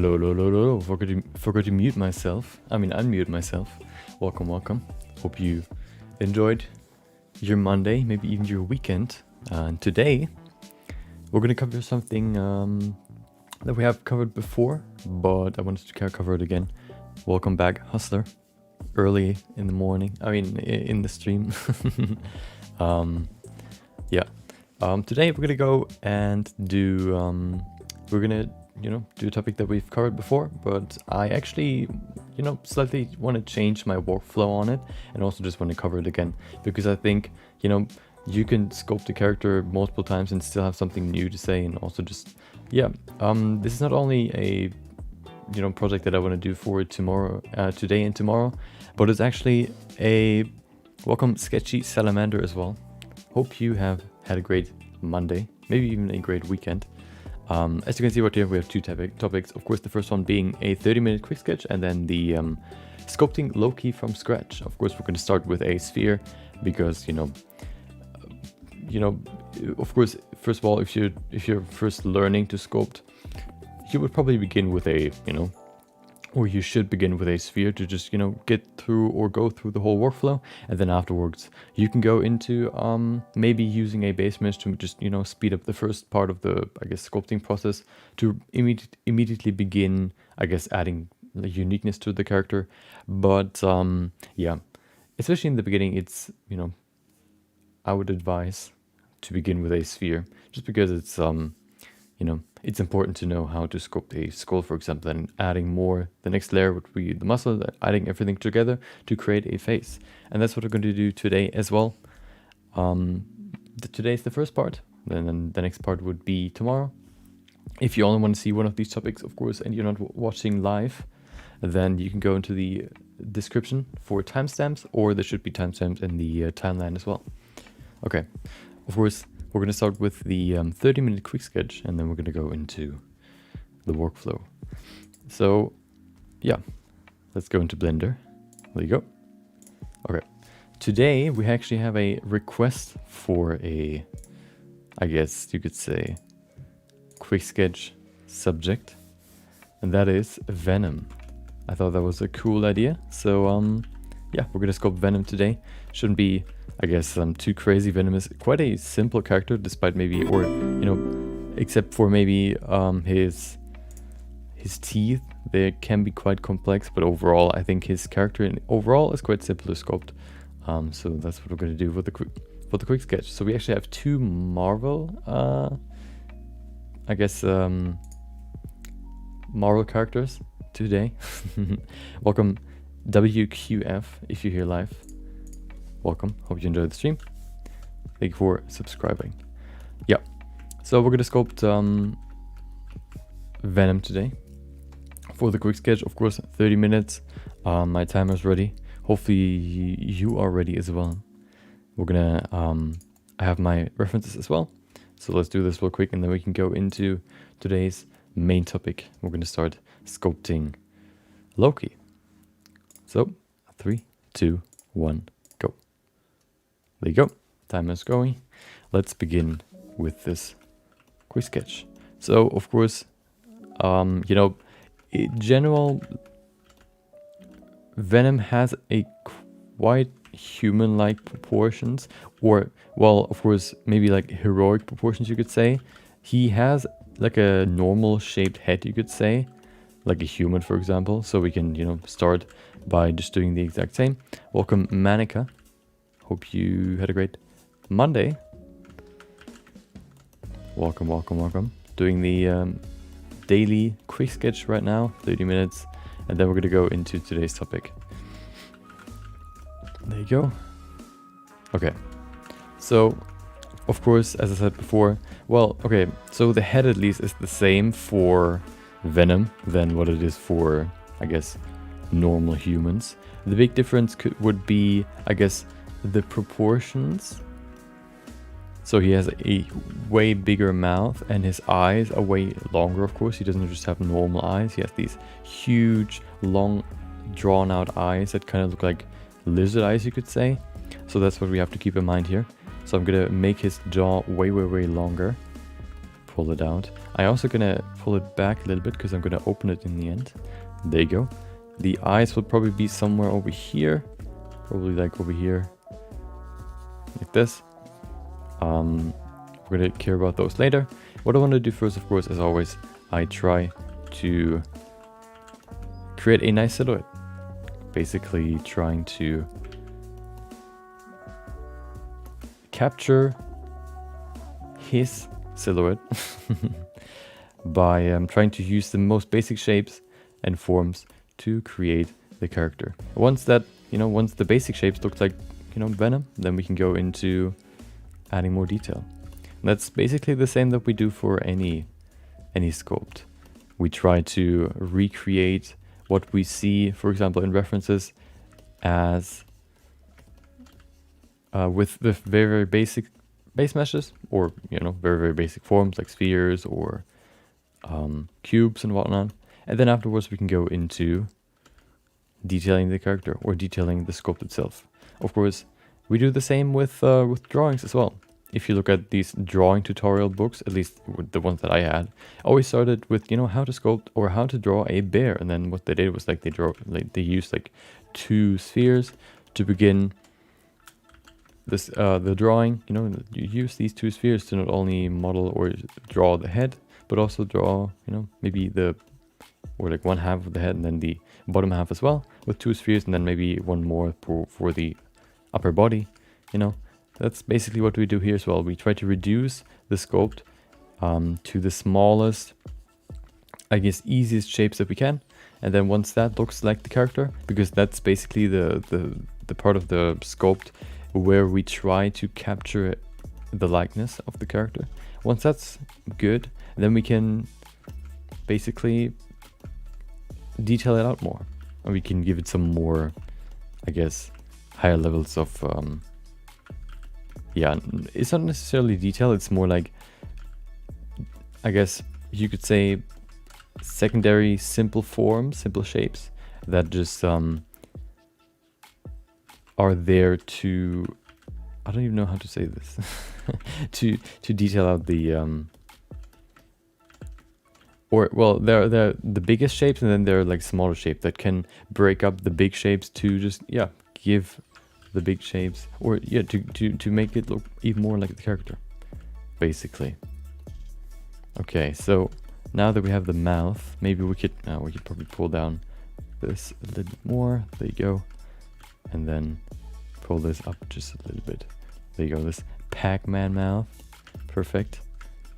Hello, hello, hello, hello. Forgot to mute myself. Unmute myself. Welcome, welcome. Hope you enjoyed your Monday, maybe even your weekend. And today, we're going to cover something that we have covered before, but I wanted to cover it again. Welcome back, Hustler. Early in the morning. In the stream. Today we're going to go and do... we're going to do a topic that we've covered before, but I actually, slightly want to change my workflow on it, and also just want to cover it again, because I think, you can sculpt a character multiple times and still have something new to say, and also just, this is not only a, project that I want to do for tomorrow, today and tomorrow, but it's actually a welcome sketchy salamander as well. Hope you have had a great Monday, maybe even a great weekend. As you can see right here, we have two topics. Of course, the first one being a 30-minute quick sketch, and then the sculpting Loki from scratch. Of course, we're going to start with a sphere because, of course, first of all, if you're first learning to sculpt, you would probably begin with a, or you should begin with a sphere to just, get through or go through the whole workflow. And then afterwards, you can go into maybe using a base mesh to just, speed up the first part of the, sculpting process to immediately begin, adding the uniqueness to the character. But especially in the beginning, it's, I would advise to begin with a sphere just because it's, it's important to know how to sculpt a skull, for example, and adding more. The next layer would be the muscle, adding everything together to create a face. And that's what we're going to do today as well. Today is the first part. Then the next part would be tomorrow. If you only want to see one of these topics, of course, and you're not watching live, then you can go into the description for timestamps, or there should be timestamps in the timeline as well. Okay, of course, we're going to start with the 30-minute quick sketch, and then we're going to go into the workflow. So, let's go into Blender. There you go. Okay. Today, we actually have a request for a, I guess you could say, quick sketch subject, and that is Venom. I thought that was a cool idea. So, we're going to sculpt Venom today. Shouldn't be, too crazy. Venom is quite a simple character, despite maybe, or, except for maybe his teeth. They can be quite complex, but overall, I think his character overall is quite simple to sculpt. So that's what we're going to do with the quick sketch. So we actually have two Marvel, Marvel characters today. Welcome, WQF, if you're here live. Welcome. Hope you enjoyed the stream. Thank you for subscribing. Yeah. So we're gonna sculpt Venom today for the quick sketch. Of course, 30 minutes. My timer's ready. Hopefully you are ready as well. We're gonna I have my references as well. So let's do this real quick, and then we can go into today's main topic. We're gonna start sculpting Loki. So 3, 2, 1. There you go. Time is going. Let's begin with this quick sketch. So, of course, in general, Venom has a quite human-like proportions, or, well, of course, maybe like heroic proportions, you could say. He has like a normal shaped head, you could say, like a human, for example. So we can, start by just doing the exact same. Welcome, Manika. Hope you had a great Monday. Welcome, welcome, welcome. Doing the daily quick sketch right now, 30 minutes, and then we're going to go into today's topic. There you go. Okay. So, of course, as I said before, well, okay, so the head at least is the same for Venom than what it is for, normal humans. The big difference would be, the proportions. So he has a way bigger mouth, and his eyes are way longer, of course. He doesn't just have normal eyes. He has these huge, long, drawn out eyes that kind of look like lizard eyes, you could say. So that's what we have to keep in mind here. So I'm gonna make his jaw way, way, way longer. pull it out. I'm also gonna pull it back a little bit because I'm gonna open it in the end. There you go. The eyes will probably be somewhere over here, probably like over here, like this. We're gonna care about those later. What I want to do first, of course, as always, I try to create a nice silhouette. Basically trying to capture his silhouette by trying to use the most basic shapes and forms to create the character. Once that, once the basic shapes look like, Venom, then we can go into adding more detail. And that's basically the same that we do for any sculpt. We try to recreate what we see, for example, in references as with the very, very basic base meshes, or very, very basic forms like spheres or cubes and whatnot. And then afterwards we can go into detailing the character or detailing the sculpt itself. Of course, we do the same with drawings as well. If you look at these drawing tutorial books, at least the ones that I had, always started with how to sculpt or how to draw a bear, and then what they did was they used like 2 spheres to begin this the drawing. You use these 2 spheres to not only model or draw the head, but also draw maybe like one half of the head and then the bottom half as well with 2 spheres, and then maybe one more for the upper body. That's basically what we do here as well. We try to reduce the sculpt to the smallest, I guess, easiest shapes that we can. And then once that looks like the character, because that's basically the part of the sculpt where we try to capture the likeness of the character. Once that's good, then we can basically detail it out more. And we can give it some more, I guess, higher levels of yeah, it's not necessarily detail, it's more like, I guess you could say, secondary simple forms, simple shapes that just are there to, I don't even know how to say this, to detail out the or well, they're the biggest shapes, and then they're like smaller shape that can break up the big shapes to just give the big shapes, or to make it look even more like the character, basically. Okay, so now that we have the mouth, maybe we could probably pull down this a little bit more. There you go, and then pull this up just a little bit. There you go, this Pac-Man mouth, perfect.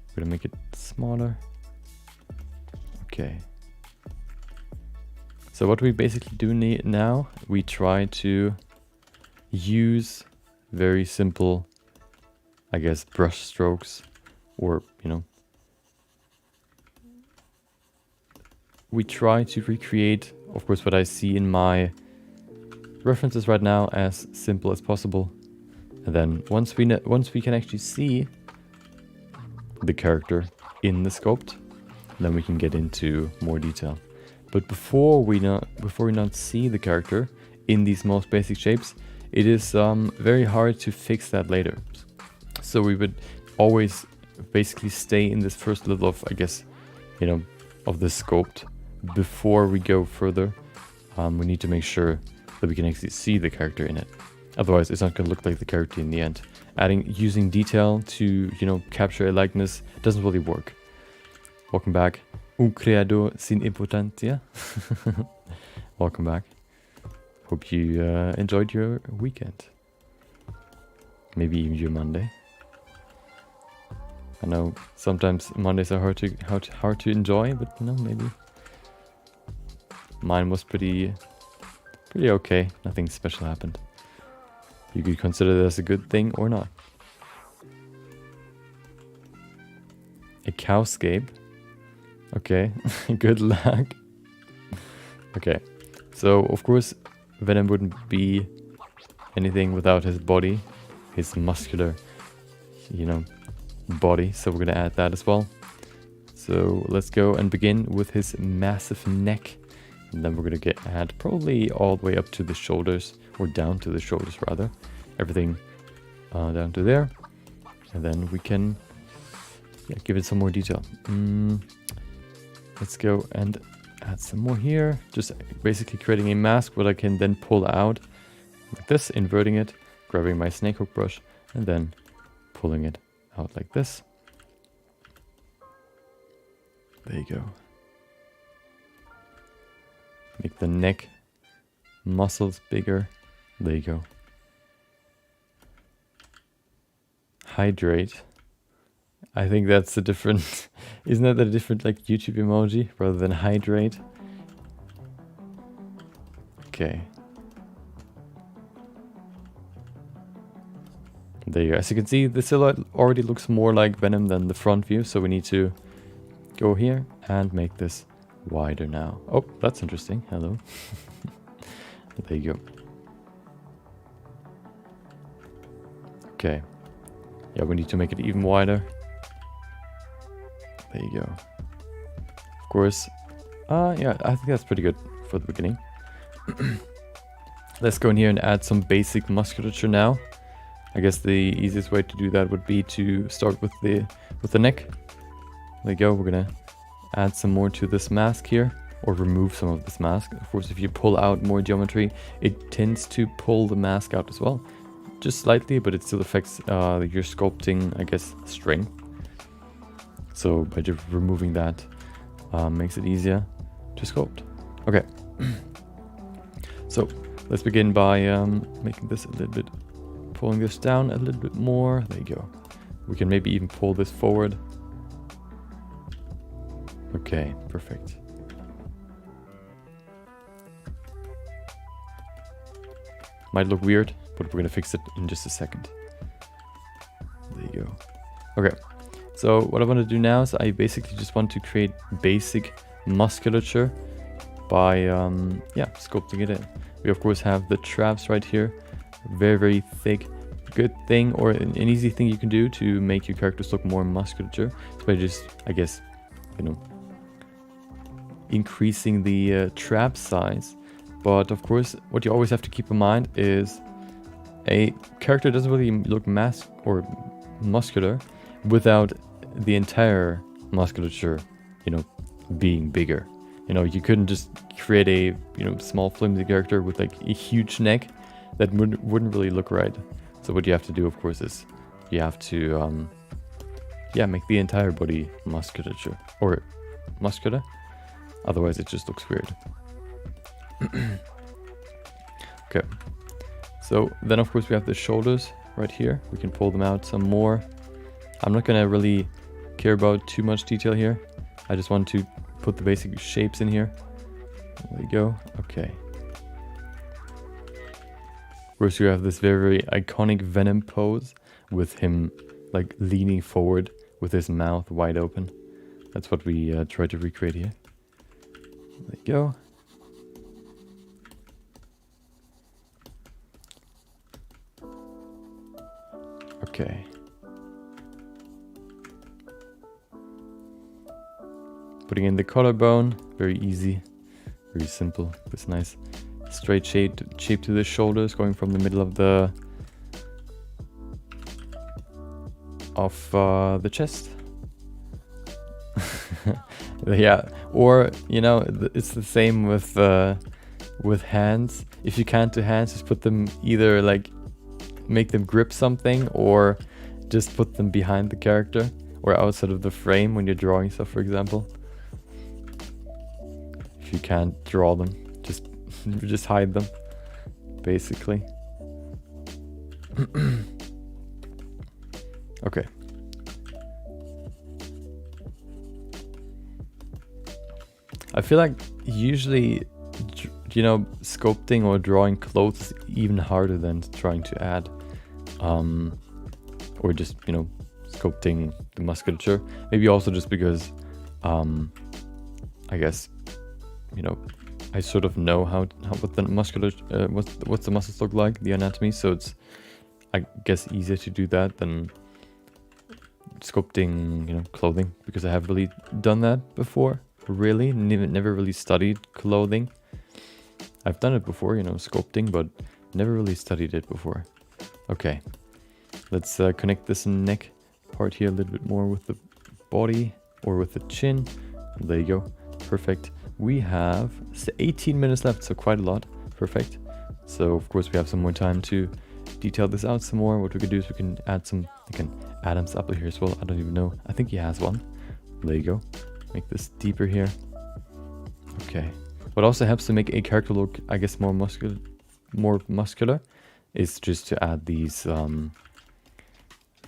We're gonna make it smaller. Okay. So what we basically do now, we try to use very simple, I guess, brush strokes, or we try to recreate, of course, what I see in my references right now as simple as possible. And then once we can actually see the character in the sculpt, then we can get into more detail. But before we not see the character in these most basic shapes, it is very hard to fix that later. So we would always basically stay in this first level of, I guess, of the sculpt before we go further. We need to make sure that we can actually see the character in it. Otherwise, it's not going to look like the character in the end. Using detail to, capture a likeness doesn't really work. Welcome back. Un creador sin importancia. Welcome back. Hope you enjoyed your weekend. Maybe even your Monday. I know sometimes Mondays are hard to enjoy, but maybe mine was pretty okay. Nothing special happened. You could consider that as a good thing or not. A cowscape. Okay, good luck. Okay, so of course Venom wouldn't be anything without his body, his muscular, body. So we're gonna add that as well. So let's go and begin with his massive neck, and then we're gonna add probably all the way up to the shoulders, or down to the shoulders rather. Everything down to there, and then we can yeah, give it some more detail. Let's go and add some more here. Just basically creating a mask what I can then pull out like this, inverting it, grabbing my snake hook brush, and then pulling it out like this. There you go. Make the neck muscles bigger. There you go. Hydrate. I think that's a different, isn't that a different like YouTube emoji rather than hydrate? Okay. There you go. As you can see, the silhouette already looks more like Venom than the front view, so we need to go here and make this wider now. Oh, that's interesting. Hello. There you go. Okay. Yeah, we need to make it even wider. There you go. Of course. Yeah, I think that's pretty good for the beginning. Let's go in here and add some basic musculature now. I guess the easiest way to do that would be to start with the neck. There you go. We're gonna add some more to this mask here, or remove some of this mask. Of course, if you pull out more geometry, it tends to pull the mask out as well. Just slightly, but it still affects your sculpting, I guess, strength. So by just removing that, makes it easier to sculpt. Okay. So let's begin by making this a little bit, pulling this down a little bit more. There you go. We can maybe even pull this forward. Okay, perfect. Might look weird, but we're gonna fix it in just a second. There you go. Okay, so what I want to do now is I basically just want to create basic musculature by yeah, sculpting it in. We of course have the traps right here, very thick. Good thing, or an easy thing you can do to make your characters look more musculature is by just, I guess, you know, increasing the trap size. But of course, what you always have to keep in mind is a character doesn't really look muscular without the entire musculature, you know, being bigger. You know, you couldn't just create a, you know, small flimsy character with like a huge neck. That wouldn't really look right. So what you have to do, of course, is you have to yeah, make the entire body musculature or muscular. Otherwise, it just looks weird. Okay. So then, of course, we have the shoulders right here. We can pull them out some more. I'm not gonna really care about too much detail here. I just want to put the basic shapes in here. There you go. Okay. Of course, you have this very iconic Venom pose with him like leaning forward with his mouth wide open. That's what we try to recreate here. There you go. Okay. Putting in the collarbone, very easy, very simple. This nice straight shape to the shoulders, going from the middle of the chest. Yeah, or you know, it's the same with hands. If you can't do hands, just put them either like make them grip something, or just put them behind the character or outside of the frame when you're drawing stuff, for example. If you can't draw them, just hide them, basically. Okay. I feel like usually, you know, sculpting or drawing clothes is even harder than trying to add, or just, you know, sculpting the musculature. Maybe also just because, I guess, you know, I sort of know how what the musculature, what's the muscles look like, the anatomy. So it's, I guess, easier to do that than sculpting, you know, clothing, because I haven't really done that before. Really, never really studied clothing. I've done it before, you know, sculpting, but never really studied it before. Okay, let's connect this neck part here a little bit more with the body or with the chin. There you go. Perfect. We have 18 minutes left, so quite a lot. Perfect. So of course we have some more time to detail this out some more. What we can do is we can add some, Adam's apple here as well. I don't even know. I think he has one. There you go. Make this deeper here. Okay. What also helps to make a character look, I guess, more muscular is just to add these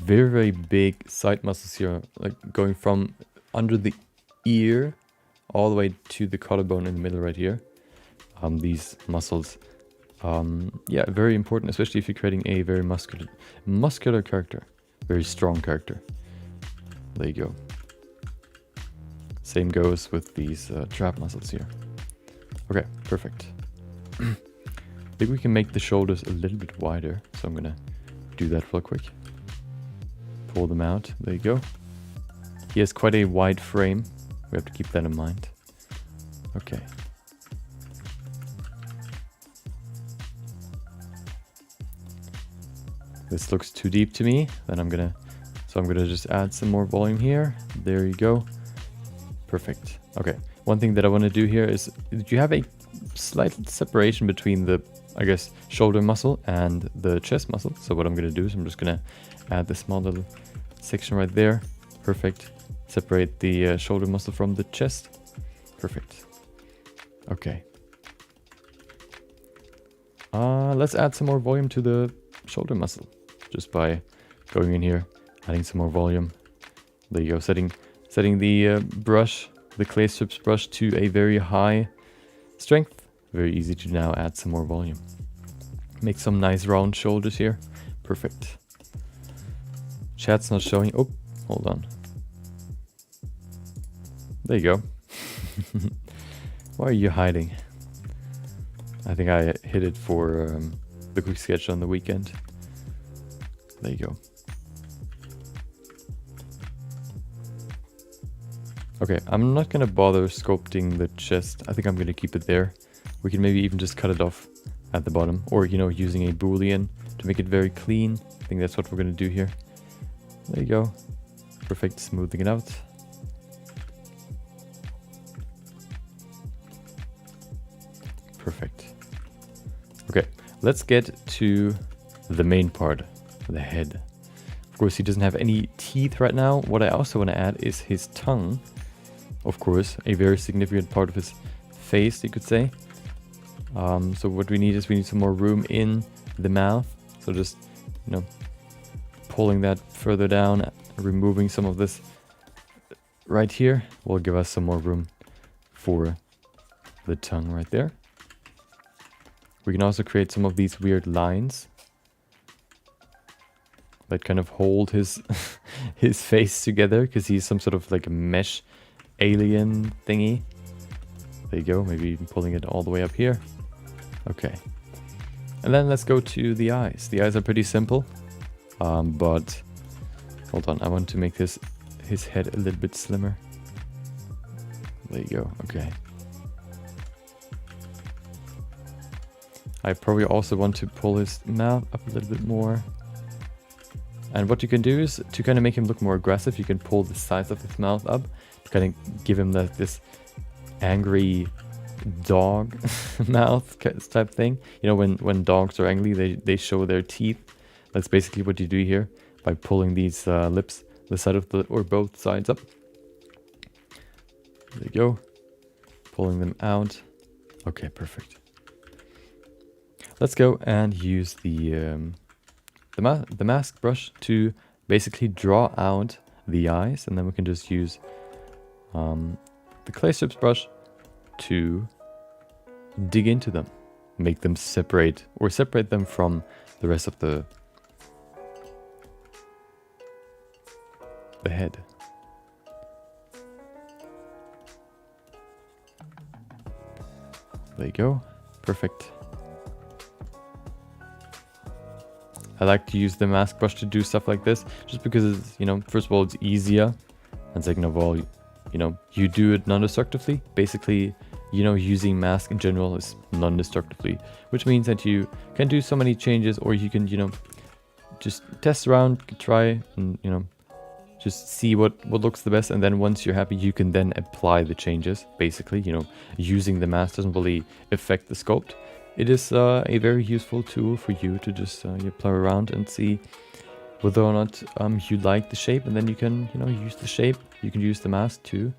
very, very big side muscles here, like going from under the ear all the way to the collarbone in the middle right here. These muscles, yeah, very important, especially if you're creating a very muscular character, very strong character. There you go. Same goes with these trap muscles here. Okay, perfect. I think we can make the shoulders a little bit wider, so I'm gonna do that real quick. Pull them out. There you go. He has quite a wide frame. We have to keep that in mind. Okay. This looks too deep to me. Then I'm gonna just add some more volume here. There you go. Perfect. Okay. One thing that I want to do here is, you have a slight separation between the, I guess, shoulder muscle and the chest muscle. So what I'm going to do is I'm just going to add this small little section right there. Perfect. Separate the shoulder muscle from the chest. Perfect. Okay. Let's add some more volume to the shoulder muscle just by going in here, adding some more volume. There you go. Setting the brush, the clay strips brush, to a very high strength. Very easy to now add some more volume. Make some nice round shoulders here. Perfect. Chat's not showing. Oh, hold on. There you go. Why are you hiding? I think I hid it for the quick sketch on the weekend. There you go. Okay, I'm not gonna bother sculpting the chest. I think I'm gonna keep it there. We can maybe even just cut it off at the bottom, or, you know, using a boolean to make it very clean. I think that's what we're gonna do here. There you go. Perfect, smoothing it out. Perfect. Okay, let's get to the main part, the head. Of course, he doesn't have any teeth right now. What I also want to add is his tongue. Of course, a very significant part of his face, you could say. So what we need is some more room in the mouth. So just, you know, pulling that further down, removing some of this right here will give us some more room for the tongue right there. We can also create some of these weird lines that kind of hold his his face together, because he's some sort of like a mesh alien thingy. There you go, maybe even pulling it all the way up here. Okay. And then let's go to the eyes. The eyes are pretty simple, but hold on, I want to make his head a little bit slimmer. There you go, okay. I probably also want to pull his mouth up a little bit more. And what you can do is, to kind of make him look more aggressive, you can pull the sides of his mouth up to kind of give him this angry dog mouth type thing. You know, when dogs are angry, they show their teeth. That's basically what you do here by pulling these lips, the side of the, or both sides up. There you go. Pulling them out. Okay, perfect. Let's go and use the mask brush to basically draw out the eyes, and then we can just use the clay strips brush to dig into them, make them separate them from the rest of the head. There you go. Perfect. I like to use the mask brush to do stuff like this, just because it's, you know, first of all, it's easier, and second of all, you know, you do it non-destructively. Basically, you know, using mask in general is non-destructively, which means that you can do so many changes, or you can, you know, just test around, try, and, you know, just see what looks the best, and then once you're happy, you can then apply the changes. Basically, you know, using the mask doesn't really affect the sculpt. It is a very useful tool for you to just you play around and see whether or not you like the shape, and then you can, you know, use the shape. You can use the mask to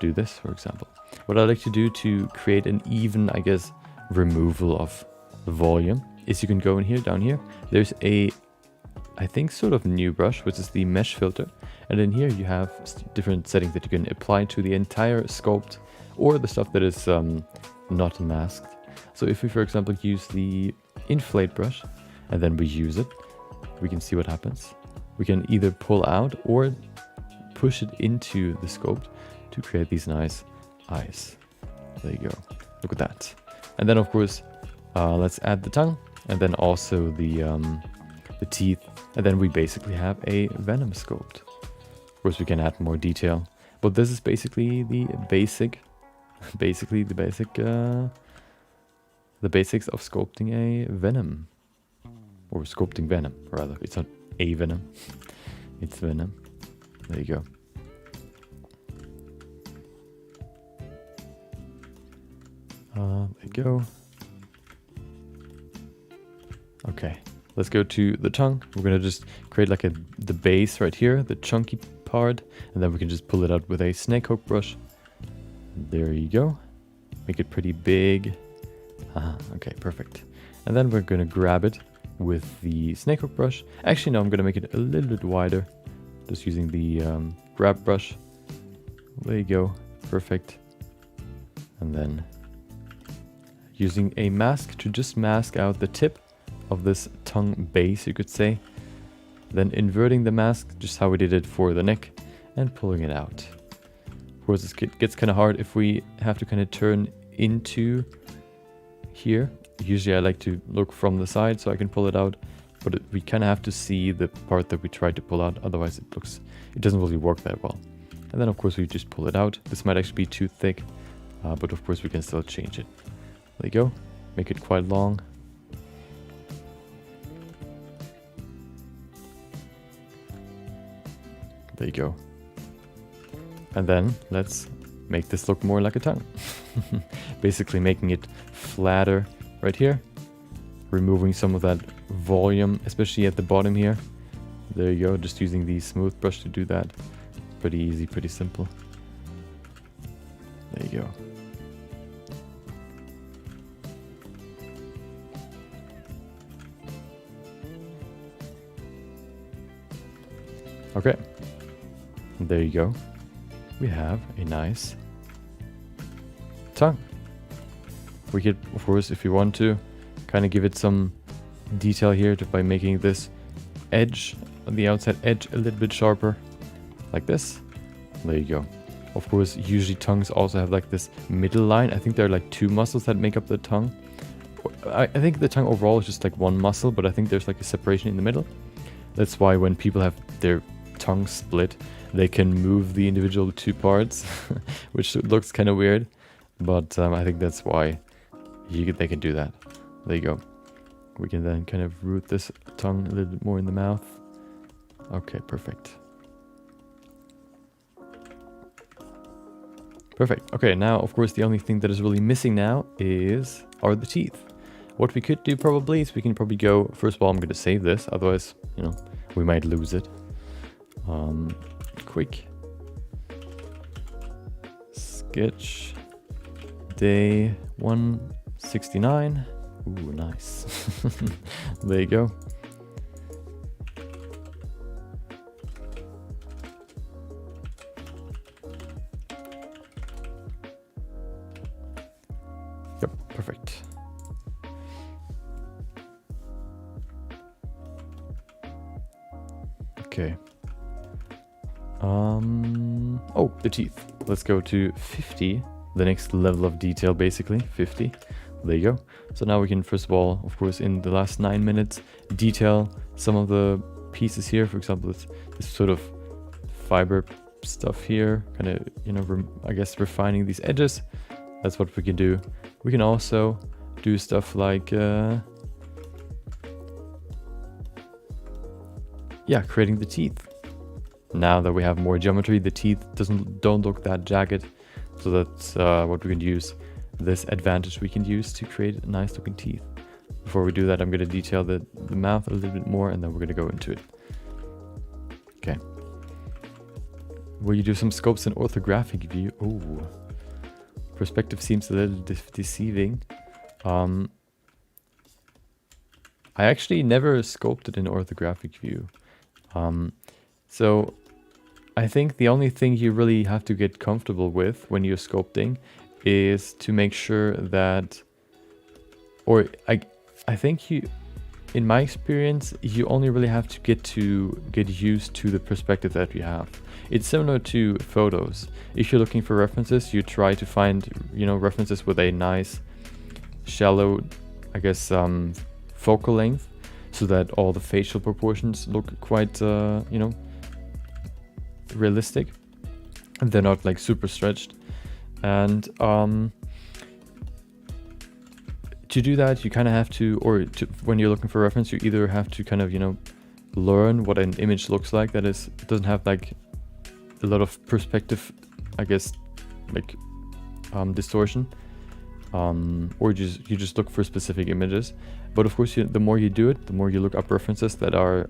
do this, for example. What I like to do to create an even, I guess, removal of volume is you can go in here, down here. There's a, I think, sort of new brush, which is the mesh filter. And in here you have different settings that you can apply to the entire sculpt or the stuff that is not masked. So if we, for example, use the inflate brush and then we use it, we can see what happens. We can either pull out or push it into the sculpt to create these nice eyes. There you go. Look at that. And then, of course, let's add the tongue and then also the teeth. And then we basically have a Venom sculpt. Of course, we can add more detail, but this is basically the basics of sculpting a Venom. Or sculpting Venom, rather. It's not a Venom. It's Venom. There you go. There you go. Okay, let's go to the tongue. We're gonna just create like the base right here, the chunky part, and then we can just pull it out with a snake hook brush. There you go. Make it pretty big. Okay, perfect. And then we're gonna grab it with the snake hook brush. Actually, no, I'm gonna make it a little bit wider, just using the grab brush. There you go, perfect. And then using a mask to just mask out the tip of this tongue base, you could say. Then inverting the mask, just how we did it for the neck, and pulling it out. Of course, it gets kind of hard if we have to kind of turn into here. Usually I like to look from the side so I can pull it out, but we kind of have to see the part that we tried to pull out, otherwise it doesn't really work that well. And then of course we just pull it out. This might actually be too thick, but of course we can still change it. There you go, make it quite long. There you go. And then let's make this look more like a tongue. Basically making it flatter right here, removing some of that volume, especially at the bottom here. There you go, just using the smooth brush to do that. Pretty easy, pretty simple. There you go. Okay, there you go. We have a nice tongue. We could, of course, if you want to, kind of give it some detail here by making this edge, the outside edge, a little bit sharper, like this. There you go. Of course, usually tongues also have like this middle line. I think there are like two muscles that make up the tongue. I think the tongue overall is just like one muscle, but I think there's like a separation in the middle. That's why when people have their tongue split, they can move the individual two parts, which looks kind of weird, but I think that's why they can do that. There you go. We can then kind of root this tongue a little bit more in the mouth. Okay, perfect. Perfect. Okay, now of course the only thing that is really missing now are the teeth. What we could do probably is we can probably go, first of all, I'm going to save this, otherwise, you know, we might lose it. Quick sketch day 169. Ooh, nice. There you go. Yep, perfect. Okay. Oh, the teeth. Let's go to 50. The next level of detail, basically 50. There you go. So now we can, first of all, of course, in the last 9 minutes, detail some of the pieces here. For example, this sort of fiber stuff here, kind of, you know, I guess refining these edges. That's what we can do. We can also do stuff like, yeah, creating the teeth. Now that we have more geometry, the teeth don't look that jagged. So that's what we can use. This advantage we can use to create nice looking teeth. Before we do that, I'm going to detail the mouth a little bit more, and then we're going to go into it. Okay. Will you do some sculpts in orthographic view? Oh, perspective seems a little deceiving. I actually never sculpted in orthographic view. So I think the only thing you really have to get comfortable with when you're sculpting is to make sure that, or I think you, in my experience, you only really have to get used to the perspective that you have. It's similar to photos. If you're looking for references, you try to find, you know, references with a nice, shallow, I guess, focal length, so that all the facial proportions look quite, you know, realistic. And they're not like super stretched. And to do that, you kind of have to, when you're looking for reference, you either have to kind of, you know, learn what an image looks like that doesn't have like a lot of perspective, I guess, like distortion, or you just look for specific images. But of course, the more you do it, the more you look up references that are,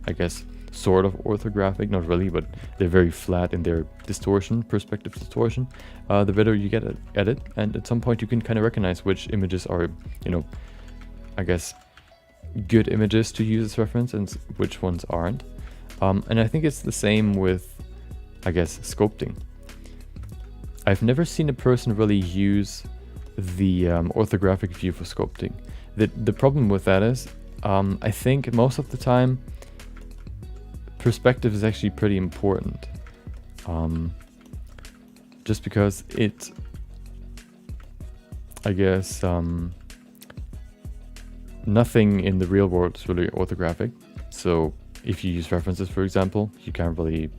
I guess, sort of orthographic, not really, but they're very flat in their distortion, perspective distortion, the better you get at it. And at some point you can kind of recognize which images are, you know, I guess, good images to use as reference and which ones aren't. And I think it's the same with, I guess, sculpting. I've never seen a person really use the orthographic view for sculpting. The problem with that is, I think most of the time, perspective is actually pretty important, just because it, I guess, nothing in the real world is really orthographic. So if you use references, for example, you can't really,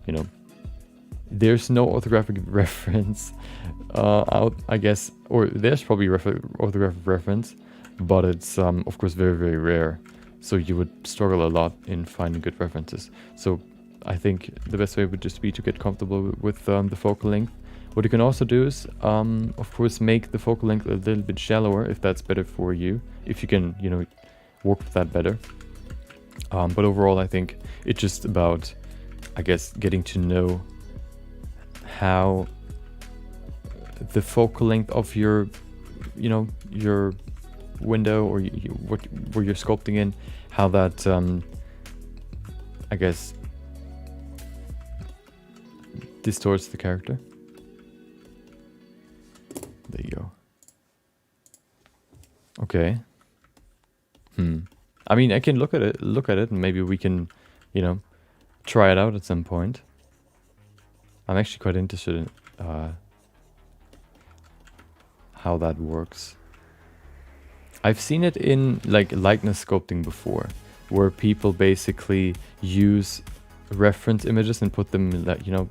you know, there's no orthographic reference out, I guess, or there's probably orthographic reference, but it's of course very, very rare. So you would struggle a lot in finding good references. So I think the best way would just be to get comfortable with the focal length. What you can also do is, of course, make the focal length a little bit shallower if that's better for you. If you can, you know, work with that better. But overall, I think it's just about, I guess, getting to know how the focal length of your, you know, your window or where you're sculpting in, how that I guess distorts the character. There you go. Okay. I mean, I can look at it and maybe we can, you know, try it out at some point. I'm actually quite interested in how that works. I've seen it in like likeness sculpting before, where people basically use reference images and put them, like, you know,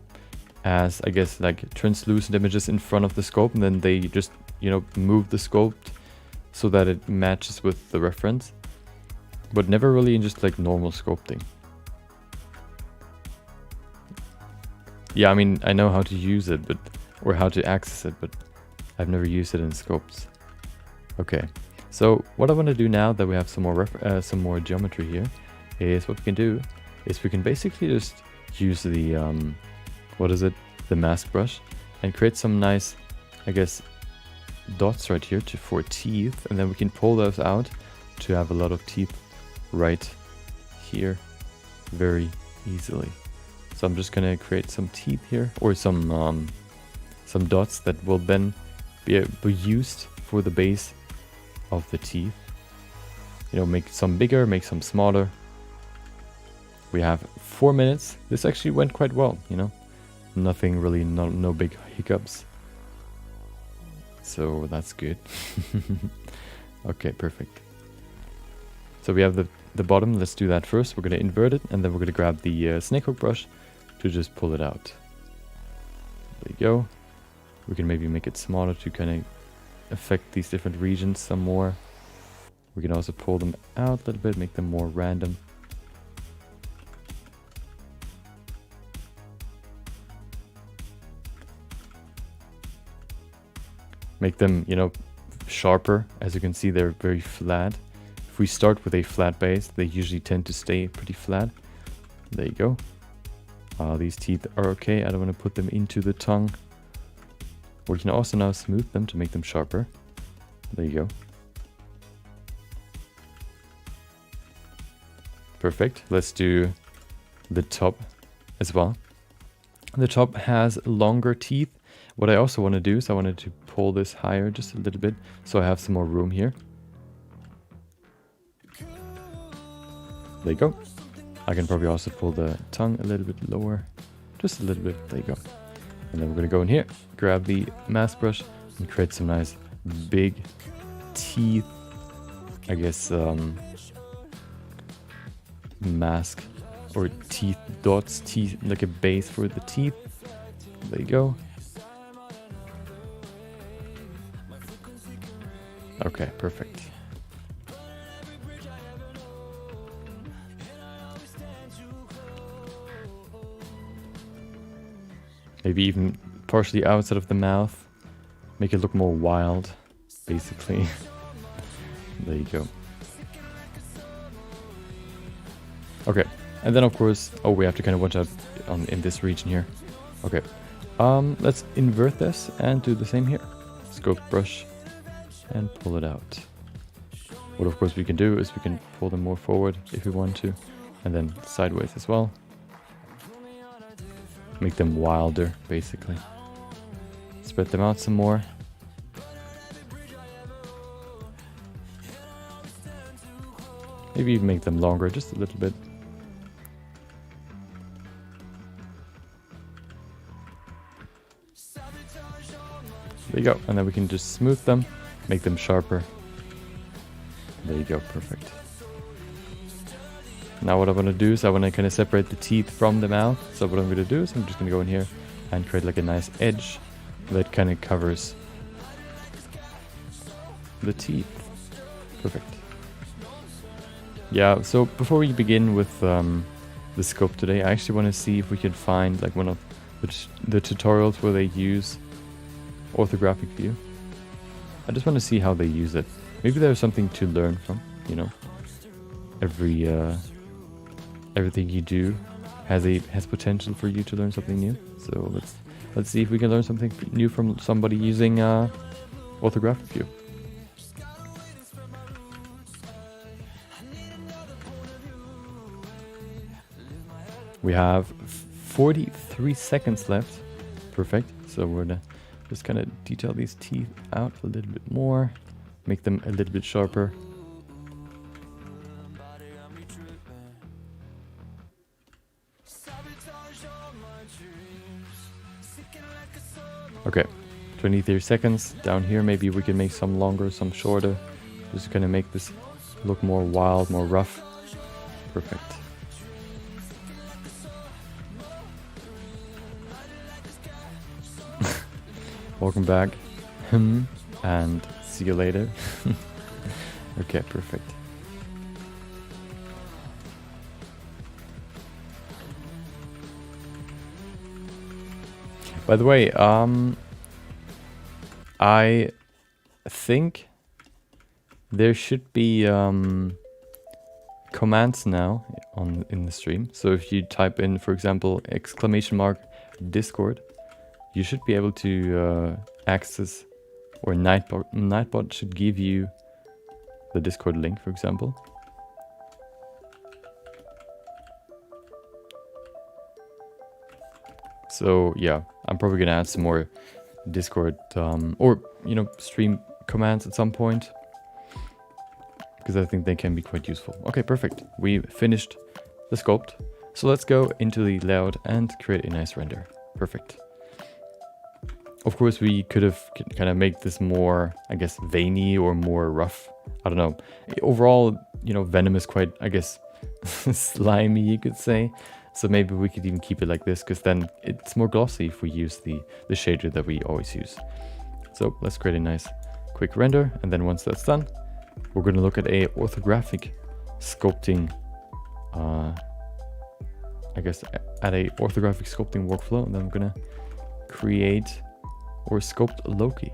as, I guess, like translucent images in front of the sculpt, and then they just, you know, move the sculpt so that it matches with the reference, but never really in just like normal sculpting. Yeah, I mean, I know how to use it, or how to access it, but I've never used it in sculpts. Okay. So what I want to do now that we have some more geometry here is what we can do is we can basically just use the the mask brush and create some nice, I guess, dots right here for teeth, and then we can pull those out to have a lot of teeth right here very easily. So I'm just gonna create some teeth here, or some dots that will then be used for the base of the teeth. You know, make some bigger, make some smaller. We have 4 minutes. This actually went quite well, you know. Nothing really, no big hiccups. So that's good. Okay, perfect. So we have the bottom. Let's do that first. We're going to invert it, and then we're going to grab the snake hook brush to just pull it out. There you go. We can maybe make it smaller to kind of affect these different regions some more. We can also pull them out a little bit, make them more random. make them, you know, sharper. As you can see, they're very flat. If we start with a flat base, they usually tend to stay pretty flat. There you go. These teeth are okay. I don't want to put them into the tongue. We can also now smooth them to make them sharper. There you go. Perfect. Let's do the top as well. The top has longer teeth. What I also want to do is I wanted to pull this higher just a little bit so I have some more room here. There you go. I can probably also pull the tongue a little bit lower. Just a little bit. There you go. And then we're going to go in here, grab the mask brush, and create some nice big teeth. I guess mask or teeth dots, teeth like a base for the teeth. There you go. Okay, perfect. Maybe even partially outside of the mouth. Make it look more wild, basically. There you go. Okay, and then of course, oh, we have to kind of watch out in this region here. Okay, let's invert this and do the same here. Scope brush and pull it out. What of course we can do is we can pull them more forward if we want to, and then sideways as well. Make them wilder, basically. Spread them out some more. Maybe even make them longer, just a little bit. There you go, and then we can just smooth them, make them sharper. There you go, perfect. Now what I want to do is I want to kind of separate the teeth from the mouth. So what I'm going to do is I'm just going to go in here and create like a nice edge that kind of covers the teeth. Perfect. Yeah, so before we begin with the sculpt today, I actually want to see if we can find like one of the tutorials where they use orthographic view. I just want to see how they use it. Maybe there's something to learn from, you know. Everything you do has potential for you to learn something new. So let's see if we can learn something new from somebody using orthographic view. We have 43 seconds left. Perfect. So we're gonna just kind of detail these teeth out a little bit more, make them a little bit sharper. Okay, 23 seconds. Down here, maybe we can make some longer, some shorter. Just gonna make this look more wild, more rough. Perfect. Welcome back. And see you later. Okay, perfect. By the way, I think there should be commands now in the stream. So if you type in, for example, !, Discord, you should be able to access, or Nightbot should give you the Discord link, for example. So yeah, I'm probably gonna add some more Discord or stream commands at some point, because I think they can be quite useful. Okay, perfect. We finished the sculpt. So let's go into the layout and create a nice render. Perfect. Of course, we could have kind of make this more, I guess, veiny or more rough. I don't know. Overall, Venom is quite, I guess, slimy, you could say. So maybe we could even keep it like this, because then it's more glossy if we use the shader that we always use. So let's create a nice quick render. And then once that's done, we're going to look at a orthographic sculpting, I guess, at a orthographic sculpting workflow. And then I'm going to create or sculpt Loki.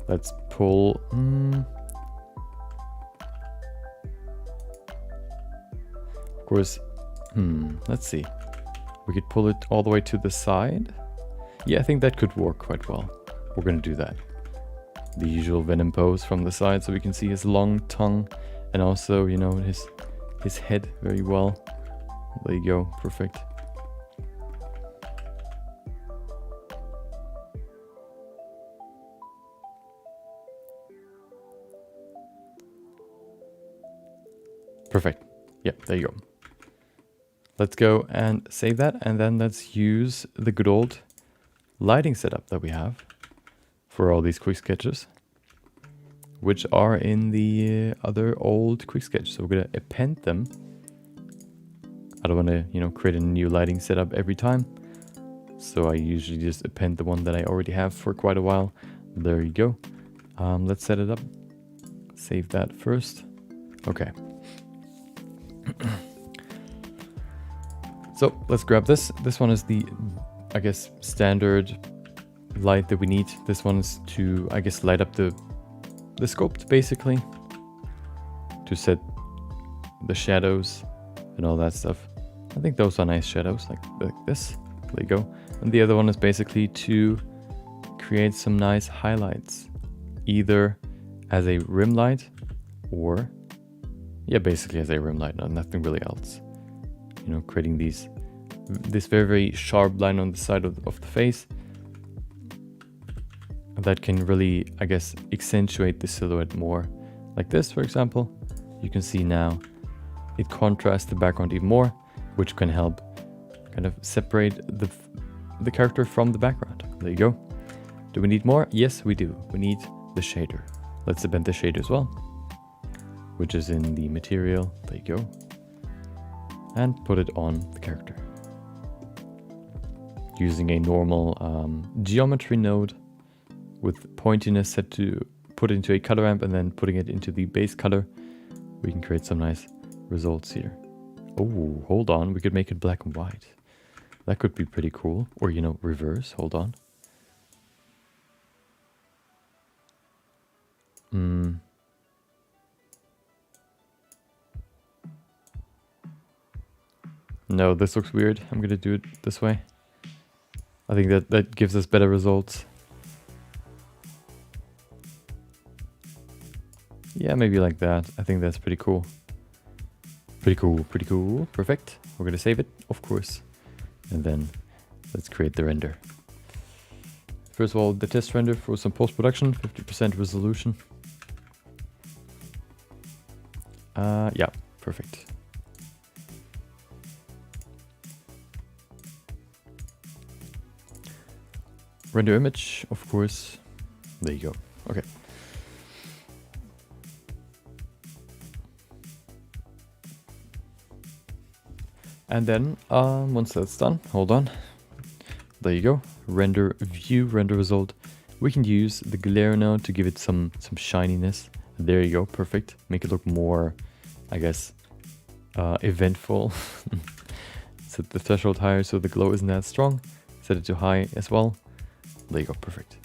Let's pull... Of course, let's see. We could pull it all the way to the side. Yeah, I think that could work quite well. We're gonna do that. The usual Venom pose from the side, so we can see his long tongue and also, you know, his head very well. There you go, perfect. Perfect. Yep, there you go. Let's go and save that, and then let's use the good old lighting setup that we have for all these quick sketches, which are in the other old quick sketch. So we're gonna append them. I don't want to, you know, create a new lighting setup every time. So I usually just append the one that I already have for quite a while. There you go. Let's set it up. Save that first. Okay. So let's grab this. This one is the, I guess, standard light that we need. This one is to, I guess, light up the sculpt, basically, to set the shadows and all that stuff. I think those are nice shadows, like this. There you go. And the other one is basically to create some nice highlights, either as a rim light or, yeah, basically as a rim light, nothing really else. You know, creating this very, very sharp line on the side of the face that can really, I guess, accentuate the silhouette more. Like this, for example, you can see now it contrasts the background even more, which can help kind of separate the character from the background. There you go. Do we need more? Yes, we do. We need the shader. Let's append the shader as well, which is in the material. There you go. And put it on the character. Using a normal geometry node with pointiness set to put into a color ramp and then putting it into the base color, we can create some nice results here. Oh, hold on, we could make it black and white. That could be pretty cool. Or, you know, reverse, hold on. No, this looks weird. I'm gonna do it this way. I think that gives us better results. Yeah, maybe like that. I think that's pretty cool. Pretty cool, pretty cool. Perfect. We're gonna save it, of course. And then let's create the render. First of all, the test render for some post-production, 50% resolution. Yeah, perfect. Render image, of course. There you go. Okay. And then once that's done, hold on. There you go. Render view, render result. We can use the glare node to give it some shininess. There you go. Perfect. Make it look more, I guess, eventful. Set the threshold higher so the glow isn't that strong. Set it to high as well. There you go, perfect.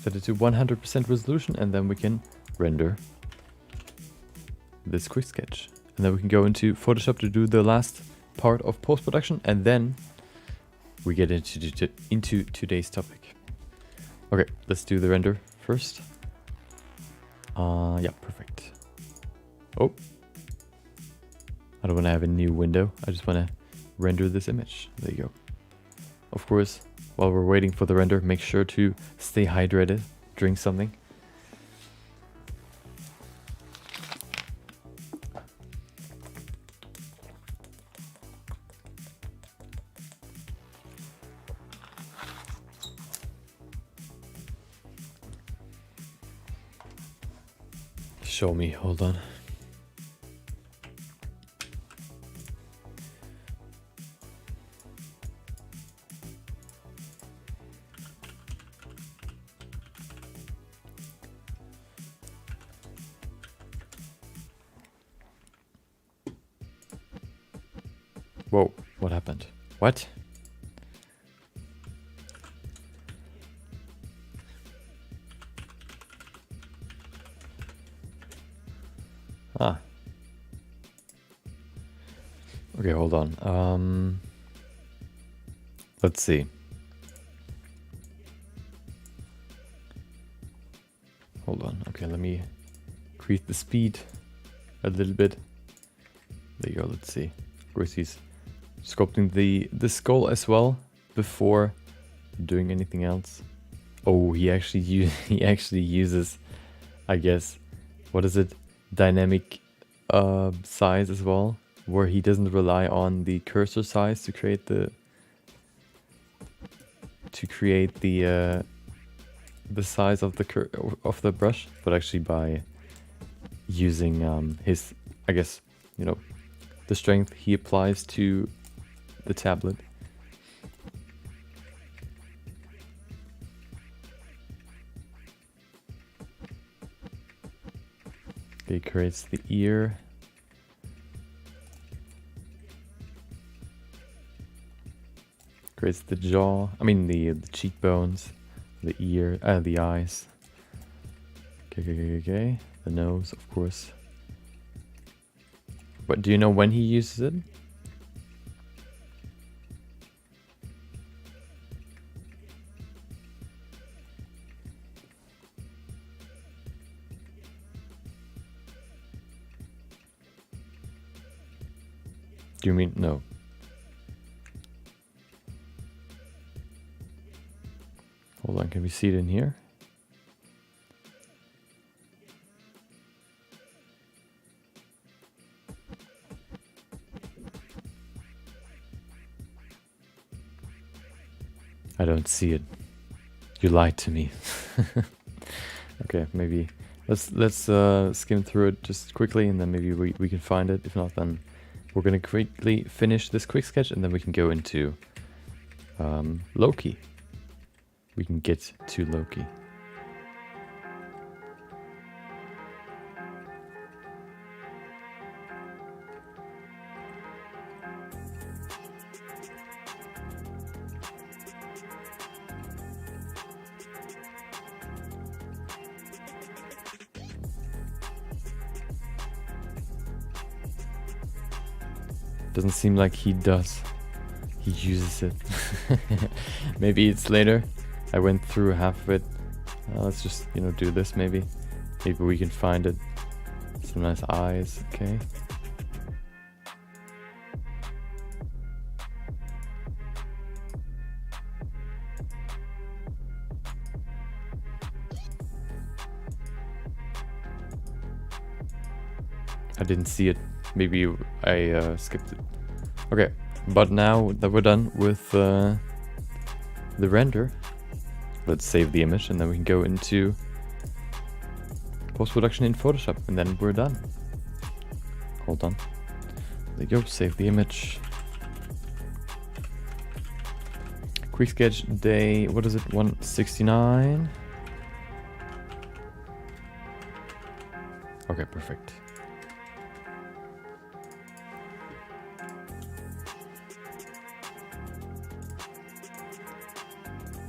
Set it to 100% resolution and then we can render this quick sketch. And then we can go into Photoshop to do the last part of post-production, and then we get into today's topic. Okay, let's do the render first. Yeah, perfect. Oh, I don't want to have a new window. I just want to render this image. There you go. Of course, while we're waiting for the render, make sure to stay hydrated, drink something. Show me, hold on. Whoa, what happened? What? Okay, hold on. Let's see. Hold on. Okay, let me increase the speed a little bit. There you go. Let's see. Of course, he's sculpting the skull as well before doing anything else. Oh, he actually uses, I guess, what is it? Dynamic size as well, where he doesn't rely on the cursor size to create the size of the brush, but actually by using his, I guess, you know, the strength he applies to the tablet. Okay, he creates the ear. Creates the jaw, I mean the cheekbones, the ear, the eyes. Okay. The nose, of course. But do you know when he uses it? Do you mean no? Hold on, can we see it in here? I don't see it. You lied to me. Okay, maybe let's skim through it just quickly, and then maybe we can find it. If not, then we're gonna quickly finish this quick sketch, and then we can go into Loki. We can get to Loki. Doesn't seem like he does. He uses it. Maybe it's later. I went through half of it. Let's just, do this maybe. Maybe we can find it. Some nice eyes, okay. I didn't see it. Maybe I skipped it. Okay, but now that we're done with the render, let's save the image, and then we can go into post-production in Photoshop, and then we're done. Hold on. There you go, save the image. Quick sketch day, what is it, 169? Okay, perfect.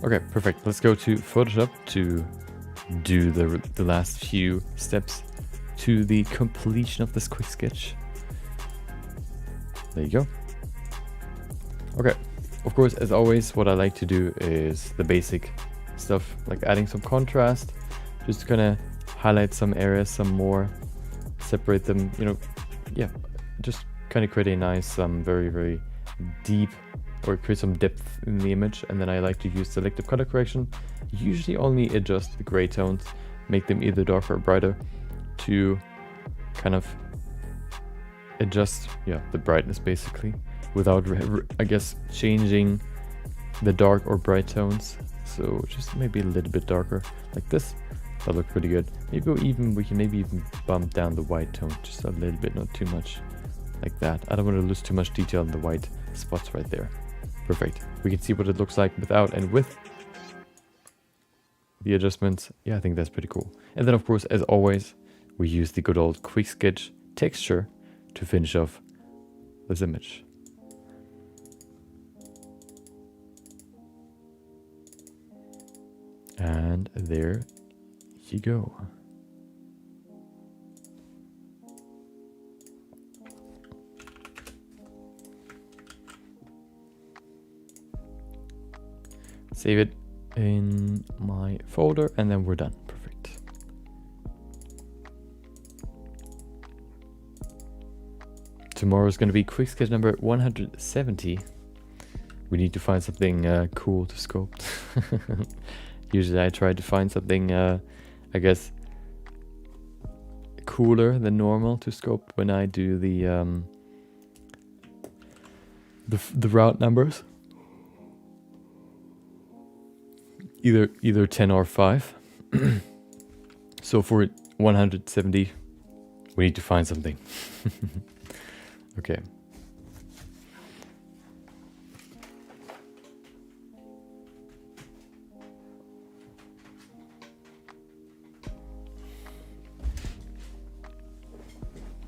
Okay, perfect. Let's go to Photoshop to do the last few steps to the completion of this quick sketch. There you go. Okay, of course, as always, what I like to do is the basic stuff, like adding some contrast, just gonna highlight some areas some more, separate them, yeah, just kind of create a nice, very, very deep, or create some depth in the image. And then I like to use selective color correction, usually only adjust the gray tones, make them either darker or brighter, to kind of adjust, the brightness basically, without, I guess, changing the dark or bright tones. So just maybe a little bit darker, like this. That look pretty good. Maybe we can even bump down the white tone just a little bit, not too much, like that. I don't want to lose too much detail in the white spots right there. Perfect. We can see what it looks like without and with the adjustments. Yeah, I think that's pretty cool. And then, of course, as always, we use the good old quick sketch texture to finish off this image. And there you go. Save it in my folder, and then we're done. Perfect. Tomorrow is going to be quick sketch number 170. We need to find something cool to sculpt. Usually I try to find something, I guess, cooler than normal to sculpt when I do the route numbers. Either 10 or 5. So for 170, we need to find something. Okay.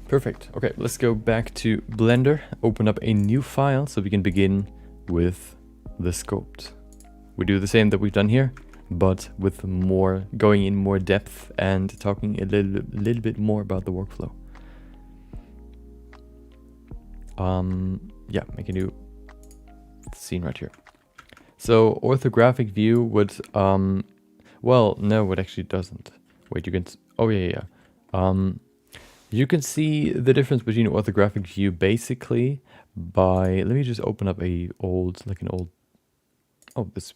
Perfect. Okay, let's go back to Blender, open up a new file so we can begin with the sculpt. We do the same that we've done here, but with more, going in more depth and talking a little bit more about the workflow. Yeah, make a new scene right here. So orthographic view would, well, no, it actually doesn't. Wait, you can, oh yeah. You can see the difference between orthographic view basically by, let me just open up oh, this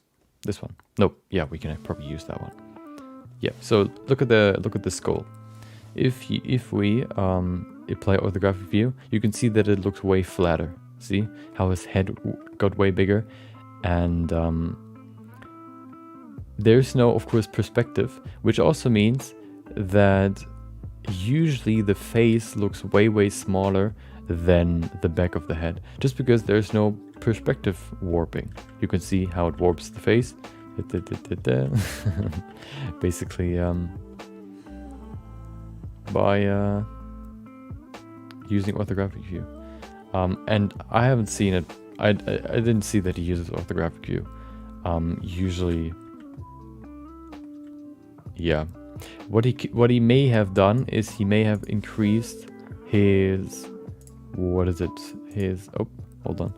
one. Nope, yeah, we can probably use that one. Yeah, so look at the skull. If we apply orthographic view, you can see that it looks way flatter. See how his head got way bigger, and there's no, of course, perspective, which also means that usually the face looks way smaller than the back of the head, just because there's no perspective warping. You can see how it warps the face. Basically, by using orthographic view. And I haven't seen it. I didn't see that he uses orthographic view. Usually, yeah. What he may have done is he may have increased his, what is it? His, oh, hold on.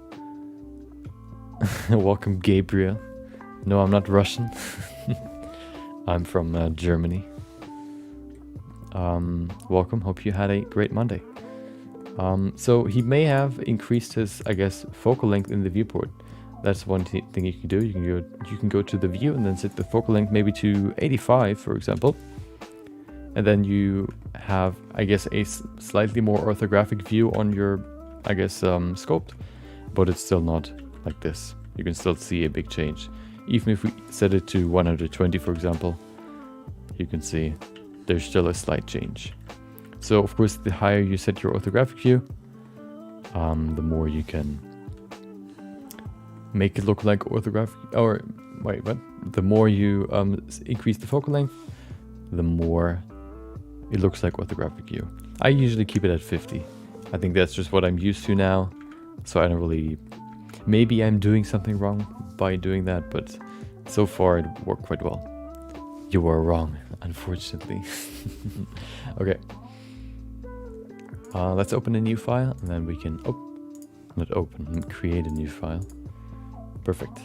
Welcome, Gabriel. No, I'm not Russian. I'm from Germany. Welcome. Hope you had a great Monday. So he may have increased his, I guess, focal length in the viewport. That's one thing you can do. You can go to the view and then set the focal length maybe to 85, for example. And then you have, I guess, a slightly more orthographic view on your, I guess, sculpt. But it's still not like this. You can still see a big change. Even if we set it to 120, for example, you can see there's still a slight change. So, of course, the higher you set your orthographic view, the more you can make it look like orthographic, or wait, what? The more you increase the focal length, the more it looks like orthographic view. I usually keep it at 50. I think that's just what I'm used to now, so I don't really, maybe I'm doing something wrong by doing that, but so far it worked quite well. You were wrong, unfortunately. Okay. Let's open a new file, and then we can, create a new file. Perfect.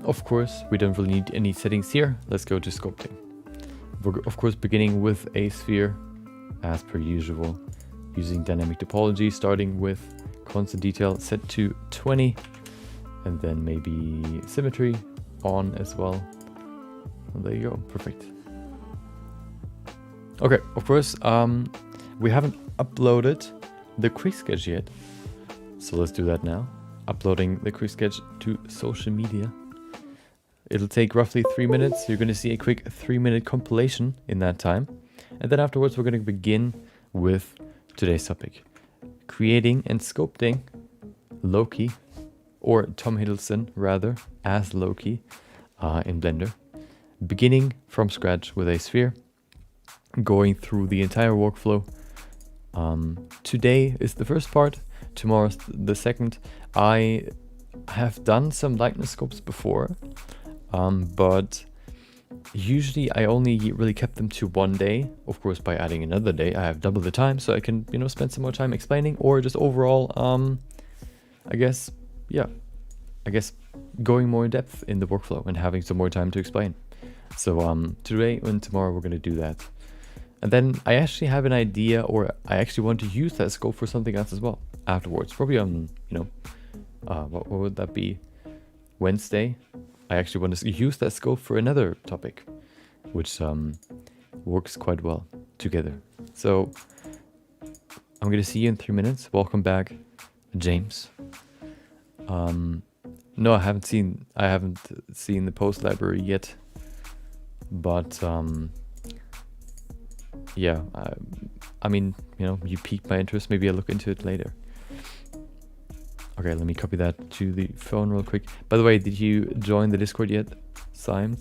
Of course, we don't really need any settings here. Let's go to sculpting. We're, of course, beginning with a sphere, as per usual, using dynamic topology, starting with constant detail set to 20, and then maybe symmetry on as well. And there you go, perfect. Okay, of course, we haven't uploaded the quick sketch yet, so let's do that now. Uploading the quick sketch to social media. It'll take roughly 3 minutes. You're going to see a quick 3-minute compilation in that time. And then afterwards, we're going to begin with today's topic. Creating and sculpting Loki, or Tom Hiddleston rather, as Loki in Blender. Beginning from scratch with a sphere. Going through the entire workflow. Today is the first part. Tomorrow's the second. I have done some likeness sculpts before, but usually I only really kept them to 1 day. Of course, by adding another day, I have double the time, so I can, spend some more time explaining, or just overall, I guess, yeah, I guess, going more in depth in the workflow and having some more time to explain. So today and tomorrow we're going to do that. And then I actually have an idea, or I actually want to use that scope for something else as well afterwards. Probably on, what would that be? Wednesday. I actually want to use that scope for another topic, which works quite well together. So I'm going to see you in 3 minutes. Welcome back, James. No, I haven't seen the post library yet, but yeah, I mean, you piqued my interest. Maybe I'll look into it later. Okay, let me copy that to the phone real quick. By the way, did you join the Discord yet? Sime?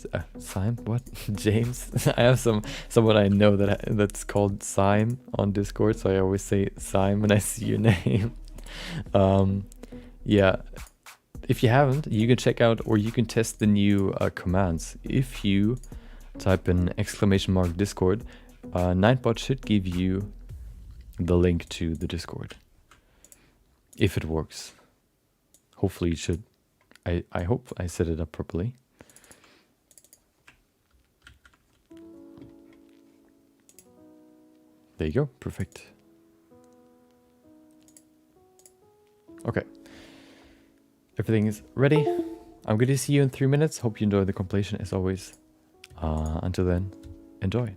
What? James? I have someone I know that's called Sime on Discord, so I always say Sime when I see your name. Yeah, if you haven't, you can check out, or you can test the new commands. If you type in !Discord, Nightbot should give you the link to the Discord. If it works. Hopefully it should. I hope I set it up properly. There you go. Perfect. Okay. Everything is ready. I'm going to see you in 3 minutes. Hope you enjoy the compilation as always. Until then, enjoy.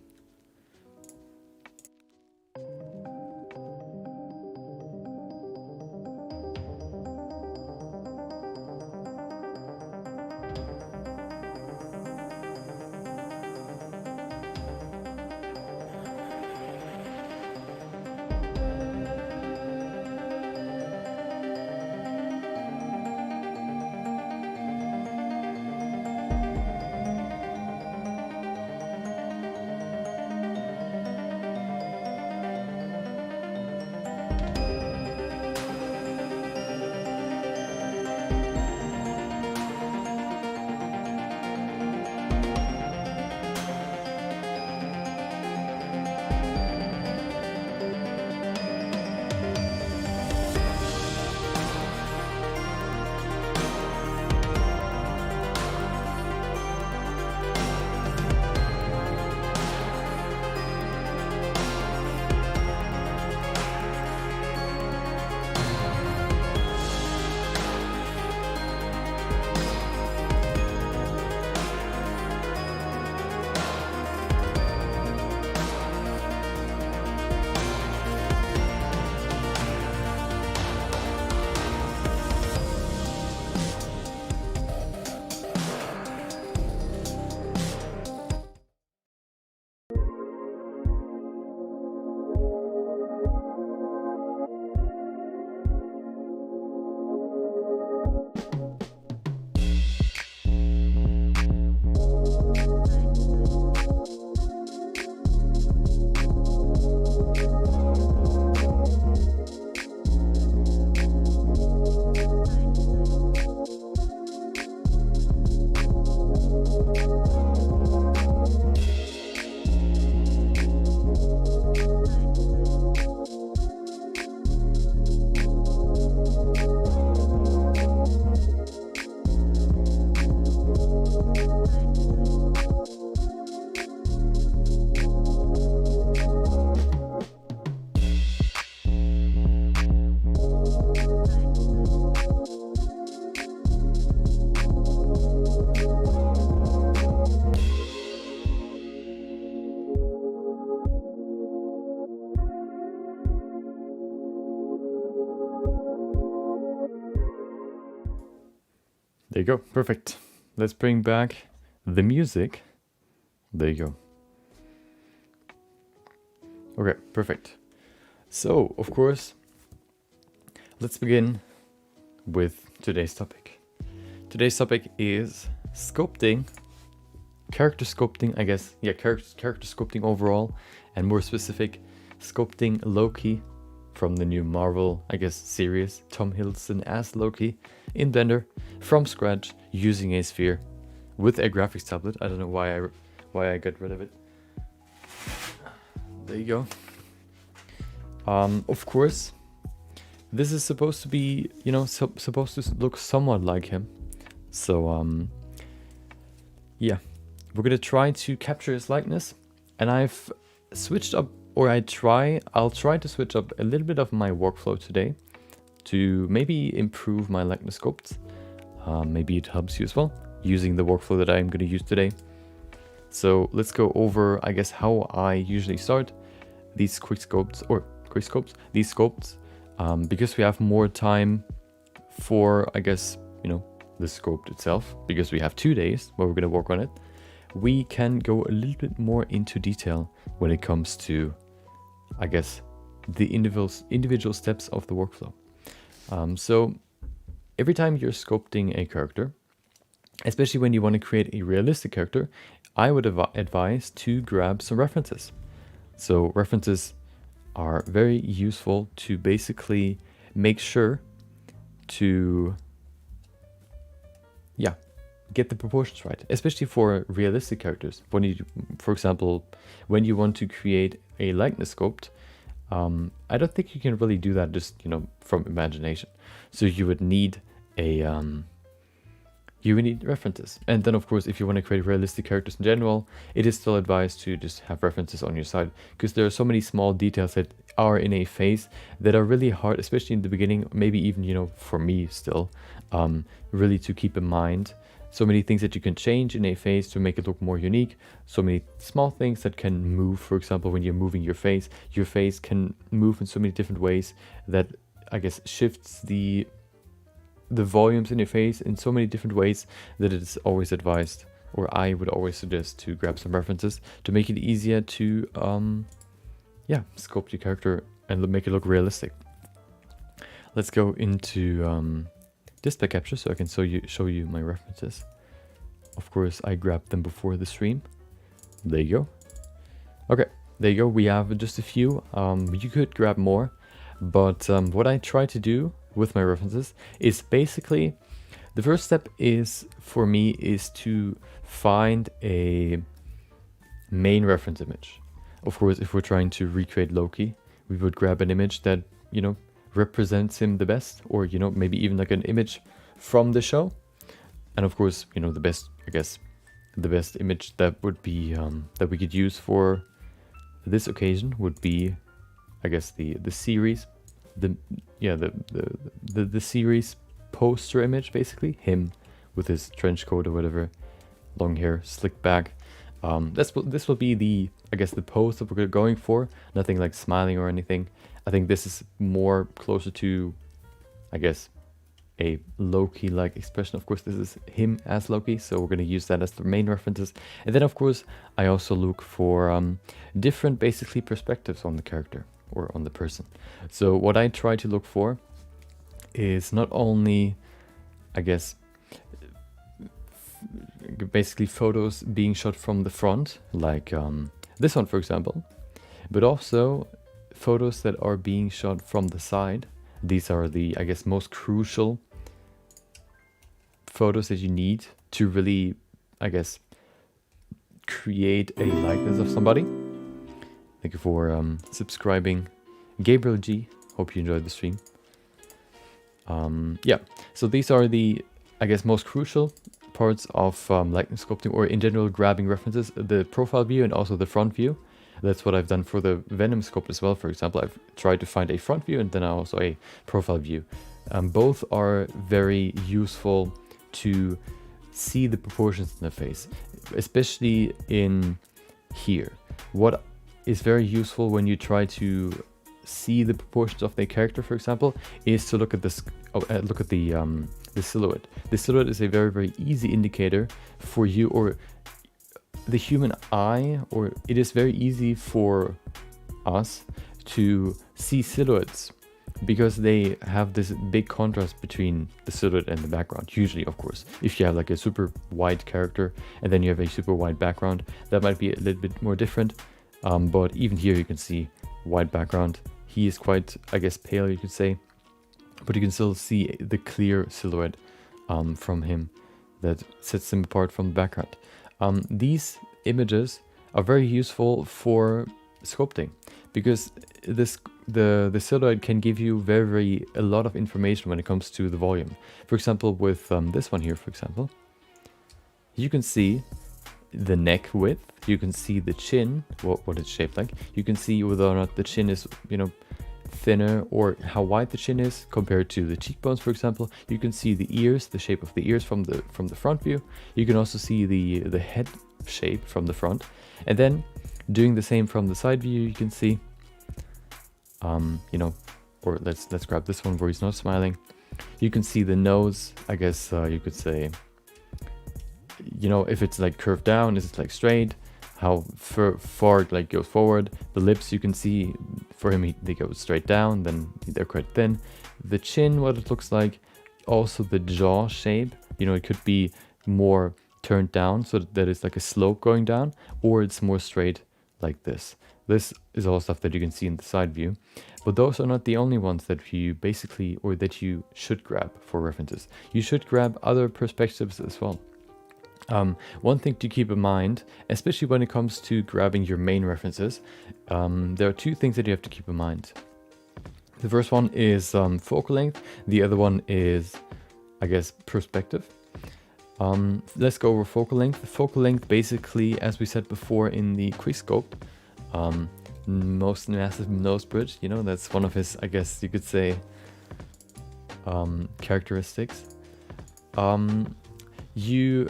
There you go. Perfect. Let's bring back the music. There you go. Okay, perfect. So, of course, let's begin with today's topic. Today's topic is sculpting, character sculpting, I guess. Yeah, character sculpting overall, and more specific, sculpting Loki from the new Marvel, I guess, series. Tom Hiddleston as Loki in Blender from scratch using a sphere with a graphics tablet. I don't know why I got rid of it. There you go. Of course, this is supposed to be, supposed to look somewhat like him. So yeah, we're gonna try to capture his likeness, and I've switched up, or I'll try to switch up a little bit of my workflow today to maybe improve my likeness sculpts. Maybe it helps you as well using the workflow that I'm going to use today. So let's go over, I guess, how I usually start these these sculpts, because we have more time for, I guess, the sculpt itself, because we have 2 days where we're going to work on it. We can go a little bit more into detail when it comes to, I guess, the individual steps of the workflow. So every time you're sculpting a character, especially when you want to create a realistic character, I would advise to grab some references. So references are very useful to basically make sure to, get the proportions right, especially for realistic characters. When you, for example, when you want to create a likeness sculpt, I don't think you can really do that just, from imagination. So you would need references. And then, of course, if you want to create realistic characters in general, it is still advised to just have references on your side, because there are so many small details that are in a face that are really hard, especially in the beginning, maybe even, for me still, really to keep in mind. So many things that you can change in a face to make it look more unique. So many small things that can move. For example, when you're moving your face can move in so many different ways that, I guess, shifts the volumes in your face in so many different ways that it is always advised, or I would always suggest, to grab some references to make it easier to sculpt your character and make it look realistic. Let's go into display capture so I can show you my references. Of course, I grabbed them before the stream. There you go. Okay, there you go. We have just a few. You could grab more, but what I try to do with my references is basically, the first step is for me is to find a main reference image. Of course, if we're trying to recreate Loki, we would grab an image that represents him the best, or maybe even like an image from the show. And of course, the best image that would be that we could use for this occasion would be, I guess, the series, the series poster image, basically him with his trench coat or whatever, long hair, slicked back. This will be the, I guess, the pose that we're going for. Nothing like smiling or anything. I think this is more closer to, I guess, a Loki-like expression. Of course, this is him as Loki, so we're going to use that as the main references. And then, of course, I also look for different, basically, perspectives on the character or on the person. So what I try to look for is not only, I guess, basically photos being shot from the front, like this one, for example, but also photos that are being shot from the side. These are the, I guess, most crucial photos that you need to really, I guess, create a likeness of somebody. Thank you for subscribing, Gabriel G. Hope you enjoyed the stream. So these are the, I guess, most crucial parts of likeness sculpting, or in general grabbing references: the profile view and also the front view. That's what I've done for the Venom sculpt as well. For example, I've tried to find a front view and then also a profile view. Both are very useful to see the proportions in the face, especially in here. What is very useful when you try to see the proportions of the character, for example, is to look at this. Look at the silhouette. The silhouette is a very, very easy indicator for you, or the human eye, or it is very easy for us to see silhouettes because they have this big contrast between the silhouette and the background. Usually, of course, if you have like a super wide character and then you have a super wide background, that might be a little bit more different. But even here you can see wide background. He is quite, I guess, pale, you could say, but you can still see the clear silhouette from him that sets him apart from the background. These images are very useful for sculpting because the silhouette can give you a lot of information when it comes to the volume. For example, with this one here, for example, you can see the neck width, you can see the chin, what it's shaped like, you can see whether or not the chin is, you know, thinner, or how wide the chin is compared to the cheekbones, for example. You can see the ears, the shape of the ears from the front view. You can also see the head shape from the front, and then doing the same from the side view, you can see, you know, or let's grab this one where he's not smiling. You can see the nose, I guess you could say, you know, if it's like curved down, is it like straight, how far it like goes forward. The lips, you can see for him they go straight down, then they're quite thin. The chin, what it looks like, also the jaw shape, you know, it could be more turned down so that it's like a slope going down, or it's more straight like this. This is all stuff that you can see in the side view, but those are not the only ones that you basically, or that you should grab for references. You should grab other perspectives as well. One thing to keep in mind, especially when it comes to grabbing your main references, there are two things that you have to keep in mind. The first one is focal length, the other one is, I guess, perspective. Let's go over focal length. Focal length, basically, as we said before in the quick sculpt, most massive nose bridge, you know, that's one of his, I guess you could say, characteristics. You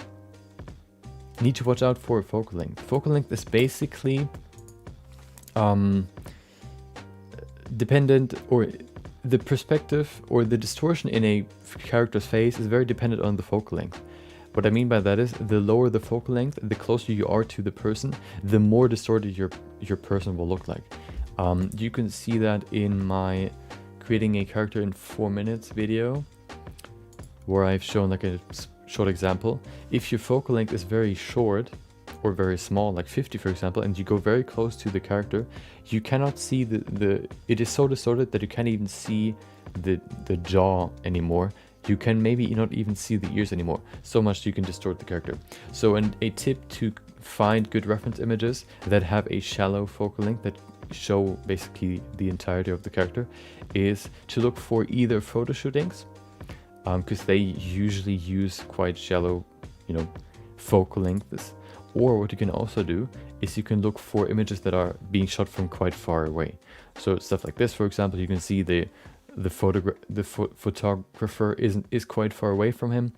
need to watch out for focal length. Focal length is basically dependent, or the perspective or the distortion in a character's face is very dependent on the focal length. What I mean by that is, the lower the focal length, the closer you are to the person, the more distorted your person will look like. You can see that in my creating a character in 4 minutes video, where I've shown like a short example. If your focal length is very short or very small, like 50 for example, and you go very close to the character, you cannot see it is so distorted that you can't even see the jaw anymore. You can maybe not even see the ears anymore, so much you can distort the character. So a tip to find good reference images that have a shallow focal length that show basically the entirety of the character is to look for either photo shootings, because they usually use quite shallow, you know, focal lengths. Or what you can also do is you can look for images that are being shot from quite far away. So stuff like this, for example, you can see the photographer is quite far away from him.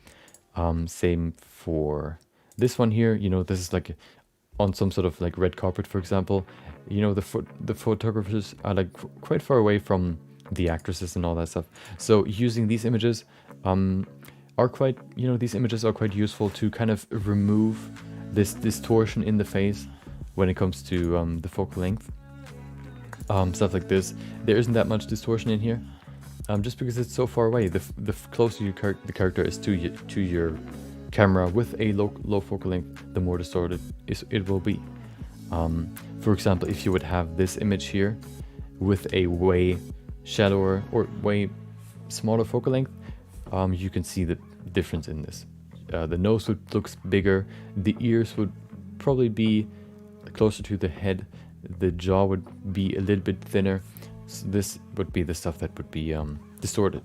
Same for this one here. You know, this is like on some sort of like red carpet, for example. You know, the photographers are like quite far away from the actresses and all that stuff. So using these images are quite, you know, these images are quite useful to kind of remove this distortion in the face when it comes to the focal length. Stuff like this, there isn't that much distortion in here, just because it's so far away. The closer the character is to your camera with a low focal length, the more distorted it will be. For example, if you would have this image here with a way shallower or way smaller focal length, you can see the difference in this. The nose looks bigger, the ears would probably be closer to the head, the jaw would be a little bit thinner. So this would be the stuff that would be distorted.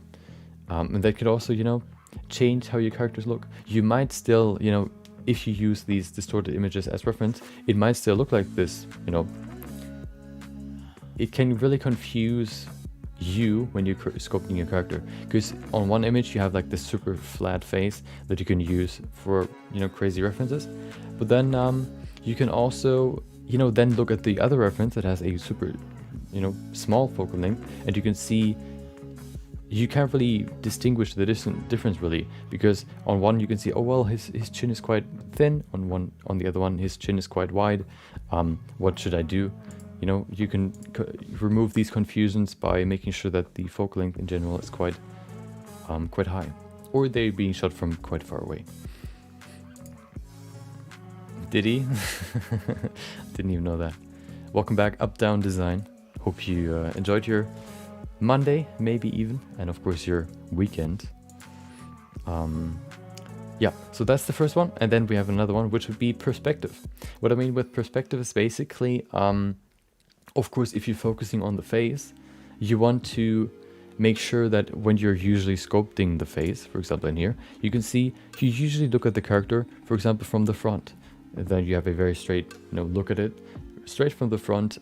And that could also, you know, change how your characters look. You might still, you know, if you use these distorted images as reference, it might still look like this, you know. It can really confuse you when you're sculpting your character, because on one image you have like this super flat face that you can use for, you know, crazy references, but then you can also, you know, then look at the other reference that has a super, you know, small focal length, and you can see you can't really distinguish the difference really, because on one you can see, oh well, his chin is quite thin, on the other one his chin is quite wide. What should I do? You know, you can remove these confusions by making sure that the focal length in general is quite high, or they're being shot from quite far away. Did he? Didn't even know that. Welcome back, Up Down Design. Hope you enjoyed your Monday, maybe even, and of course your weekend. Yeah, so that's the first one, and then we have another one, which would be perspective. What I mean with perspective is basically Of course, if you're focusing on the face, you want to make sure that when you're usually sculpting the face, for example in here, you can see you usually look at the character, for example, from the front. And then you have a very straight, look at it, straight from the front,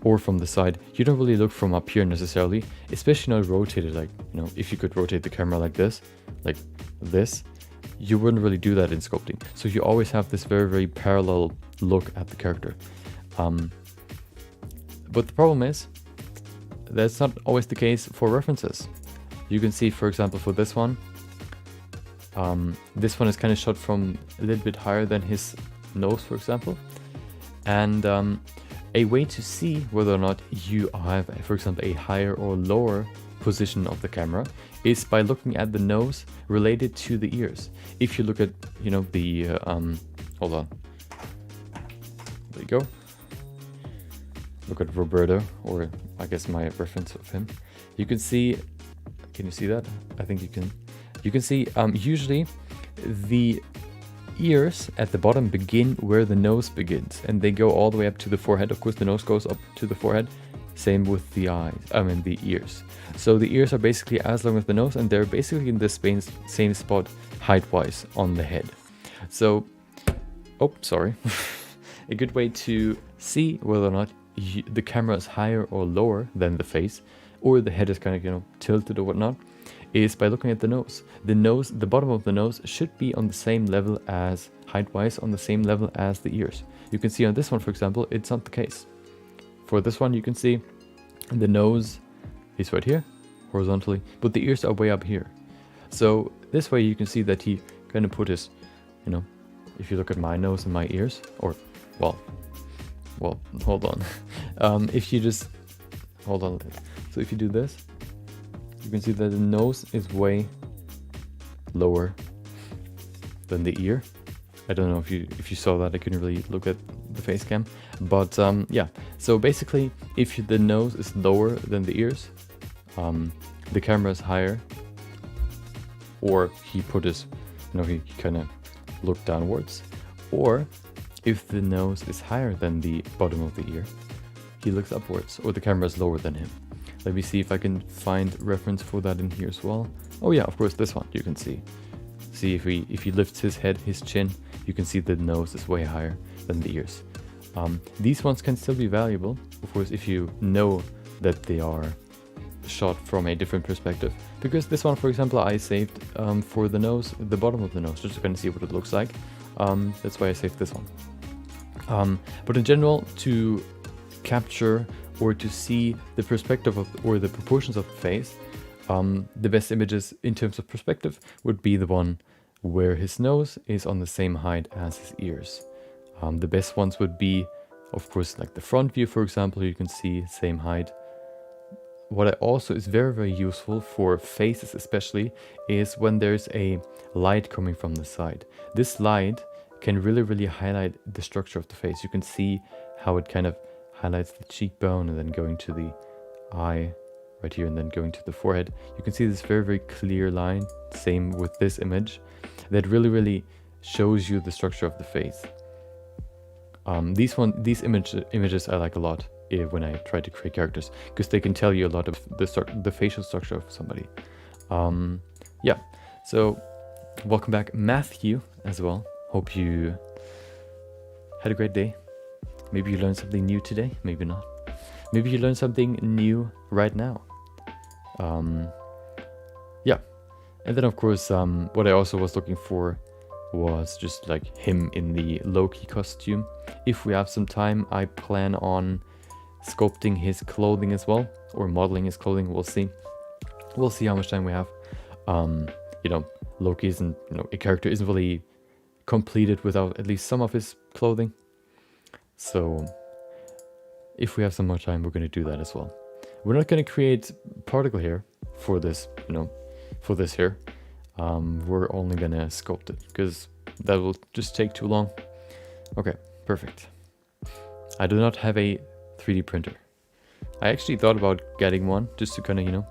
or from the side. You don't really look from up here necessarily, especially not rotated, like, if you could rotate the camera like this, you wouldn't really do that in sculpting. So you always have this very, very parallel look at the character. But the problem is, that's not always the case for references. You can see, for example, for this one is kind of shot from a little bit higher than his nose, for example. And a way to see whether or not you have, for example, a higher or lower position of the camera is by looking at the nose related to the ears. If you look at, the, hold on, there you go. Look at Roberto, or I guess my reference of him. You can see, can you see that? I think you can. You can see usually the ears at the bottom begin where the nose begins, and they go all the way up to the forehead. Of course, the nose goes up to the forehead. Same with the eyes, the ears. So the ears are basically as long as the nose, and they're basically in the same spot height-wise on the head. So, oh, sorry. A good way to see whether or not the camera is higher or lower than the face, or the head is kind of, tilted or whatnot, is by looking at the nose. The bottom of the nose should be on the same level as, height-wise, on the same level as the ears. You can see on this one, for example, it's not the case. For this one, you can see the nose is right here, horizontally, but the ears are way up here. So this way you can see that he kind of put his, if you look at my nose and my ears, or, well, hold on. If you just, hold on. So if you do this, you can see that the nose is way lower than the ear. I don't know if you saw that. I couldn't really look at the face cam, but yeah. So basically, if the nose is lower than the ears, the camera is higher, or he put his, he kind of looked downwards, or if the nose is higher than the bottom of the ear, he looks upwards, or the camera is lower than him. Let me see if I can find reference for that in here as well. Oh yeah, of course, this one you can see. See, if he lifts his head, his chin, you can see the nose is way higher than the ears. These ones can still be valuable, of course, if you know that they are shot from a different perspective. Because this one, for example, I saved for the nose, the bottom of the nose, just to kind of see what it looks like. That's why I saved this one. But in general, to capture or to see the perspective of, or the proportions of the face, the best images in terms of perspective would be the one where his nose is on the same height as his ears. The best ones would be, of course, like the front view, for example. You can see same height. What I also is very, very useful for faces especially is when there's a light coming from the side. This light can really, really highlight the structure of the face. You can see how it kind of highlights the cheekbone and then going to the eye right here and then going to the forehead. You can see this very, very clear line. Same with this image that really, really shows you the structure of the face. These images I like a lot when I try to create characters, because they can tell you a lot of the facial structure of somebody. Yeah, so welcome back, Matthew, as well. Hope you had a great day. Maybe you learned something new today, maybe not. Maybe you learned something new right now. Yeah, and then of course, what I also was looking for was just like him in the Loki costume. If we have some time, I plan on sculpting his clothing as well, or modeling his clothing. We'll see. We'll see how much time we have. Loki isn't, a character isn't really completed without at least some of his clothing. So if we have some more time, we're going to do that as well. We're not going to create particle hair for this, for this here. We're only going to sculpt it because that will just take too long. Okay, perfect. I do not have a 3D printer. I actually thought about getting one just to kind of,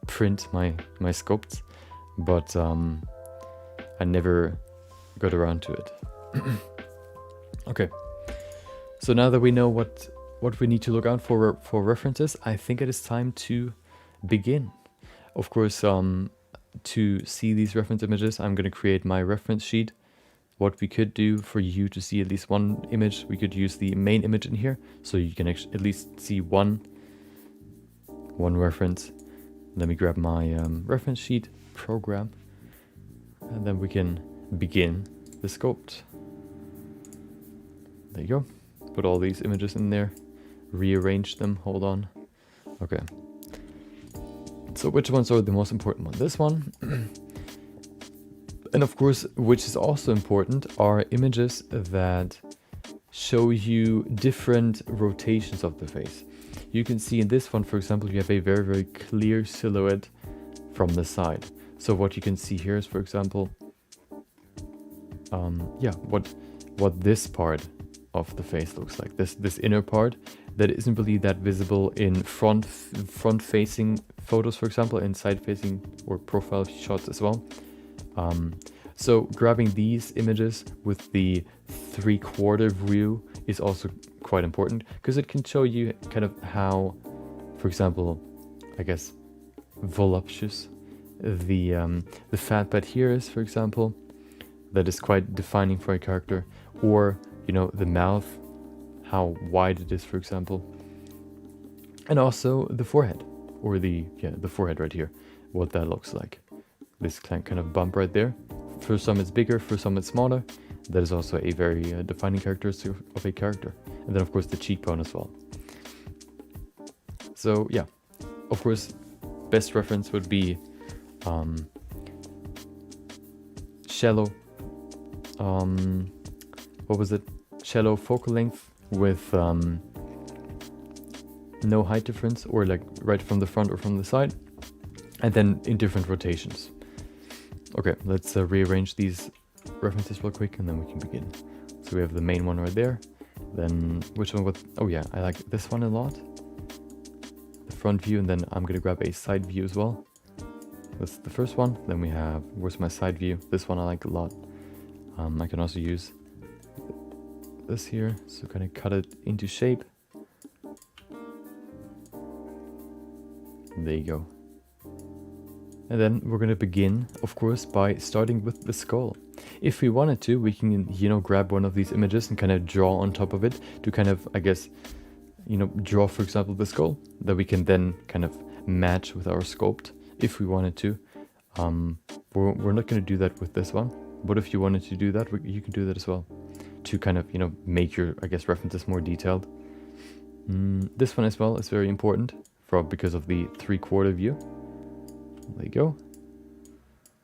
print my sculpts, but I never got around to it. Okay, so now that we know what what we need to look out for references, I think it is time to begin. Of course, to see these reference images, I'm going to create my reference sheet. What we could do for you to see at least one image, we could use the main image in here, so you can at least see one reference. Let me grab my reference sheet program, and then we can begin the sculpt. There you go. Put all these images in there, rearrange them. Hold on. Okay. So which ones are the most important one? This one. And of course, which is also important, are images that show you different rotations of the face. You can see in this one, for example, you have a very, very clear silhouette from the side. So what you can see here is, for example, what this part of the face looks like. This inner part that isn't really that visible in front-facing photos, for example, and side-facing or profile shots as well. So grabbing these images with the 3/4 view is also quite important, because it can show you kind of how, for example, I guess, voluptuous the fat pad here is, for example, that is quite defining for a character, or, you know, the mouth, how wide it is, for example, and also the forehead, or the forehead right here, what that looks like. This kind of bump right there. For some it's bigger, for some it's smaller. That is also a very defining characteristic of a character. And then of course the cheekbone as well. So yeah, of course, best reference would be shallow, what was it? Shallow focal length with no height difference, or like right from the front or from the side, and then in different rotations. Okay, let's rearrange these references real quick, and then we can begin. So we have the main one right there. Then which one with, oh yeah, I like this one a lot. The front view, and then I'm gonna grab a side view as well. That's the first one. Then we have, where's my side view? This one I like a lot. I can also use this here, so kind of cut it into shape. There you go. And then we're going to begin, of course, by starting with the skull. If we wanted to, we can, you know, grab one of these images and kind of draw on top of it to kind of, I guess, you know, draw, for example, the skull that we can then kind of match with our sculpt if we wanted to. We're not going to do that with this one, but if you wanted to do that, you can do that as well to kind of, you know, make your, I guess, references more detailed. This one as well is very important because of the 3/4 view. There you go.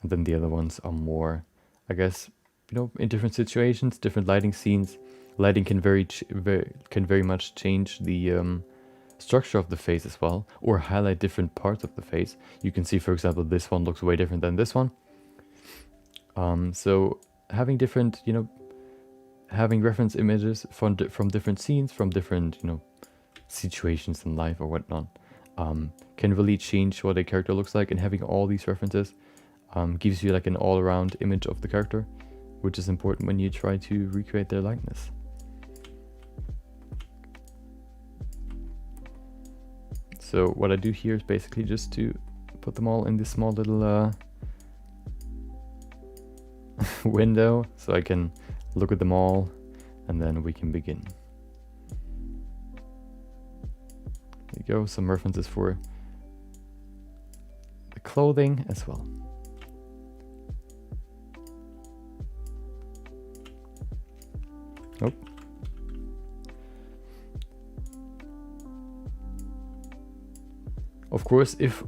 And then the other ones are more, I guess, you know, in different situations, different lighting scenes. Lighting can very much change the structure of the face as well, or highlight different parts of the face. You can see, for example, this one looks way different than this one. So having different, you know, having reference images from different scenes, from different, you know, situations in life or whatnot, can really change what a character looks like. And having all these references gives you like an all-around image of the character, which is important when you try to recreate their likeness. So what I do here is basically just to put them all in this small little window, so I can look at them all, and then we can begin. There you go, some references for the clothing as well. Oh. Of course, if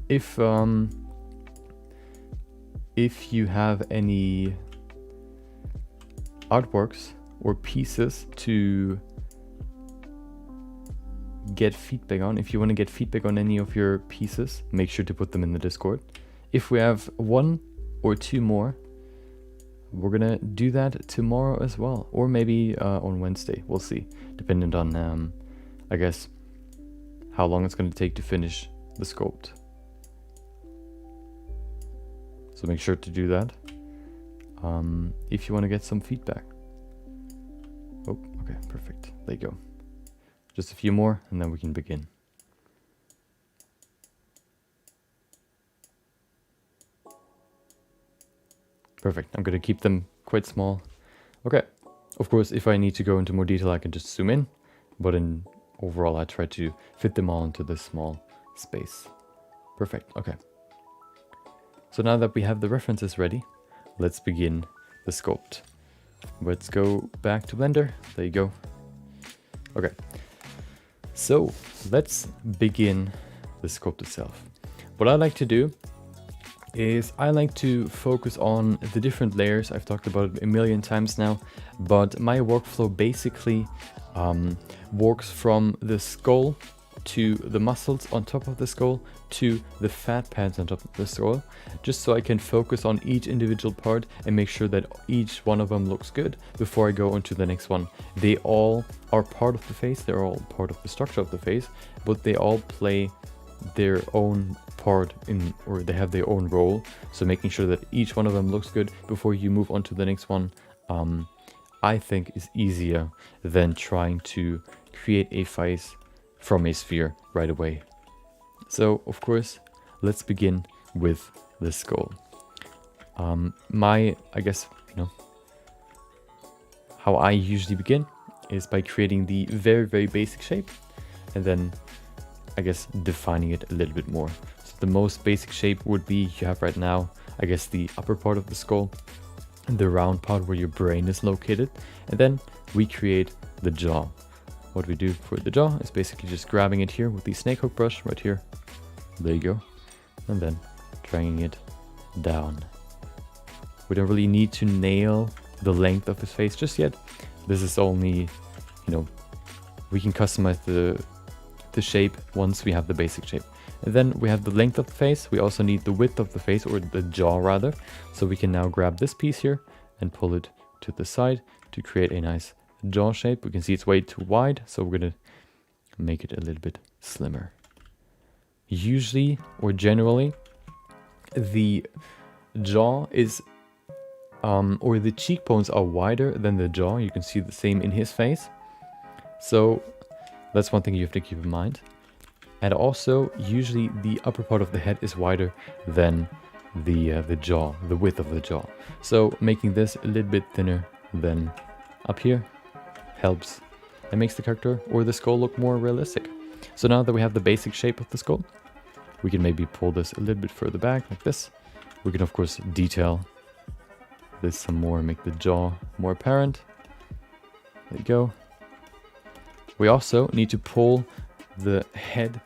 you have any artworks or pieces to get feedback on, if you want to get feedback on any of your pieces, make sure to put them in the Discord. If we have 1 or 2 more, we're gonna do that tomorrow as well, or maybe on Wednesday. We'll see, depending on I guess how long it's gonna take to finish the sculpt. So make sure to do that if you want to get some feedback. Oh, okay, perfect. There you go. Just a few more and then we can begin. Perfect. I'm going to keep them quite small. Okay. Of course, if I need to go into more detail, I can just zoom in. But in overall, I try to fit them all into this small space. Perfect. Okay. So now that we have the references ready, let's begin the sculpt. Let's go back to Blender. There you go. Okay. So let's begin the sculpt itself. What I like to do is I like to focus on the different layers. I've talked about it a million times now, but my workflow basically works from the skull to the muscles on top of the skull to the fat pads on top of the skull, just so I can focus on each individual part and make sure that each one of them looks good before I go on to the next one. They all are part of the face, they're all part of the structure of the face, but they all play their own part in, or they have their own role. So making sure that each one of them looks good before you move on to the next one, I think is easier than trying to create a face from a sphere right away. So of course, let's begin with the skull. I guess, how I usually begin is by creating the very, very basic shape and then I guess defining it a little bit more. So the most basic shape would be, you have right now, I guess the upper part of the skull, and the round part where your brain is located, and then we create the jaw. What we do for the jaw is basically just grabbing it here with the snake hook brush right here. There you go. And then dragging it down. We don't really need to nail the length of his face just yet. This is only, we can customize the shape once we have the basic shape. And then we have the length of the face. We also need the width of the face, or the jaw rather. So we can now grab this piece here and pull it to the side to create a nice jaw shape. We can see it's way too wide, so we're gonna make it a little bit slimmer. Usually, or generally, the jaw is or the cheekbones are wider than the jaw. You can see the same in his face. So that's one thing you have to keep in mind. And also, usually the upper part of the head is wider than the jaw, the width of the jaw. So making this a little bit thinner than up here helps and makes the character or the skull look more realistic. So now that we have the basic shape of the skull, we can maybe pull this a little bit further back like this. We can of course detail this some more, make the jaw more apparent. There you go. We also need to pull the head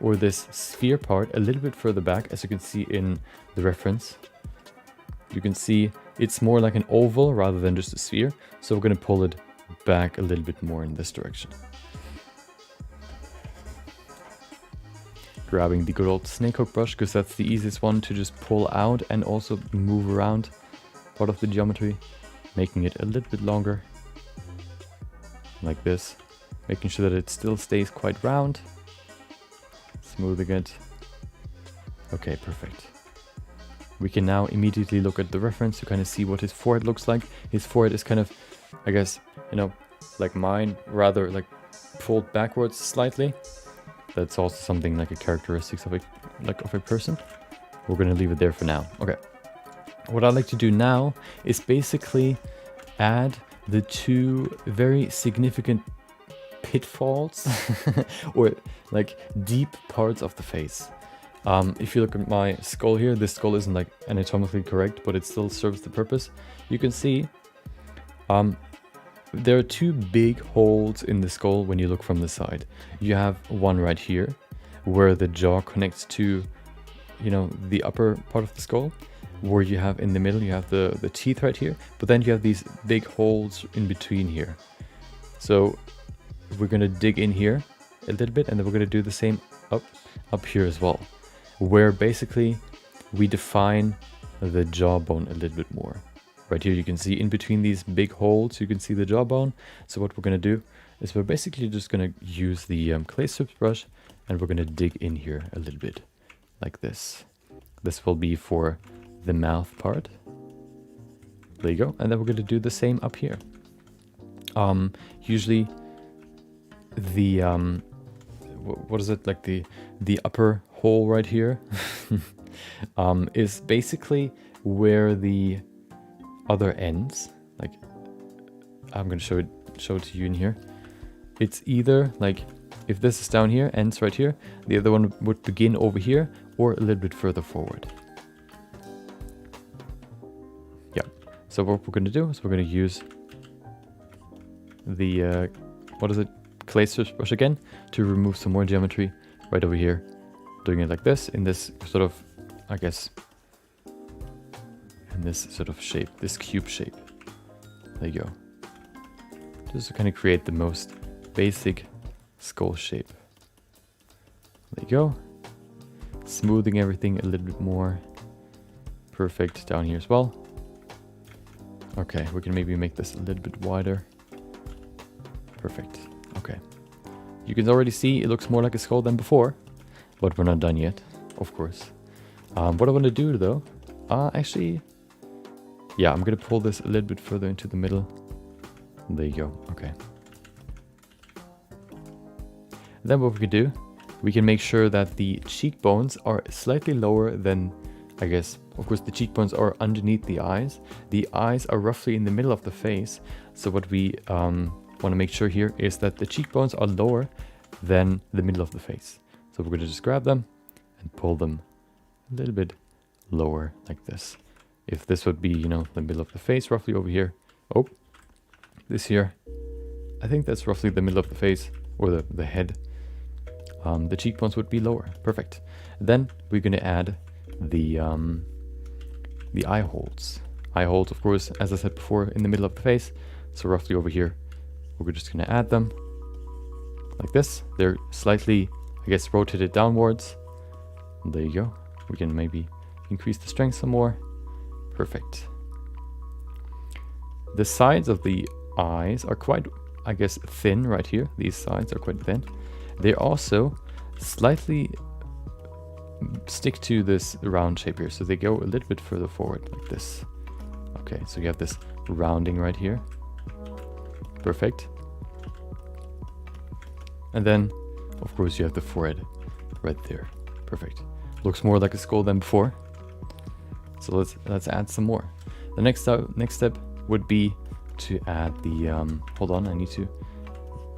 or this sphere part a little bit further back, as you can see in the reference. You can see it's more like an oval rather than just a sphere. So we're going to pull it back a little bit more in this direction. Grabbing the good old snake hook brush, because that's the easiest one to just pull out and also move around part of the geometry, making it a little bit longer like this. Making sure that it still stays quite round. Smoothing it. Okay, perfect. We can now immediately look at the reference to kind of see what his forehead looks like. His forehead is kind of, I guess, like mine, rather like pulled backwards slightly. That's also something like a characteristic of a person. We're gonna leave it there for now. Okay. What I like to do now is basically add the two very significant pitfalls or like deep parts of the face. If you look at my skull here, this skull isn't like anatomically correct, but it still serves the purpose. You can see there are two big holes in the skull when you look from the side. You have one right here where the jaw connects to, the upper part of the skull, where you have in the middle, you have the teeth right here, but then you have these big holes in between here. So we're going to dig in here a little bit, and then we're going to do the same up here as well, where basically we define the jawbone a little bit more. Right here you can see in between these big holes, you can see the jawbone. So what we're going to do is we're basically just going to use the clay strips brush, and we're going to dig in here a little bit like this. This will be for the mouth part. There you go. And then we're going to do the same up here. Usually the what is it, like the upper hole right here is basically where the other ends. Like, I'm gonna show it to you in here. It's either like, if this is down here, ends right here, the other one would begin over here or a little bit further forward. Yeah. So what we're gonna do is we're gonna use the what is it, clay surface brush again to remove some more geometry right over here, doing it like this, in this sort of, I guess, in this sort of shape, this cube shape. There you go. Just to kind of create the most basic skull shape. There you go. Smoothing everything a little bit more. Perfect down here as well. Okay, we can maybe make this a little bit wider. Perfect. Okay. You can already see it looks more like a skull than before, but we're not done yet, of course. What I want to do though, actually, yeah, I'm gonna pull this a little bit further into the middle. There you go. Okay. Then what we can do, we can make sure that the cheekbones are slightly lower than, I guess, of course the cheekbones are underneath the eyes. The eyes are roughly in the middle of the face. So what we want to make sure here is that the cheekbones are lower than the middle of the face. So we're going to just grab them and pull them a little bit lower like this. If this would be, you know, the middle of the face, roughly over here. Oh, this here. I think that's roughly the middle of the face, or the head. The cheekbones would be lower. Perfect. Then we're going to add the eye holes. Eye holes, of course, as I said before, in the middle of the face. So roughly over here, we're just going to add them like this. They're slightly, I guess, rotated downwards. There you go. We can maybe increase the strength some more. Perfect. The sides of the eyes are quite, I guess, thin right here. These sides are quite thin. They also slightly stick to this round shape here. So they go a little bit further forward like this. Okay, so you have this rounding right here. Perfect. And then, of course, you have the forehead right there. Perfect. Looks more like a skull than before. So let's add some more. The next step would be to add the hold on, I need to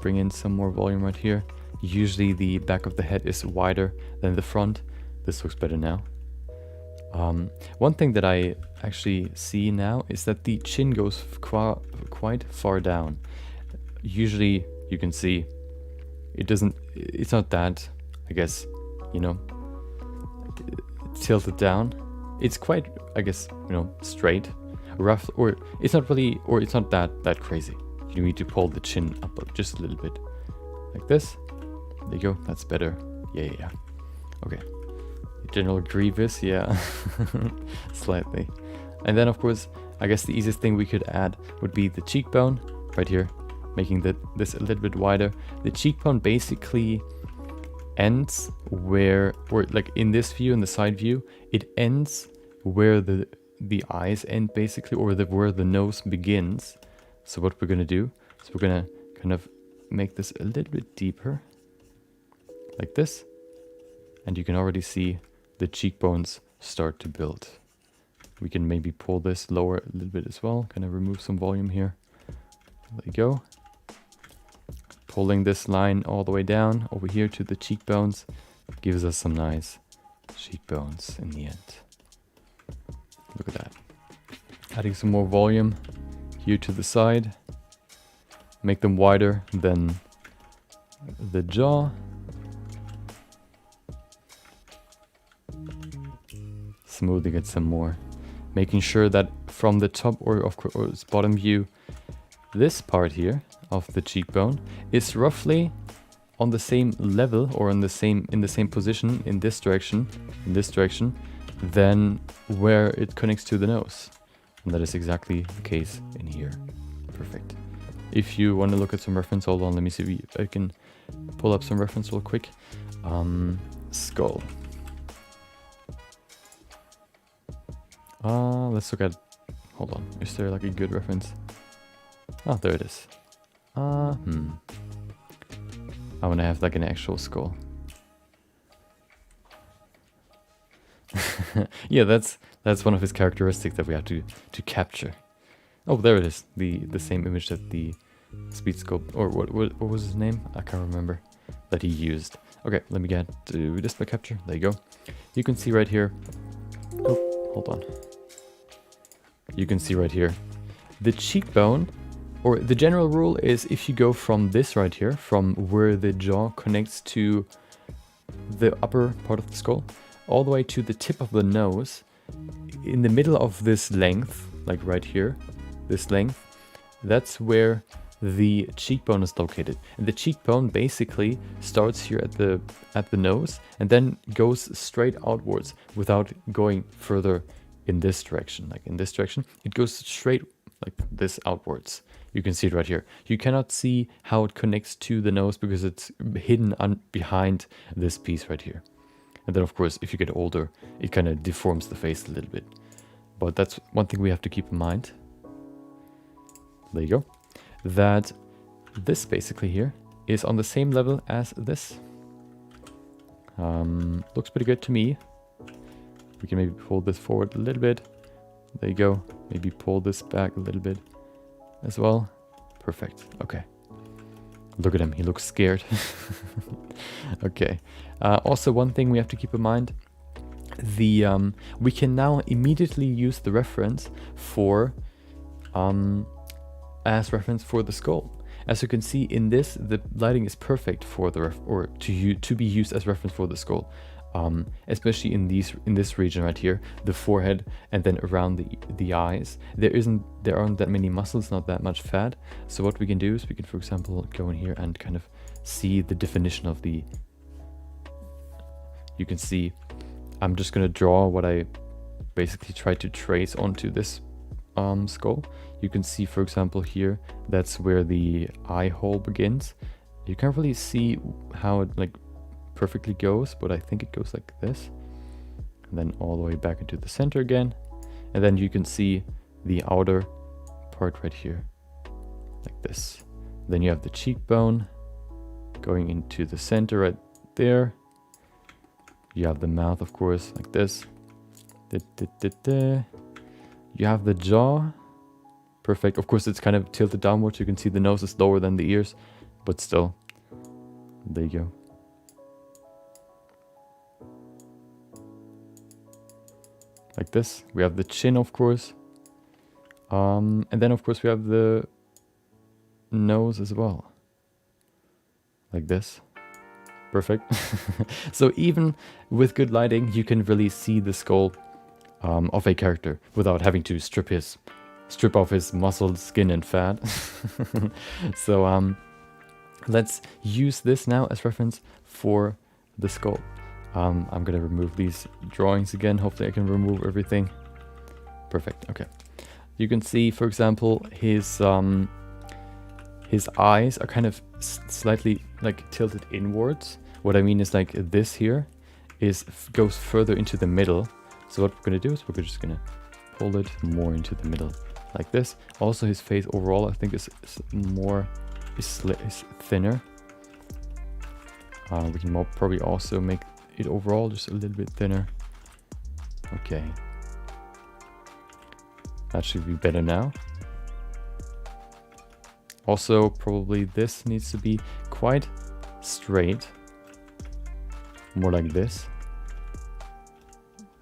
bring in some more volume right here. Usually the back of the head is wider than the front. This looks better now. One thing that I actually see now is that the chin goes quite far down. Usually you can see it's not that, I guess, you know, tilted down. It's quite, I guess, you know, straight, rough, or it's not really, or it's not that crazy. You need to pull the chin up just a little bit like this. There you go. That's better. Yeah. Okay. General Grievous, yeah, slightly. And then, of course, I guess the easiest thing we could add would be the cheekbone right here, making this a little bit wider. The cheekbone basically ends where, or like in this view, in the side view, it ends where the eyes end basically, or where the nose begins. So what we're gonna do is we're gonna kind of make this a little bit deeper, like this, and you can already see the cheekbones start to build. We can maybe pull this lower a little bit as well, kind of remove some volume here. There you go. Pulling this line all the way down over here to the cheekbones gives us some nice cheekbones in the end. Look at that. Adding some more volume here to the side. Make them wider than the jaw. Smoothing it some more. Making sure that from the top or of course bottom view, this part here of the cheekbone is roughly on the same level, or in the same position in this direction, than where it connects to the nose. And that is exactly the case in here. Perfect. If you want to look at some reference, hold on, let me see if I can pull up some reference real quick. Skull. Let's look at, hold on, is there like a good reference? Oh, there it is. I want to have like an actual skull. Yeah, that's one of his characteristics that we have to capture. Oh, there it is. The same image that the speed sculpt, or what was his name? I can't remember. That he used. Okay, let me get to display capture. There you go. You can see right here. Oh, hold on. You can see right here. The cheekbone, or the general rule is if you go from this right here, from where the jaw connects to the upper part of the skull, all the way to the tip of the nose, in the middle of this length, like right here, this length, that's where the cheekbone is located. And the cheekbone basically starts here at the nose and then goes straight outwards without going further in this direction. Like in this direction, it goes straight like this outwards. You can see it right here. You cannot see how it connects to the nose because it's hidden behind this piece right here. And then of course, if you get older, it kind of deforms the face a little bit. But that's one thing we have to keep in mind. There you go. That this basically here is on the same level as this. Looks pretty good to me. We can maybe pull this forward a little bit. There you go. Maybe pull this back a little bit as well. Perfect. Okay. Look at him. He looks scared. Okay. Also, one thing we have to keep in mind. We can now immediately use the reference for as reference for the skull. As you can see in this, the lighting is perfect for the to be used as reference for the skull, especially in this region right here, the forehead, and then around the eyes. There aren't that many muscles, not that much fat. So what we can do is we can, for example, go in here and kind of see the definition of the. You can see, I'm just gonna draw what I basically tried to trace onto this skull. You can see, for example, here, that's where the eye hole begins. You can't really see how it like perfectly goes, but I think it goes like this. And then all the way back into the center again. And then you can see the outer part right here, like this. Then you have the cheekbone going into the center right there. You have the mouth, of course, like this. You have the jaw. Perfect. Of course, it's kind of tilted downwards. You can see the nose is lower than the ears, but still. There you go. Like this. We have the chin, of course. And then, of course, we have the nose as well. Like this. Perfect. So even with good lighting, you can really see the skull of a character without having to strip off his muscles, skin, and fat. So let's use this now as reference for the skull. I'm gonna remove these drawings again. Hopefully I can remove everything. Perfect. Okay. You can see, for example, his eyes are kind of slightly like tilted inwards. What I mean is like this here goes further into the middle. So what we're gonna do is we're just gonna pull it more into the middle, like this. Also, his face overall, I think, is thinner. We can probably also make it overall just a little bit thinner. Okay, that should be better now. Also, probably this needs to be quite straight, more like this.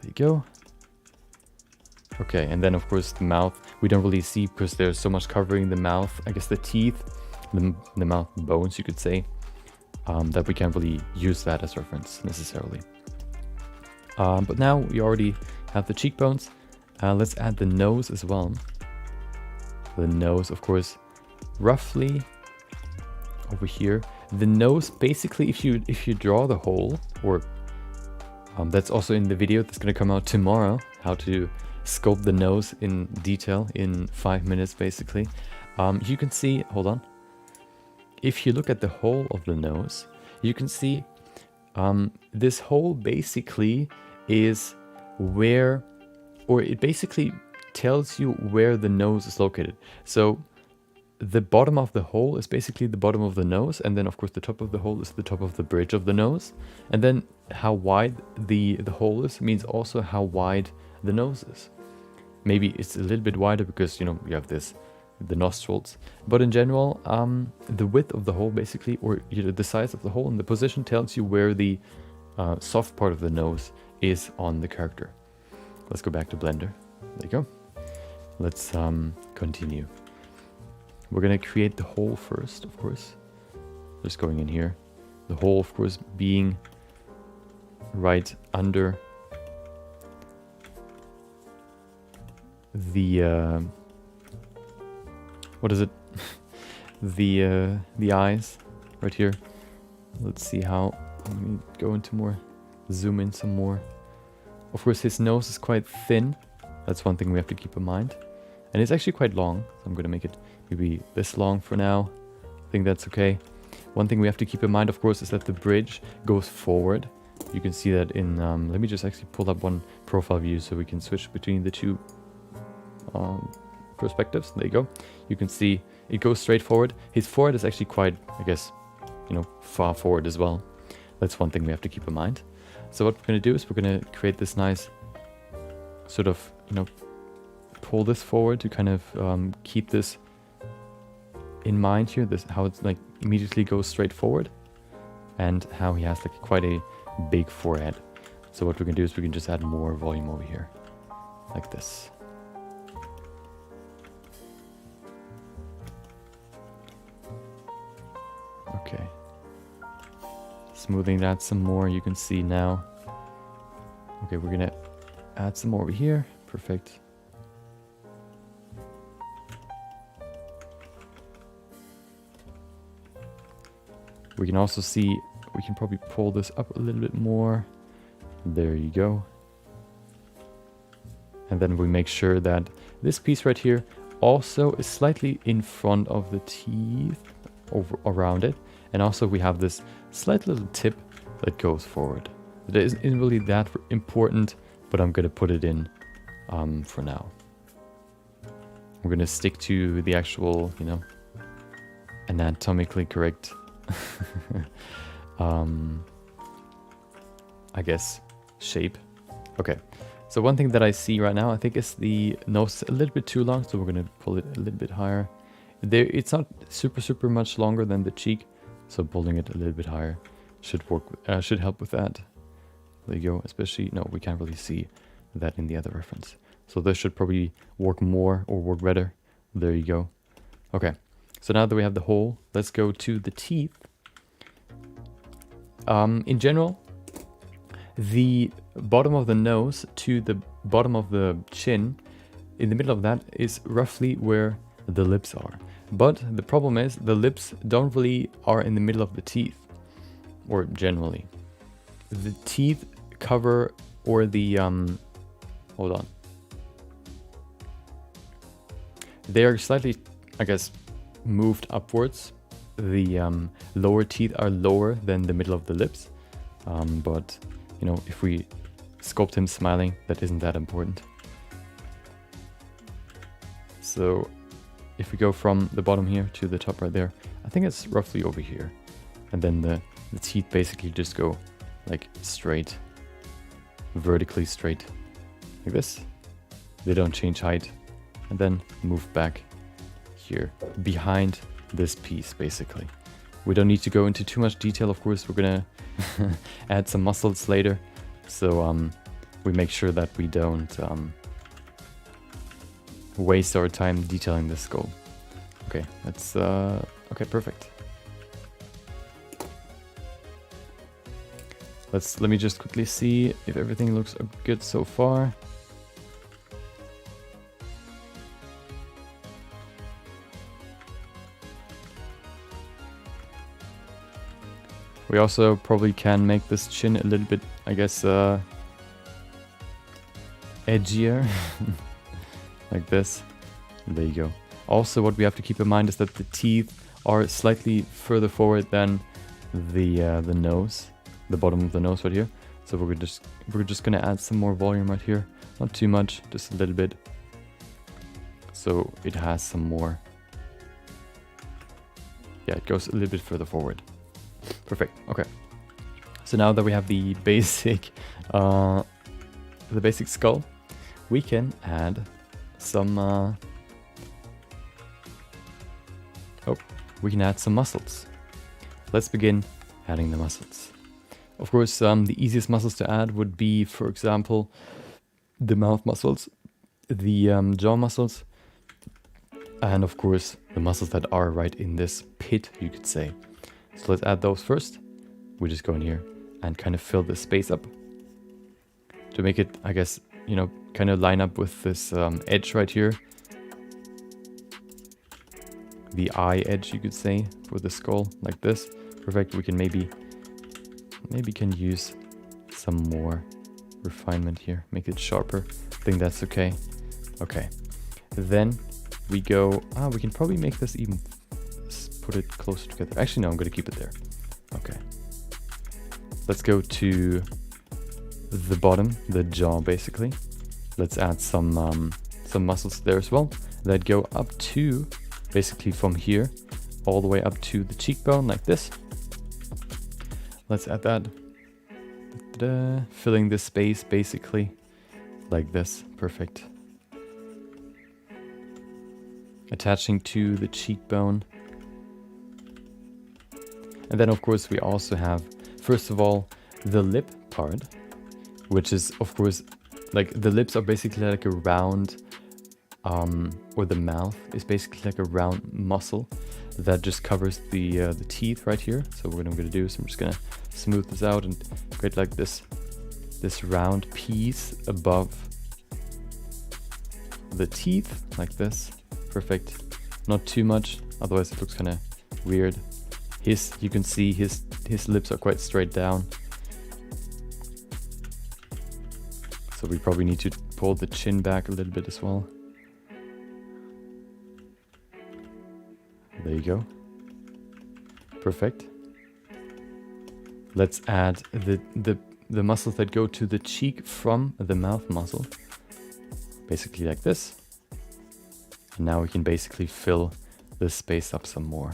There you go. Okay, and then of course the mouth, we don't really see because there's so much covering the mouth. I guess the teeth, the mouth bones, you could say, that we can't really use that as reference necessarily. But now we already have the cheekbones. Let's add the nose as well. The nose, of course, roughly over here. The nose, basically, if you draw the hole, or that's also in the video that's gonna come out tomorrow, how to sculpt the nose in detail in 5 minutes, basically. You can see, hold on. If you look at the hole of the nose, you can see this hole basically is where, or it basically tells you where the nose is located. So the bottom of the hole is basically the bottom of the nose, and then of course the top of the hole is the top of the bridge of the nose. And then how wide the hole is means also how wide the nose is. Maybe it's a little bit wider because, you know, you have the nostrils. But in general, the width of the hole basically, or you know, the size of the hole and the position tells you where the soft part of the nose is on the character. Let's go back to Blender. There you go. Let's continue. We're gonna create the hole first, of course. Just going in here. The hole, of course, being right under the what is it? the eyes right here. Let's see how. Let me go into more. Zoom in some more. Of course, his nose is quite thin. That's one thing we have to keep in mind. And it's actually quite long, so I'm gonna make it maybe this long for now. I think that's okay. One thing we have to keep in mind, of course, is that the bridge goes forward. You can see that in, let me just actually pull up one profile view so we can switch between the two perspectives. There you go. You can see it goes straight forward. His forehead is actually quite, I guess, you know, far forward as well. That's one thing we have to keep in mind. So what we're going to do is we're going to create this nice sort of, you know, pull this forward to kind of keep this in mind here. This how it's like immediately goes straight forward, and how he has like quite a big forehead. So what we can do is we can just add more volume over here, like this. Okay. Smoothing that some more, you can see now. Okay, we're gonna add some more over here. Perfect. We can also see, we can probably pull this up a little bit more. There you go. And then we make sure that this piece right here also is slightly in front of the teeth, around it. And also we have this slight little tip that goes forward. It isn't really that important, but I'm gonna put it in for now. We're gonna stick to the actual, you know, anatomically correct I guess shape. Okay, so one thing that I see right now, I think, is the nose a little bit too long, so we're gonna pull it a little bit higher. There, it's not super much longer than the cheek, so pulling it a little bit higher should work. Should help with that. There you go. Especially, no, we can't really see that in the other reference, so this should probably work more or work better. There you go. Okay. So now that we have the hole, let's go to the teeth. In general, the bottom of the nose to the bottom of the chin, in the middle of that is roughly where the lips are. But the problem is the lips don't really are in the middle of the teeth, or generally. The teeth cover, or the, hold on. They are slightly, I guess, moved upwards. The lower teeth are lower than the middle of the lips, but you know, if we sculpt him smiling, that isn't that important. So if we go from the bottom here to the top right there, I think it's roughly over here, and then the teeth basically just go like straight, vertically straight, like this. They don't change height, and then move back here behind this piece. Basically, we don't need to go into too much detail. Of course, we're gonna add some muscles later, so we make sure that we don't waste our time detailing this skull. Okay, that's okay, perfect. Let me just quickly see if everything looks good so far. We also probably can make this chin a little bit, I guess, edgier, like this. There you go. Also, what we have to keep in mind is that the teeth are slightly further forward than the nose, the bottom of the nose right here. So we're just gonna add some more volume right here, not too much, just a little bit, so it has some more Yeah, it goes a little bit further forward. Perfect. Okay. So now that we have the basic skull, we can add some we can add some muscles. Let's begin adding the muscles. Of course, the easiest muscles to add would be, for example, the mouth muscles, the jaw muscles, and of course the muscles that are right in this pit, you could say. So let's add those first. We just go in here and kind of fill the space up to make it, I guess, you know, kind of line up with this edge right here. The eye edge, you could say, for the skull, like this. Perfect. We can maybe can use some more refinement here, make it sharper. I think that's okay. Okay. Then we go, we can probably make this even, put it closer together. Actually, no, I'm going to keep it there. Okay. Let's go to the bottom, the jaw, basically. Let's add some muscles there as well that go up to, basically from here, all the way up to the cheekbone, like this. Let's add that. Ta-da. Filling this space, basically, like this. Perfect. Attaching to the cheekbone. And then, of course, we also have, first of all, the lip part, which is, of course, like the lips are basically like a round, or the mouth is basically like a round muscle that just covers the teeth right here. So what I'm going to do is I'm just going to smooth this out and create like this round piece above the teeth, like this. Perfect. Not too much, otherwise it looks kind of weird. You can see his lips are quite straight down. So we probably need to pull the chin back a little bit as well. There you go. Perfect. Let's add the muscles that go to the cheek from the mouth muscle. Basically like this. And now we can basically fill this space up some more.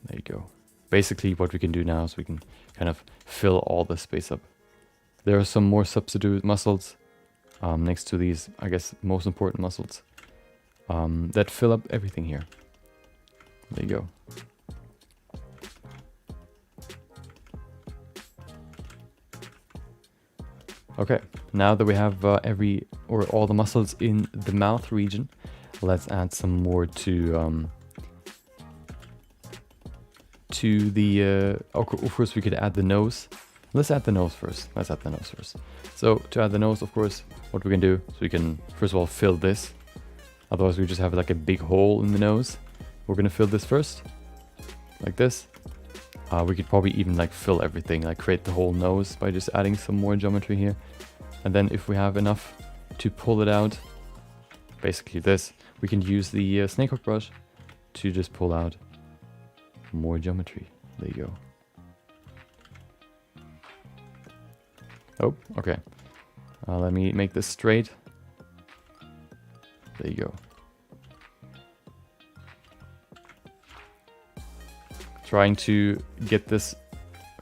There you go. Basically what we can do now is we can kind of fill all the space up. There are some more substitute muscles next to these, I guess, most important muscles that fill up everything here. There you go. Okay, now that we have all the muscles in the mouth region, let's add some more to the. Of course, we could add the nose. Let's add the nose first. So to add the nose, of course, what we can do is we can first of all fill this. Otherwise, we just have like a big hole in the nose. We're gonna fill this first, like this. We could probably even like fill everything, like create the whole nose by just adding some more geometry here. And then if we have enough to pull it out, basically this, we can use the snakehook brush to just pull out more geometry. There you go. Oh, okay. Let me make this straight. There you go. Trying to get this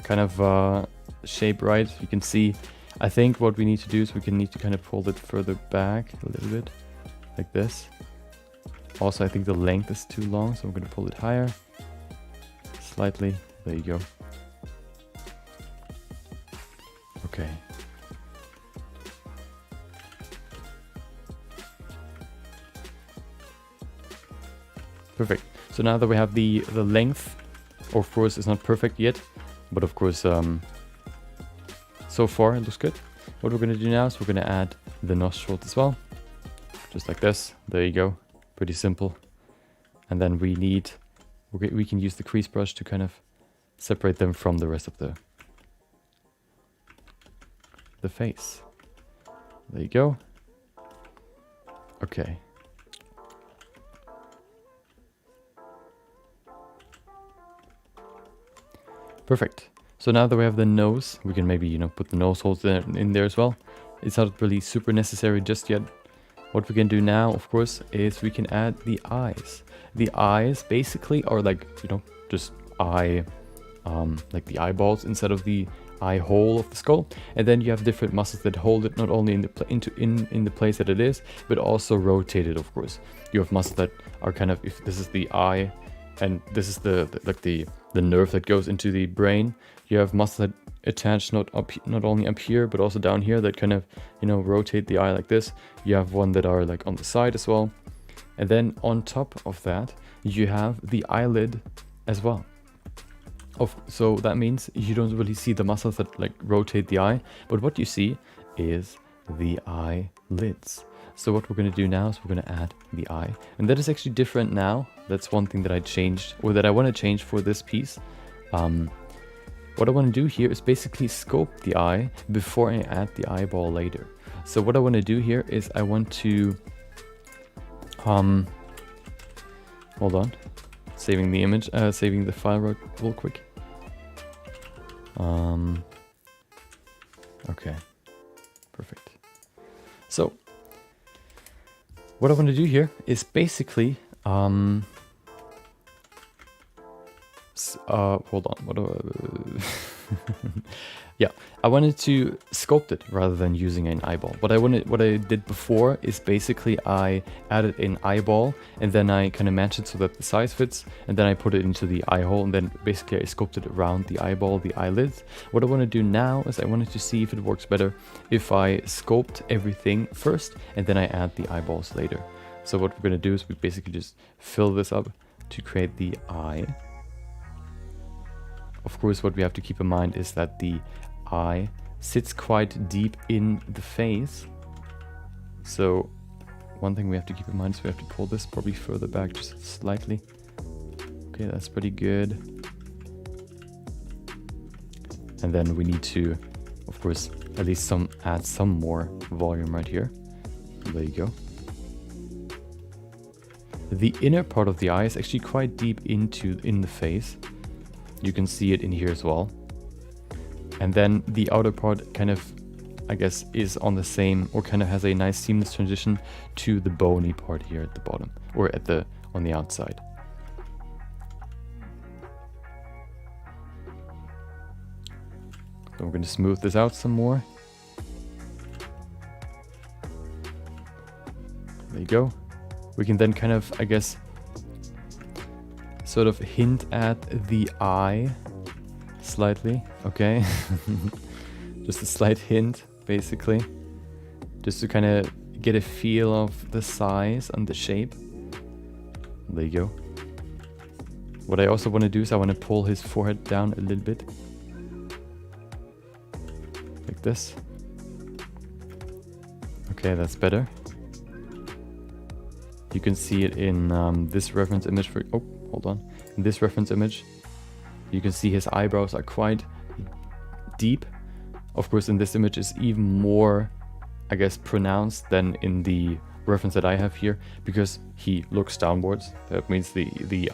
kind of shape right. You can see, I think what we need to do is we need to kind of pull it further back a little bit, like this. Also, I think the length is too long, so I'm going to pull it higher, slightly. There you go. Okay. Perfect. So now that we have the length, of course, it's not perfect yet, but of course, so far it looks good. What we're going to do now is we're going to add the nostrils as well, just like this. There you go. Pretty simple. And then we can use the crease brush to kind of separate them from the rest of the face. There you go. Okay. Perfect. So now that we have the nose, we can maybe, put the nose holes in there as well. It's not really super necessary just yet, What we can do now, of course, is we can add the eyes. The eyes basically are like, you know, just eye, like the eyeballs instead of the eye hole of the skull. And then you have different muscles that hold it not only in the place that it is, but also rotate it, of course. You have muscles that are kind of, if this is the eye and this is the nerve that goes into the brain, you have muscles that attach not only up here but also down here that kind of, you know, rotate the eye like this. You have one that are like on the side as well, and then on top of that you have the eyelid as well. So that means you don't really see the muscles that like rotate the eye, but what you see is the eyelids. So what we're going to do now is we're going to add the eye, and that is actually different now. That's one thing that I changed, or that I want to change for this piece. What I want to do here is basically sculpt the eye before I add the eyeball later. So what I want to do here is I want to hold on, saving the image, saving the file real quick. Okay, perfect. So what I want to do here is basically hold on, what do I yeah, I wanted to sculpt it rather than using an eyeball. What I did before is basically I added an eyeball and then I kind of matched it so that the size fits, and then I put it into the eye hole, and then basically I sculpted around the eyeball, the eyelids. What I want to do now is I wanted to see if it works better if I sculpt everything first and then I add the eyeballs later. So what we're going to do is we basically just fill this up to create the eye. Of course, what we have to keep in mind is that the eye sits quite deep in the face. So one thing we have to keep in mind is we have to pull this probably further back just slightly. Okay, that's pretty good. And then we need to, of course, at least add some more volume right here. There you go. The inner part of the eye is actually quite deep in the face. You can see it in here as well. And then the outer part kind of, I guess, is on the same, or kind of has a nice seamless transition to the bony part here at the bottom, or on the outside. So we're going to smooth this out some more. There you go. We can then kind of, I guess, sort of hint at the eye slightly, okay? Just a slight hint, basically, just to kind of get a feel of the size and the shape. There you go. What I also want to do is I want to pull his forehead down a little bit, like this. Okay, that's better. You can see it in this reference image for, oh, hold on. In this reference image, you can see his eyebrows are quite deep. Of course, in this image is even more, I guess, pronounced than in the reference that I have here, because he looks downwards. That means the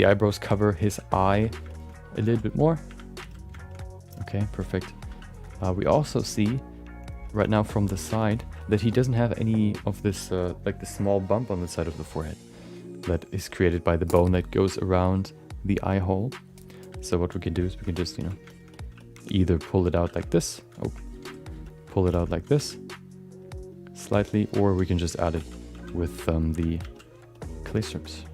eyebrows cover his eye a little bit more. Okay, perfect. We also see right now from the side that he doesn't have any of this, like the small bump on the side of the forehead that is created by the bone that goes around the eye hole. So what we can do is we can just, you know, either pull it out like this, pull it out like this slightly, or we can just add it with the clay strips.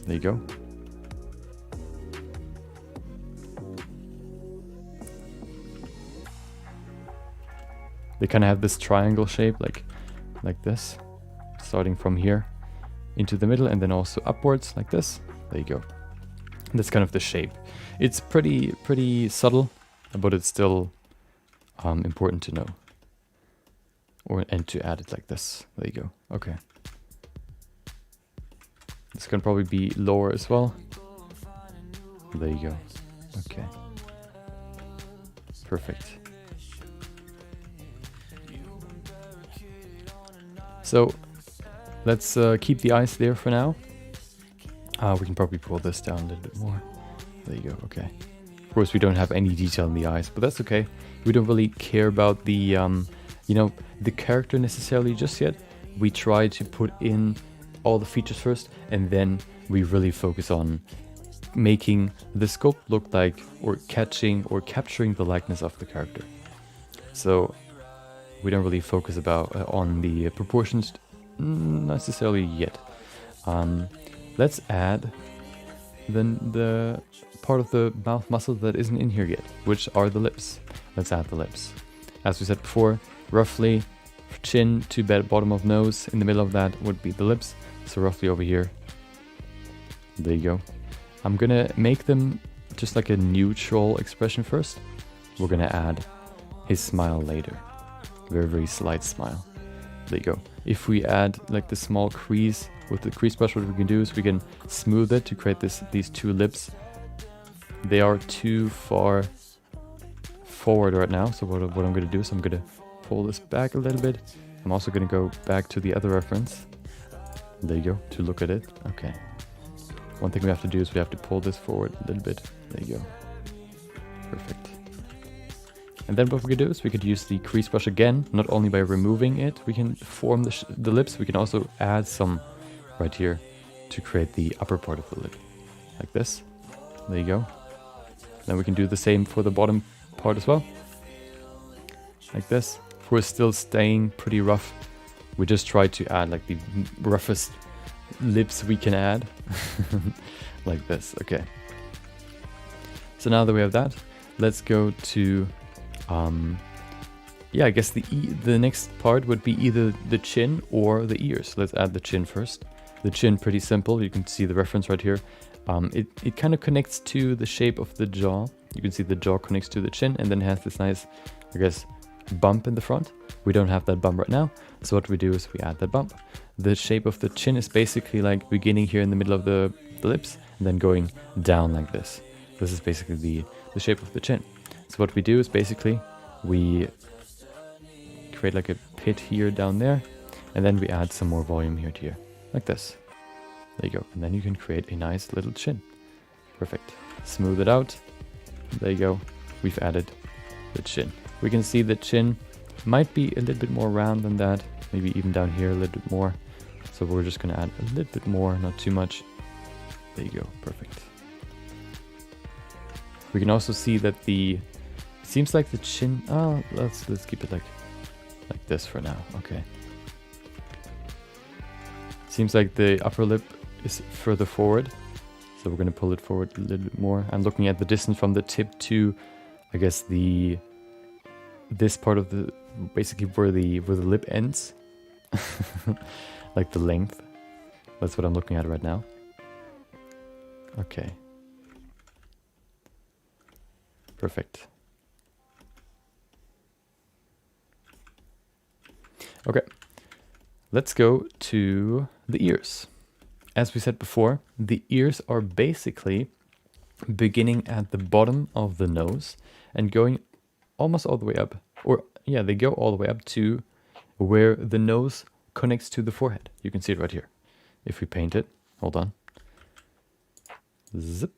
There you go. They kind of have this triangle shape, like this, starting from here into the middle and then also upwards like this. There you go. And that's kind of the shape. It's pretty subtle, but it's still important to know, and to add it like this. There you go. Okay. This can probably be lower as well. There you go. Okay. Perfect. So let's keep the eyes there for now. We can probably pull this down a little bit more. There you go, okay. Of course, we don't have any detail in the eyes, but that's okay. We don't really care about the, you know, the character necessarily just yet. We try to put in all the features first, and then we really focus on making the sculpt look like, or capturing the likeness of the character. So we don't really focus on the proportions necessarily yet. Let's add the part of the mouth muscle that isn't in here yet, which are the lips. Let's add the lips. As we said before, roughly chin to bottom of nose. In the middle of that would be the lips. So roughly over here. There you go. I'm gonna make them just like a neutral expression first. We're gonna add his smile later. Very, very slight smile. There you go. If we add like the small crease with the crease brush, what we can do is we can smooth it to create these two lips. They are too far forward right now. So what I'm gonna do is I'm gonna pull this back a little bit. I'm also gonna go back to the other reference. There you go, to look at it. Okay. One thing we have to do is we have to pull this forward a little bit. There you go. Perfect. And then what we could do is we could use the crease brush again. Not only by removing it, we can form the lips. We can also add some right here to create the upper part of the lip. Like this. There you go. Then we can do the same for the bottom part as well. Like this. If we're still staying pretty rough, we just try to add like the roughest lips we can add. Like this. Okay. So now that we have that, let's go to yeah, I guess the next part would be either the chin or the ears. Let's add the chin first. The chin, pretty simple. You can see the reference right here. It kind of connects to the shape of the jaw. You can see the jaw connects to the chin and then has this nice, I guess, bump in the front. We don't have that bump right now. So what we do is we add that bump. The shape of the chin is basically like beginning here in the middle of the lips and then going down like this. This is basically the shape of the chin. So what we do is basically we create like a pit here down there, and then we add some more volume here to here, like this. There you go. And then you can create a nice little chin. Perfect. Smooth it out. There you go. We've added the chin. We can see the chin might be a little bit more round than that, maybe even down here a little bit more. So we're just gonna add a little bit more, not too much. There you go. Perfect. We can also see that seems like the chin. Oh, let's keep it like this for now. Okay. Seems like the upper lip is further forward, so we're gonna pull it forward a little bit more. I'm looking at the distance from the tip to, I guess, this part of the basically where the lip ends, like the length. That's what I'm looking at right now. Okay. Perfect. Okay, let's go to the ears. As we said before, the ears are basically beginning at the bottom of the nose and going almost all the way up. Or yeah, they go all the way up to where the nose connects to the forehead. You can see it right here. If we paint it, hold on. Zip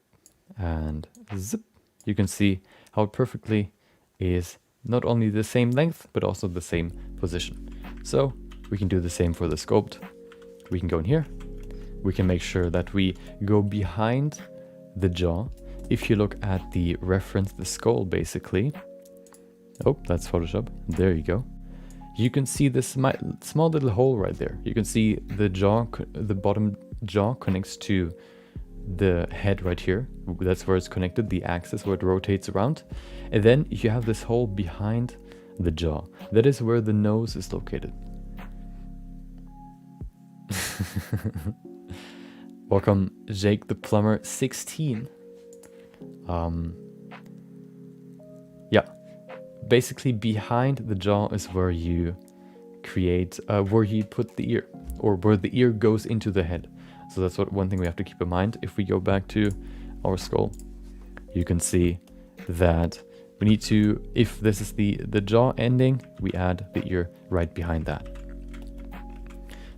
and zip. You can see how it perfectly is not only the same length, but also the same position. So we can do the same for the sculpt. We can go in here. We can make sure that we go behind the jaw. If you look at the reference, the skull basically. Oh, that's Photoshop. There you go. You can see this small little hole right there. You can see the jaw, the bottom jaw connects to the head right here. That's where it's connected, the axis where it rotates around. And then you have this hole behind the jaw. That is where the nose is located. Welcome, Jake the Plumber 16. Yeah, basically behind the jaw is where you create, where you put the ear, or where the ear goes into the head. So that's one thing we have to keep in mind. If we go back to our skull, you can see that we need to, if this is the jaw ending, we add the ear right behind that.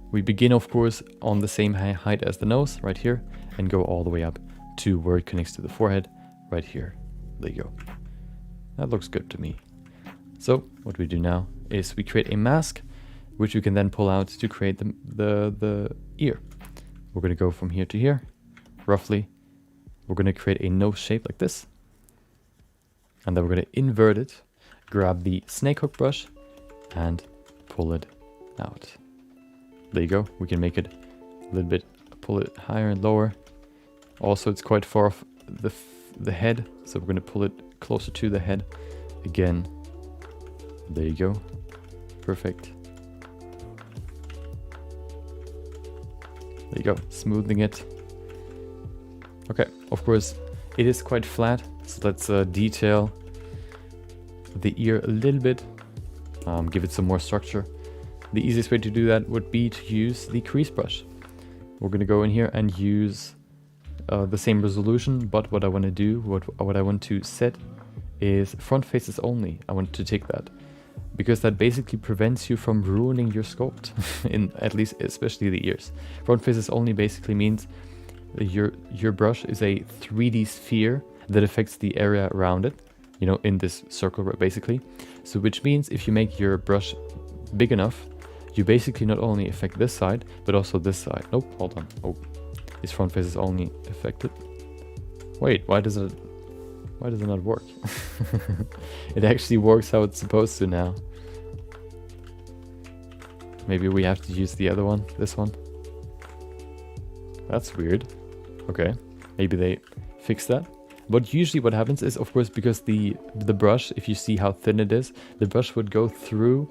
We begin, of course, on the same height as the nose, right here, and go all the way up to where it connects to the forehead, right here. There you go. That looks good to me. So what we do now is we create a mask, which we can then pull out to create the ear. We're going to go from here to here, roughly. We're going to create a nose shape like this. And then we're going to invert it, grab the snake hook brush, and pull it out. There you go. We can make it a little bit, pull it higher and lower. Also, it's quite far off the head, so we're going to pull it closer to the head again. There you go. Perfect. There you go. Smoothing it. Okay, of course, it is quite flat, so let's detail the ear a little bit, give it some more structure. The easiest way to do that would be to use the crease brush. We're going to go in here and use the same resolution, but what I want to do, what I want to set is front faces only. I want to take that, because that basically prevents you from ruining your sculpt, in at least especially the ears. Front faces only basically means your brush is a 3D sphere that affects the area around it, you know, in this circle basically. So which means if you make your brush big enough, you basically not only affect this side, but also this side. Nope, hold on. Oh, is front faces only affected? Wait, why does it not work? It actually works how it's supposed to now. Maybe we have to use the other one, this one. That's weird. Okay, maybe they fix that. But usually what happens is, of course, because the brush, if you see how thin it is, the brush would go through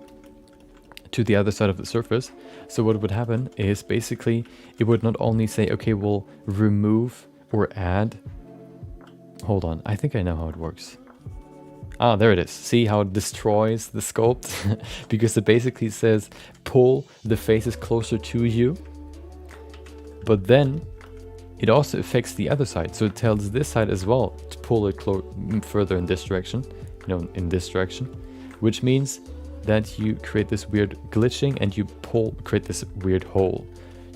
to the other side of the surface. So what would happen is basically it would not only say, okay, we'll remove or add. Hold on, I think I know how it works. Ah, there it is. See how it destroys the sculpt? Because it basically says pull the faces closer to you. But then it also affects the other side. So it tells this side as well to pull it further in this direction, you know, in this direction, which means that you create this weird glitching and you create this weird hole.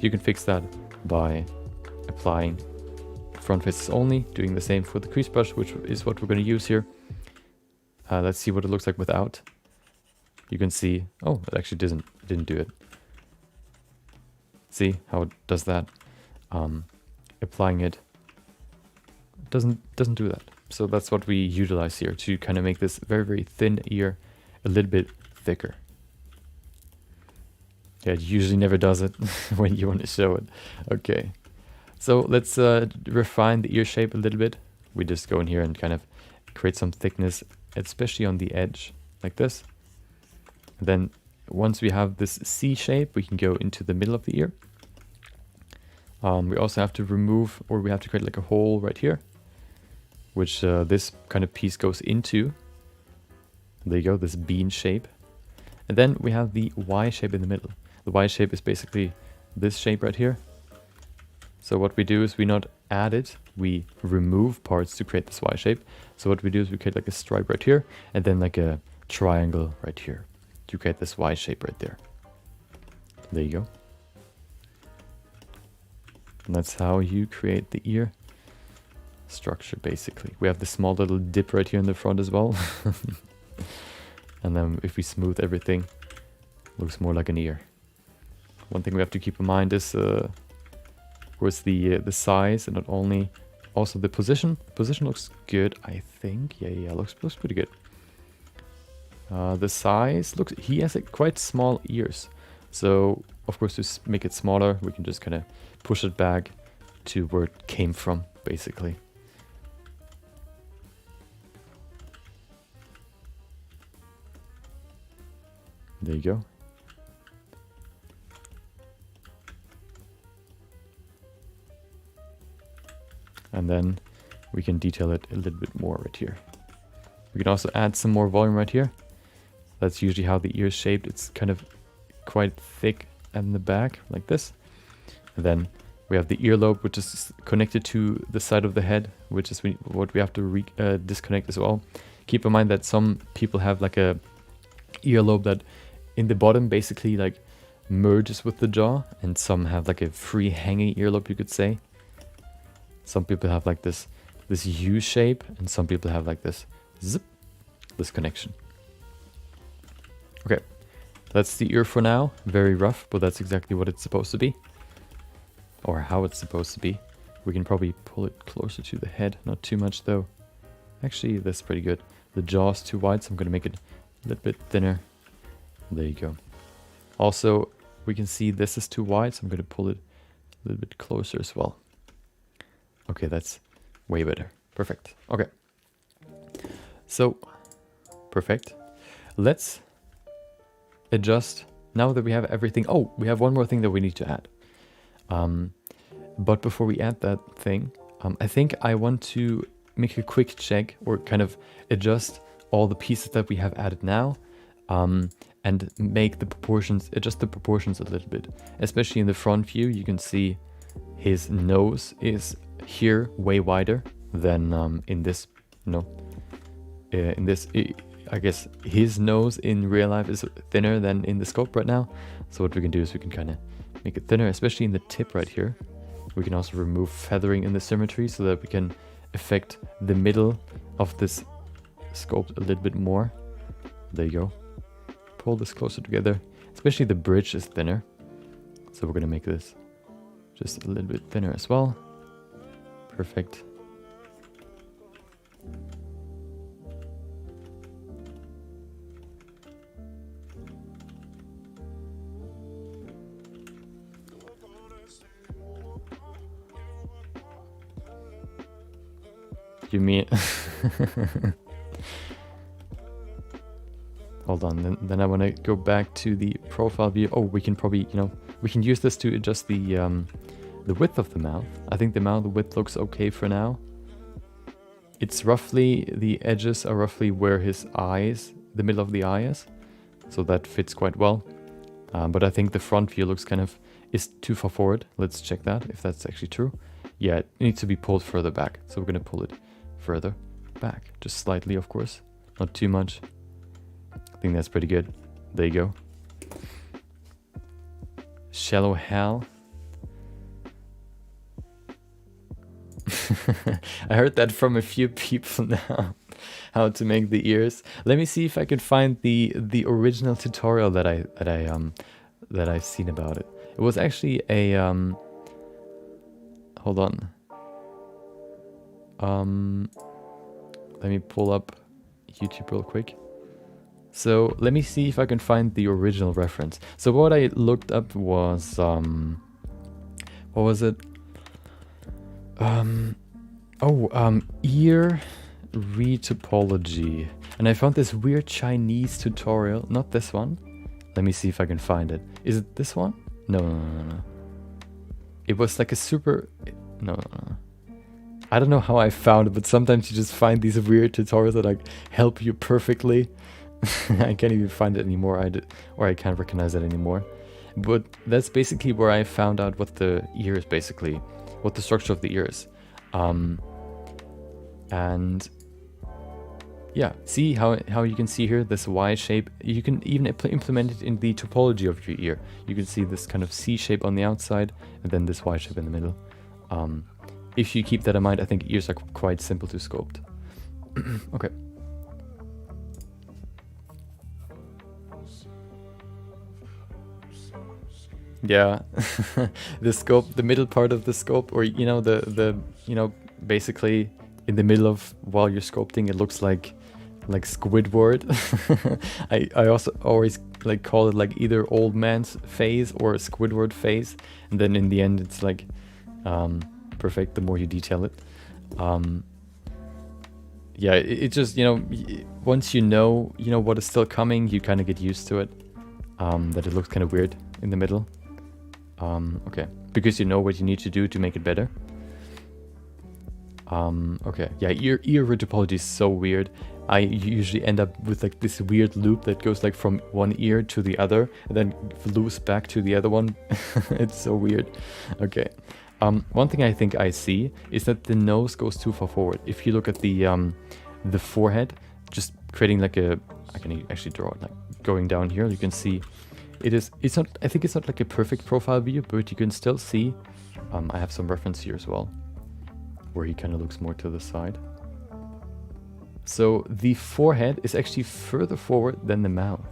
You can fix that by applying front faces only, doing the same for the crease brush, which is what we're going to use here. Let's see what it looks like without. You can see, oh, it actually didn't do it. See how it does that? Applying it doesn't do that. So that's what we utilize here to kind of make this very, very thin ear a little bit thicker. Yeah, it usually never does it when you want to show it. Okay, so let's refine the ear shape a little bit. We just go in here and kind of create some thickness, especially on the edge, like this. And then once we have this C shape, we can go into the middle of the ear. We also have to remove, or we have to create like a hole right here, which this kind of piece goes into. There you go, this bean shape. And then we have the Y shape in the middle. The Y shape is basically this shape right here. So what we do is we not add it, we remove parts to create this Y shape. So what we do is we create like a stripe right here, and then like a triangle right here to create this Y shape right there. There you go. And that's how you create the ear structure, basically. We have this small little dip right here in the front as well. And then if we smooth everything, it looks more like an ear. One thing we have to keep in mind is, of course, the size, and not only, also the position. The position looks good, I think. Yeah, looks pretty good. The size, he has quite small ears. So, of course, to make it smaller, we can just kind of push it back to where it came from, basically. There you go. And then we can detail it a little bit more right here. We can also add some more volume right here. That's usually how the ear is shaped. It's kind of quite thick in the back, like this. And then we have the earlobe, which is connected to the side of the head, which is what we have to disconnect as well. Keep in mind that some people have like a earlobe that in the bottom basically like merges with the jaw, and some have like a free hanging earlobe, you could say. Some people have like this this U shape, and some people have like this zip, this connection. Okay, that's the ear for now. Very rough, but that's exactly what it's supposed to be, or how it's supposed to be. We can probably pull it closer to the head, not too much though. Actually, that's pretty good. The jaw's too wide, so I'm gonna make it a little bit thinner. There you go. Also, we can see this is too wide, so I'm gonna pull it a little bit closer as well. Okay, that's way better. Perfect. Okay. So, perfect. Let's adjust now that we have everything. Oh, we have one more thing that we need to add. But before we add that thing, I think I want to make a quick check or kind of adjust all the pieces that we have added now, and make the proportions, adjust the proportions a little bit. Especially in the front view, you can see his nose is here way wider than in this, in this, I guess his nose in real life is thinner than in the sculpt right now. So what we can do is we can kind of make it thinner, especially in the tip right here. We can also remove feathering in the symmetry so that we can affect the middle of this sculpt a little bit more. There you go. Pull this closer together. Especially the bridge is thinner. So we're going to make this just a little bit thinner as well. Perfect. You mean... Hold on, then I want to go back to the profile view. Oh, we can probably, we can use this to adjust the width of the mouth. I think the mouth width looks okay for now. It's roughly, the edges are roughly where his eyes, the middle of the eye is. So that fits quite well. But I think the front view looks is too far forward. Let's check that, if that's actually true. Yeah, it needs to be pulled further back. So we're going to pull it further back, just slightly, of course, not too much. I think that's pretty good. There you go. Shallow Hal. I heard that from a few people now, how to make the ears. Let me see if I can find the original tutorial that I've seen about it. It was actually a hold on. Let me pull up YouTube real quick. So let me see if I can find the original reference. So what I looked up was what was it? Ear retopology, and I found this weird Chinese tutorial. Not this one. Let me see if I can find it. Is it this one? No. It was like a super... No. I don't know how I found it, but sometimes you just find these weird tutorials that like help you perfectly. I can't even find it anymore. I can't recognize it anymore. But that's basically where I found out what the ear is basically, what the structure of the ear is. And yeah, see how you can see here this Y shape. You can even implement it in the topology of your ear. You can see this kind of C shape on the outside and then this Y shape in the middle. If you keep that in mind, I think ears are quite simple to sculpt. Okay. Yeah, the sculpt, the middle part of the sculpt, or basically in the middle of while you're sculpting, it looks like Squidward. I also always like call it like either old man's face or Squidward face, and then in the end it's like perfect the more you detail it. Yeah, it just once you know what is still coming, you kind of get used to it. That it looks kind of weird in the middle. Okay, because you know what you need to do to make it better. Okay, yeah, ear retopology is so weird. I usually end up with like this weird loop that goes like from one ear to the other and then loops back to the other one. It's so weird. Okay, one thing I think I see is that the nose goes too far forward. If you look at the forehead, just creating like I can actually draw it like going down here, you can see it's not, I think it's not like a perfect profile view, but you can still see, I have some reference here as well. where he kind of looks more to the side. So the forehead is actually further forward than the mouth.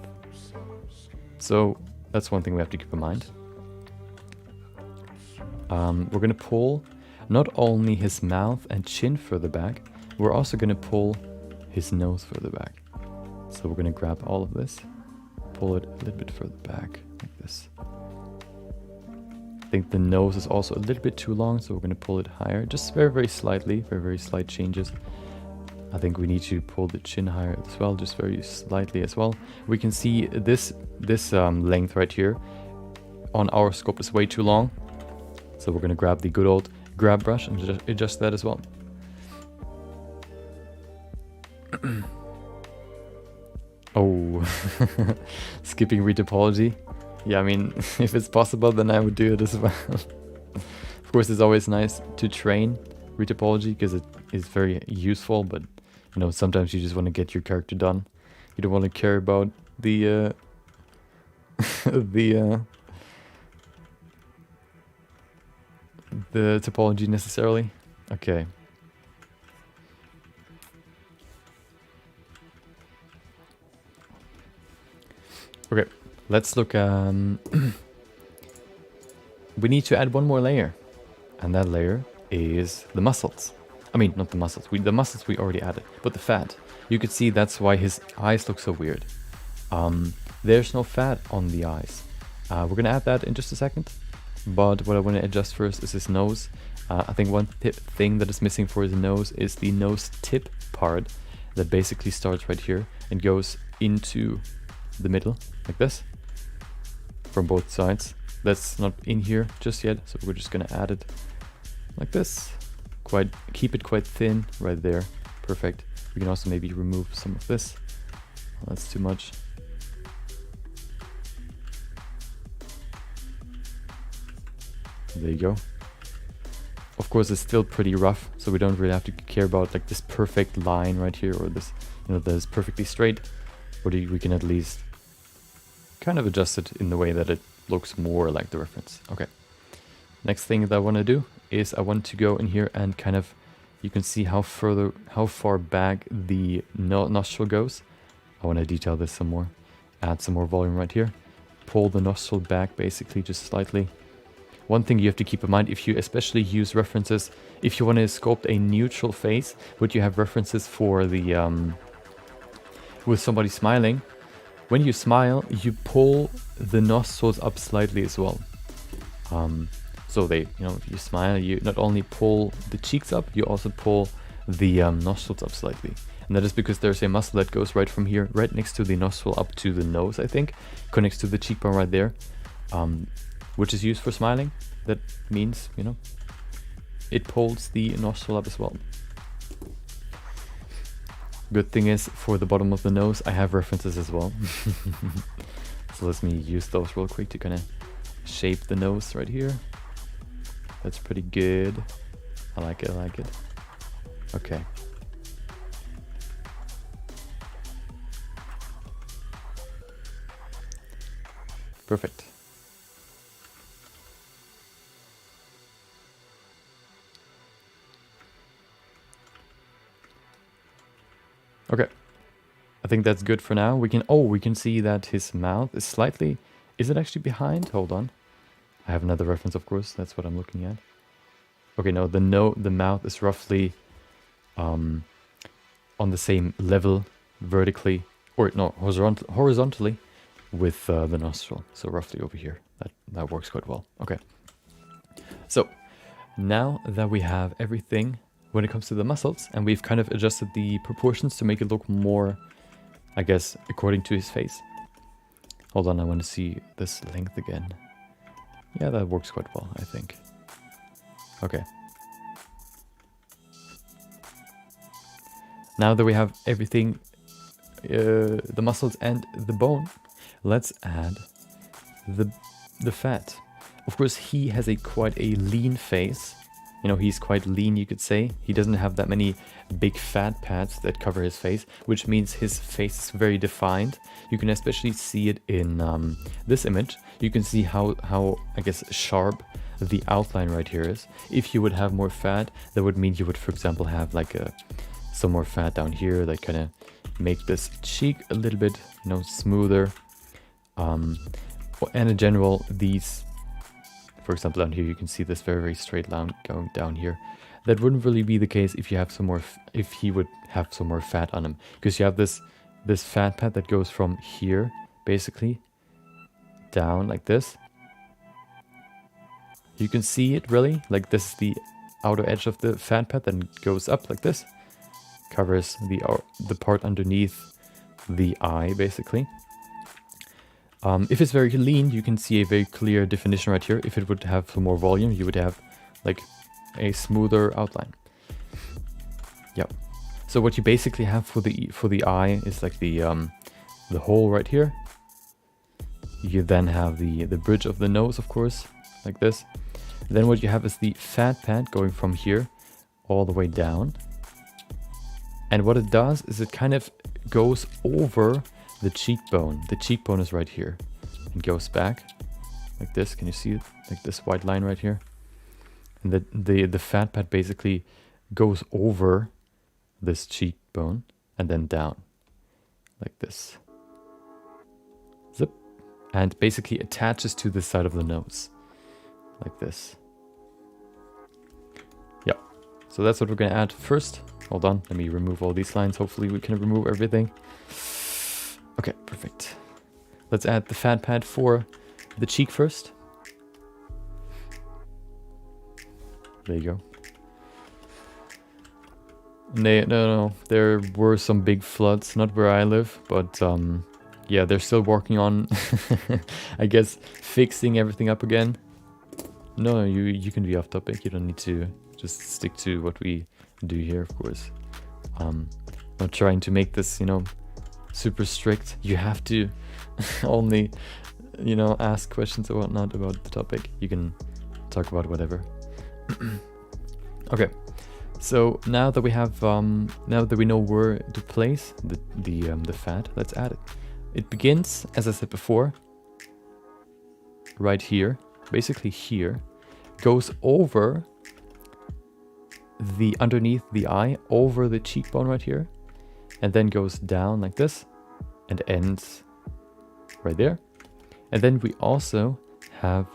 So that's one thing we have to keep in mind. We're going to pull not only his mouth and chin further back, we're also going to pull his nose further back. So we're going to grab all of this, pull it a little bit further back, like this. I think the nose is also a little bit too long, so we're going to pull it higher, just very, very slightly, very, very slight changes. I think we need to pull the chin higher as well, just very slightly as well. We can see this length right here on our sculpt is way too long. So we're going to grab the good old grab brush and just adjust that as well. Oh, skipping retopology. Yeah, I mean, if it's possible, then I would do it as well. Of course, it's always nice to train retopology because it is very useful, but you know, sometimes you just want to get your character done. You don't want to care about the the topology necessarily. Okay. Okay, let's look. We need to add one more layer, and that layer is the muscles. I mean, not the muscles. The muscles we already added, but the fat. You can see that's why his eyes look so weird. There's no fat on the eyes. We're gonna add that in just a second. But what I want to adjust first is his nose. I think one thing that is missing for his nose is the nose tip part that basically starts right here and goes into the middle like this from both sides. That's not in here just yet, so we're just gonna add it like this. Keep it quite thin right there. Perfect. We can also maybe remove some of this. Oh, that's too much. There you go. Of course, it's still pretty rough, so we don't really have to care about like this perfect line right here, or this, you know, that is perfectly straight. But we can at least kind of adjust it in the way that it looks more like the reference. Okay. Next thing that I want to do is I want to go in here and kind of, you can see how far back the nostril goes. I want to detail this some more. Add some more volume right here. Pull the nostril back basically just slightly. One thing you have to keep in mind, if you especially use references, if you want to sculpt a neutral face, but you have references for the, with somebody smiling, when you smile, you pull the nostrils up slightly as well. So they, you know, if you smile, you not only pull the cheeks up, you also pull the nostrils up slightly. And that is because there's a muscle that goes right from here, right next to the nostril up to the nose, I think, connects to the cheekbone right there. Which is used for smiling. That means, you know, it pulls the nostril up as well. Good thing is, for the bottom of the nose, I have references as well. So let me use those real quick to kind of shape the nose right here. That's pretty good. I like it, I like it. Okay. Perfect. Okay, I think that's good for now. We can see that his mouth is slightly, is it actually behind? Hold on. I have another reference, of course. That's what I'm looking at. Okay, no, the mouth is roughly on the same level vertically, or no, horizontally with the nostril. So roughly over here. That works quite well. Okay. So now that we have everything when it comes to the muscles, and we've kind of adjusted the proportions to make it look more, I guess, according to his face. Hold on, I want to see this length again. Yeah, that works quite well, I think. Okay. Now that we have everything, the muscles and the bone, let's add the fat. Of course, he has quite a lean face. You know, he's quite lean, you could say. He doesn't have that many big fat pads that cover his face, which means his face is very defined. You can especially see it in this image. You can see how I guess, sharp the outline right here is. If you would have more fat, that would mean you would, for example, have like some more fat down here that kind of make this cheek a little bit, you know, smoother. And in general, these, for example, down here, you can see this very straight line going down here. That wouldn't really be the case if you have some more, if he would have some more fat on him, because you have this fat pad that goes from here, basically, down like this. You can see it really, like this is the outer edge of the fat pad, then goes up like this, covers the part underneath the eye, basically. If it's very lean, you can see a very clear definition right here. If it would have some more volume, you would have like a smoother outline. Yep. So what you basically have for the eye is like the hole right here. You then have the bridge of the nose, of course, like this. Then what you have is the fat pad going from here all the way down. And what it does is it kind of goes over the cheekbone. The cheekbone is right here and goes back like this. Can you see it? Like this white line right here. And the fat pad basically goes over this cheekbone and then down like this. Zip. And basically attaches to the side of the nose like this. Yeah. So that's what we're going to add first. Hold on. Let me remove all these lines. Hopefully we can remove everything. Okay, perfect. Let's add the fat pad for the cheek first. There you go. No, there were some big floods, not where I live, but yeah, they're still working on, I guess, fixing everything up again. No, you can be off topic. You don't need to just stick to what we do here, of course. Not trying to make this, you know, super strict. You have to only, you know, ask questions or whatnot about the topic. You can talk about whatever. Okay, so now that we have, now that we know where to place the fat, let's add it. It begins, as I said before, right here, basically here, goes over the underneath the eye, over the cheekbone right here, and then goes down like this, and ends right there. And then we also have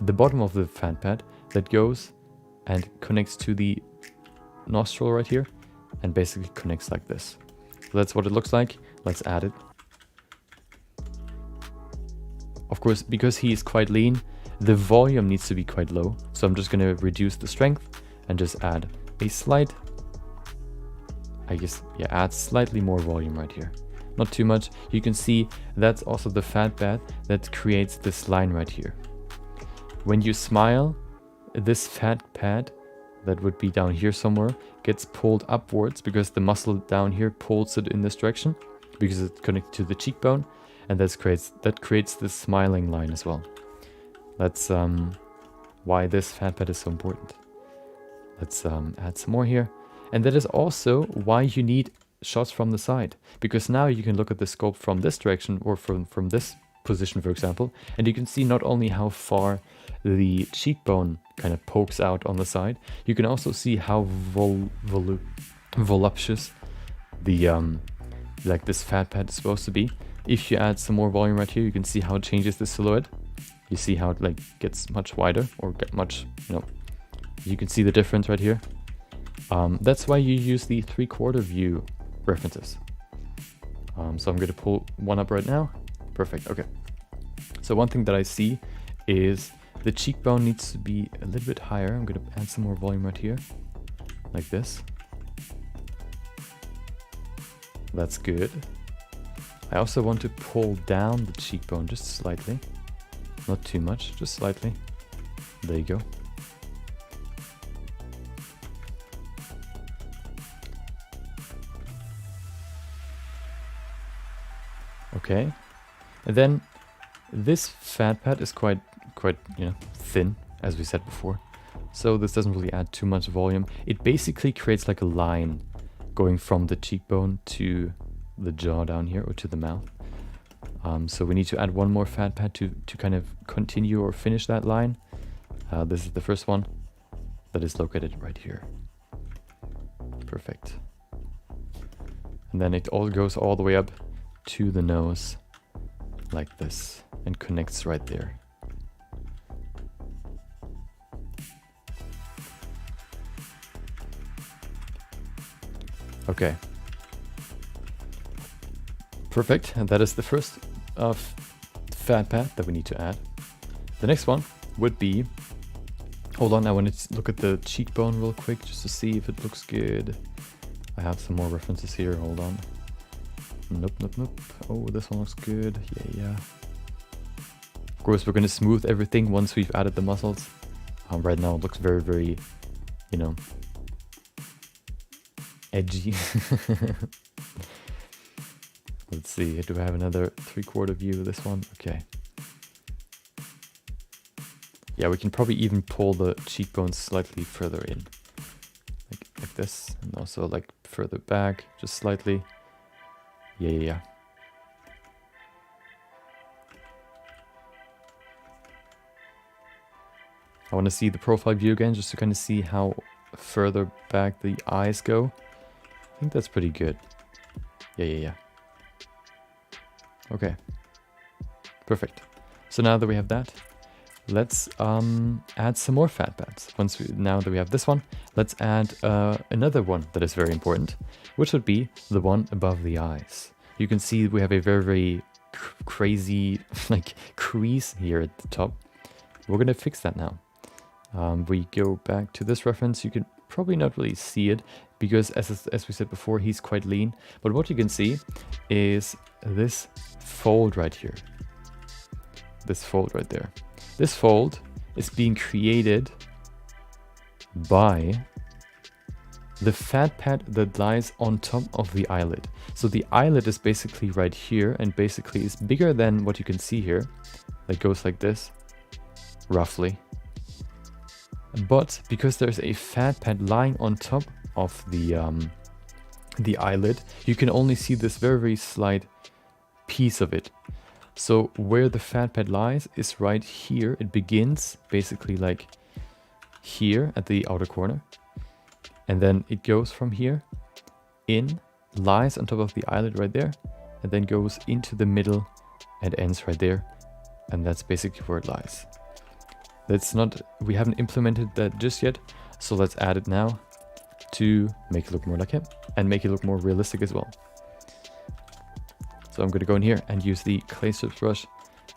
the bottom of the fat pad that goes and connects to the nostril right here, and basically connects like this. So that's what it looks like. Let's add it. Of course, because he is quite lean, the volume needs to be quite low. So I'm just going to reduce the strength and just add a slight, I guess, yeah, add slightly more volume right here. Not too much. You can see that's also the fat pad that creates this line right here. When you smile, this fat pad that would be down here somewhere gets pulled upwards because the muscle down here pulls it in this direction because it's connected to the cheekbone, and that creates this smiling line as well. That's why this fat pad is so important. Let's add some more here. And that is also why you need shots from the side, because now you can look at the sculpt from this direction or from this position, for example, and you can see not only how far the cheekbone kind of pokes out on the side, you can also see how voluptuous the like this fat pad is supposed to be. If you add some more volume right here, you can see how it changes the silhouette. You see how it like gets much wider, or get much, you know, you can see the difference right here. That's why you use the 3/4 view references. So I'm going to pull one up right now. Perfect. Okay. So one thing that I see is the cheekbone needs to be a little bit higher. I'm going to add some more volume right here, like this. That's good. I also want to pull down the cheekbone just slightly. Not too much, just slightly. There you go. Okay. And then this fat pad is quite you know, thin, as we said before. So this doesn't really add too much volume. It basically creates like a line going from the cheekbone to the jaw down here, or to the mouth. So we need to add one more fat pad to kind of continue or finish that line. This is the first one that is located right here. Perfect. And then it all goes all the way up to the nose like this and connects right there. Okay. Perfect. And that is the first fat pad that we need to add. The next one would be, hold on, I want to look at the cheekbone real quick just to see if it looks good. I have some more references here, hold on. Nope, nope, nope. Oh, this one looks good. Yeah. Of course, we're going to smooth everything once we've added the muscles. Right now it looks very, very, you know, edgy. Let's see, do I have another 3/4 view of this one? Okay. Yeah, we can probably even pull the cheekbones slightly further in. Like this, and also like further back, just slightly. Yeah. I want to see the profile view again, just to kind of see how further back the eyes go. I think that's pretty good. Yeah. Okay. Perfect. So now that we have that, let's add some more fat pads. Now that we have this one, let's add another one that is very important, which would be the one above the eyes. You can see we have a very, very crazy like crease here at the top. We're gonna fix that now. We go back to this reference. You can probably not really see it because as we said before, he's quite lean. But what you can see is this fold right here. This fold right there. This fold is being created by the fat pad that lies on top of the eyelid. So the eyelid is basically right here and basically is bigger than what you can see here. That goes like this, roughly. But because there's a fat pad lying on top of the eyelid, you can only see this very, very slight piece of it. So where the fat pad lies is right here. It begins basically like here at the outer corner. And then it goes from here in, lies on top of the eyelid right there, and then goes into the middle and ends right there. And that's basically where it lies. We haven't implemented that just yet. So let's add it now to make it look more like him and make it look more realistic as well. So I'm going to go in here and use the clay strips brush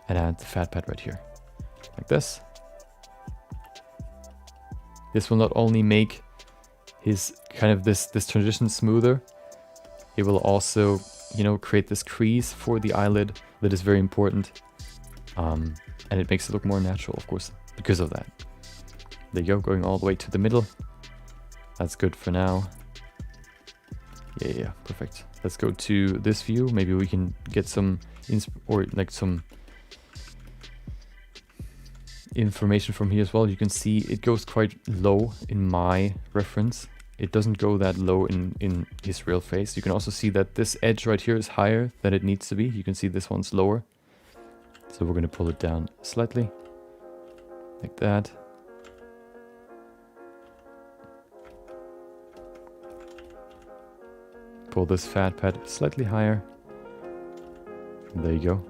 and add the fat pad right here, like this. This will not only make his kind of this transition smoother, it will also, you know, create this crease for the eyelid that is very important. And it makes it look more natural, of course, because of that. There you go, going all the way to the middle. That's good for now. Yeah, perfect. Let's go to this view. Maybe we can get some some information from here as well. You can see it goes quite low in my reference. It doesn't go that low in his real face. You can also see that this edge right here is higher than it needs to be. You can see this one's lower. So we're going to pull it down slightly, like that. Pull this fat pad slightly higher. And there you go.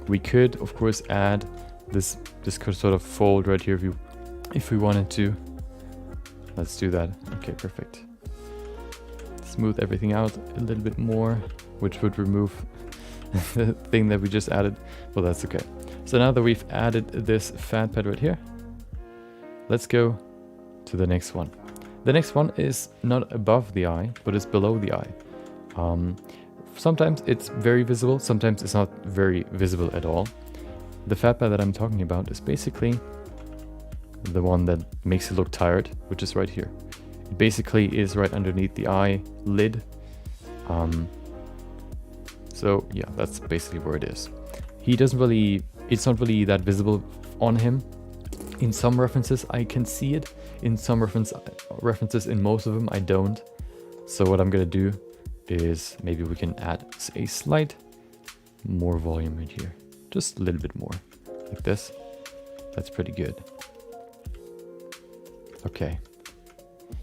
We could, of course, add this sort of fold right here if we wanted to. Let's do that. Okay, perfect. Smooth everything out a little bit more, which would remove the thing that we just added, but that's okay. So now that we've added this fat pad right here, let's go to the next one. The next one is not above the eye, but it's below the eye. Sometimes it's very visible, sometimes it's not very visible at all. The fat pad that I'm talking about is basically the one that makes it look tired, which is right here. It basically is right underneath the eyelid. So yeah, that's basically where it is. It's not really that visible on him. In some references I can see it. In some references, in most of them I don't. So what I'm gonna do is maybe we can add a slight more volume right here. Just a little bit more, like this. That's pretty good. Okay.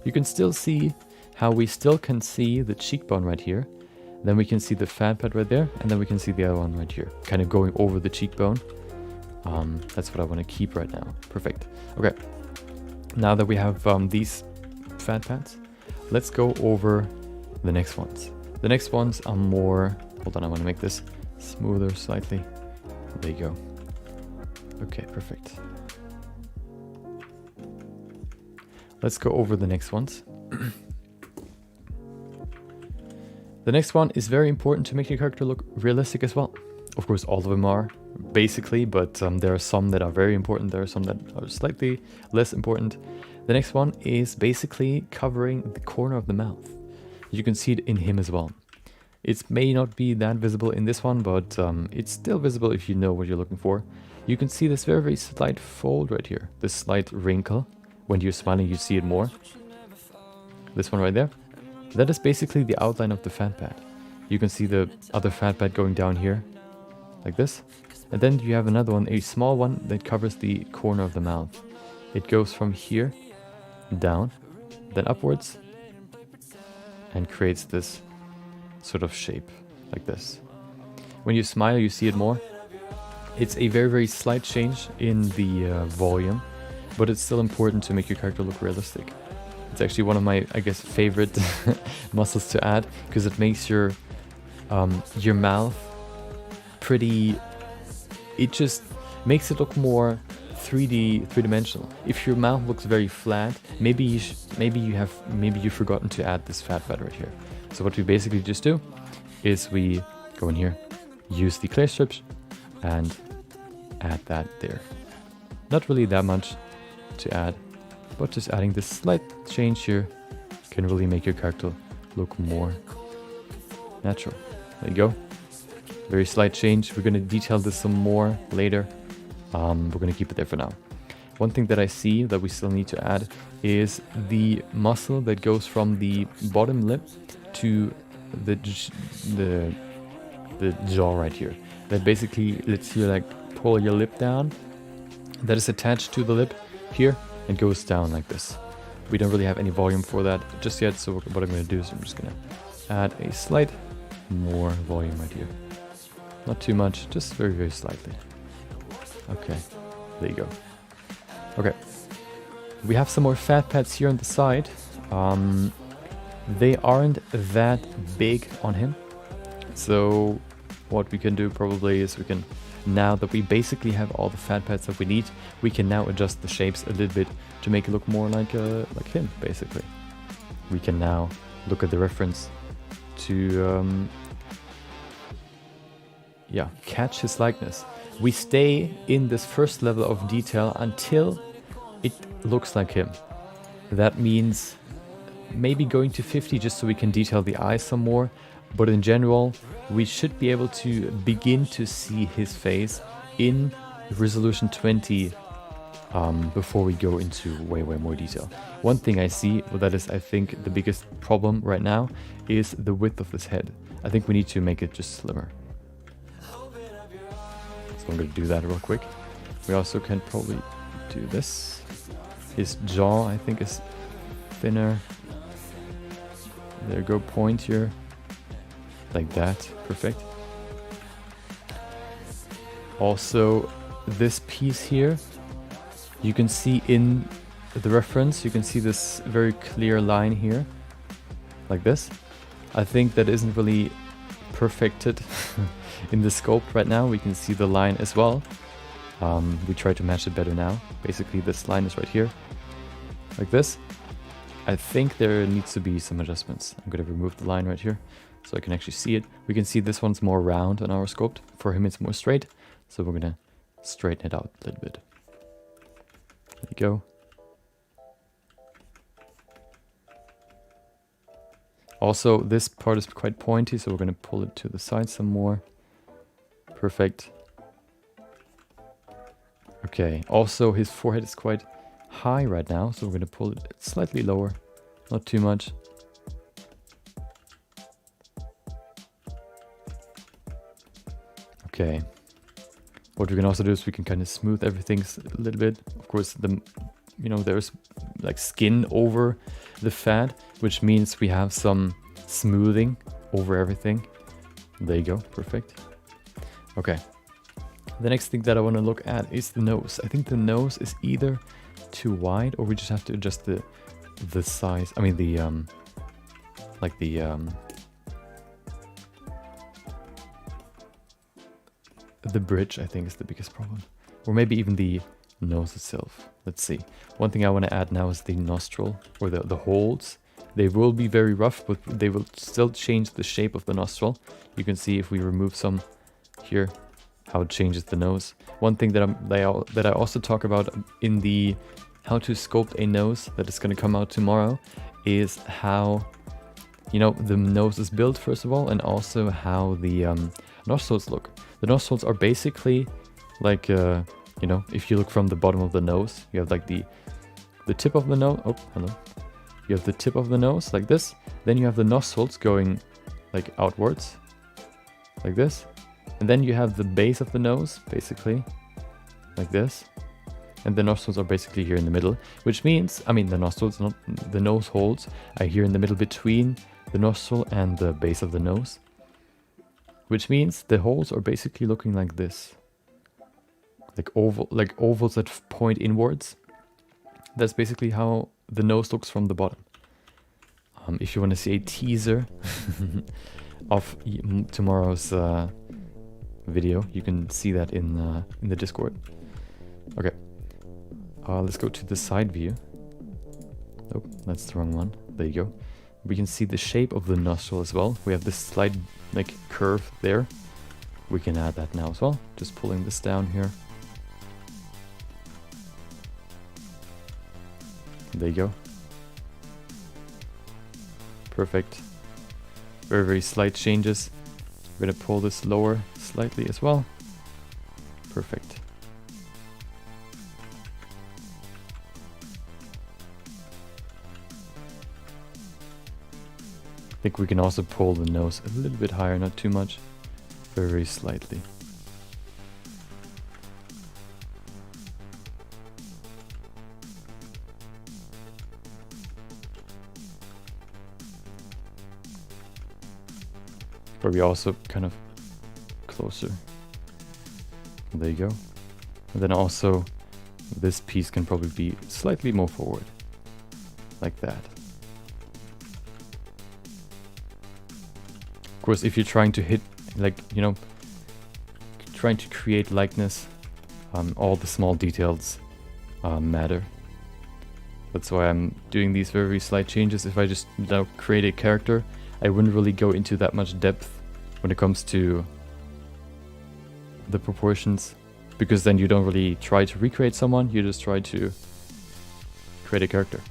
You can still see how we still can see the cheekbone right here. Then we can see the fat pad right there, and then we can see the other one right here, kind of going over the cheekbone. That's what I want to keep right now. Perfect. Okay. Now that we have these fat pads, let's go over the next ones. The next ones are more... Hold on, I want to make this smoother slightly. There you go. Okay, perfect. Let's go over the next ones. The next one is very important to make your character look realistic as well. Of course, all of them are, basically, but there are some that are very important. There are some that are slightly less important. The next one is basically covering the corner of the mouth. You can see it in him as well. It may not be that visible in this one, but it's still visible if you know what you're looking for. You can see this very, very slight fold right here, this slight wrinkle. When you're smiling, you see it more. This one right there. That is basically the outline of the fat pad. You can see the other fat pad going down here, like this. And then you have another one, a small one that covers the corner of the mouth. It goes from here down, then upwards, and creates this sort of shape, like this. When you smile, you see it more. It's a very, very slight change in the volume, but it's still important to make your character look realistic. It's actually one of my, I guess, favorite muscles to add, because it makes your mouth pretty... It just makes it look more three-dimensional. If your mouth looks very flat, maybe you've forgotten to add this fat pad right here. So what we basically just do is we go in here, use the clay strips, and add that there. Not really that much to add, but just adding this slight change here can really make your character look more natural. There you go. Very slight change. We're going to detail this some more later. We're going to keep it there for now. One thing that I see that we still need to add is the muscle that goes from the bottom lip to the jaw right here. That basically lets you like pull your lip down. That is attached to the lip here and goes down like this. We don't really have any volume for that just yet, so what I'm going to do is I'm just going to add a slight more volume right here. Not too much, just very, very slightly. Okay, there you go. Okay, we have some more fat pads here on the side. They aren't that big on him. So what we can do probably is we can, now that we basically have all the fat pads that we need, we can now adjust the shapes a little bit to make it look more like him, basically. We can now look at the reference to catch his likeness. We stay in this first level of detail until it looks like him. That means maybe going to 50 just so we can detail the eyes some more, but in general we should be able to begin to see his face in resolution 20 before we go into way more detail. One thing I see, well, that is I think the biggest problem right now, is the width of his head. I think we need to make it just slimmer. So I'm going to do that real quick. We also can probably do this. His jaw, I think, is thinner. There you go, point here. Like that, perfect. Also, this piece here, you can see in the reference, you can see this very clear line here, like this. I think that isn't really perfected in the sculpt right now. We can see the line as well. We try to match it better now. Basically, this line is right here, like this. I think there needs to be some adjustments. I'm going to remove the line right here so I can actually see it. We can see this one's more round on our sculpt. For him, it's more straight. So we're going to straighten it out a little bit. There you go. Also, this part is quite pointy, so we're going to pull it to the side some more. Perfect. Okay, also his forehead is quite high right now, so we're going to pull it slightly lower. Not too much. Okay. What we can also do is we can kind of smooth everything a little bit. Of course, there's like skin over the fat, which means we have some smoothing over everything. There you go, perfect. Okay. The next thing that I want to look at is the nose. I think the nose is either too wide, or we just have to adjust the size. I mean the bridge, I think, is the biggest problem. Or maybe even the nose itself. Let's see. One thing I want to add now is the nostril, or the holes. They will be very rough, but they will still change the shape of the nostril. You can see if we remove some here, how it changes the nose. One thing that I also talk about in the how to sculpt a nose that is going to come out tomorrow is how, the nose is built first of all, and also how the nostrils look. The nostrils are basically like, if you look from the bottom of the nose, you have like the tip of the nose. Oh, hello. You have the tip of the nose like this. Then you have the nostrils going like outwards, like this. And then you have the base of the nose, basically, like this. And the nostrils are basically here in the middle, which means, the nostrils, not the nose holes, are here in the middle between the nostril and the base of the nose. Which means the holes are basically looking like this. Like ovals that point inwards. That's basically how the nose looks from the bottom. If you want to see a teaser of tomorrow's video, you can see that in the Discord. Okay, let's go to the side view. Oh, that's the wrong one. There you go. We can see the shape of the nostril as well. We have this slight curve there. We can add that now as well. Just pulling this down here. There you go. Perfect. Very, very slight changes. We're gonna pull this lower slightly as well. Perfect. I think we can also pull the nose a little bit higher, not too much. Very, very slightly. Probably also kind of closer. There you go. And then also this piece can probably be slightly more forward. Like that. Of course, if you're trying to hit, trying to create likeness, all the small details matter. That's why I'm doing these very, very slight changes. If I just create a character, I wouldn't really go into that much depth when it comes to the proportions, because then you don't really try to recreate someone, you just try to create a character.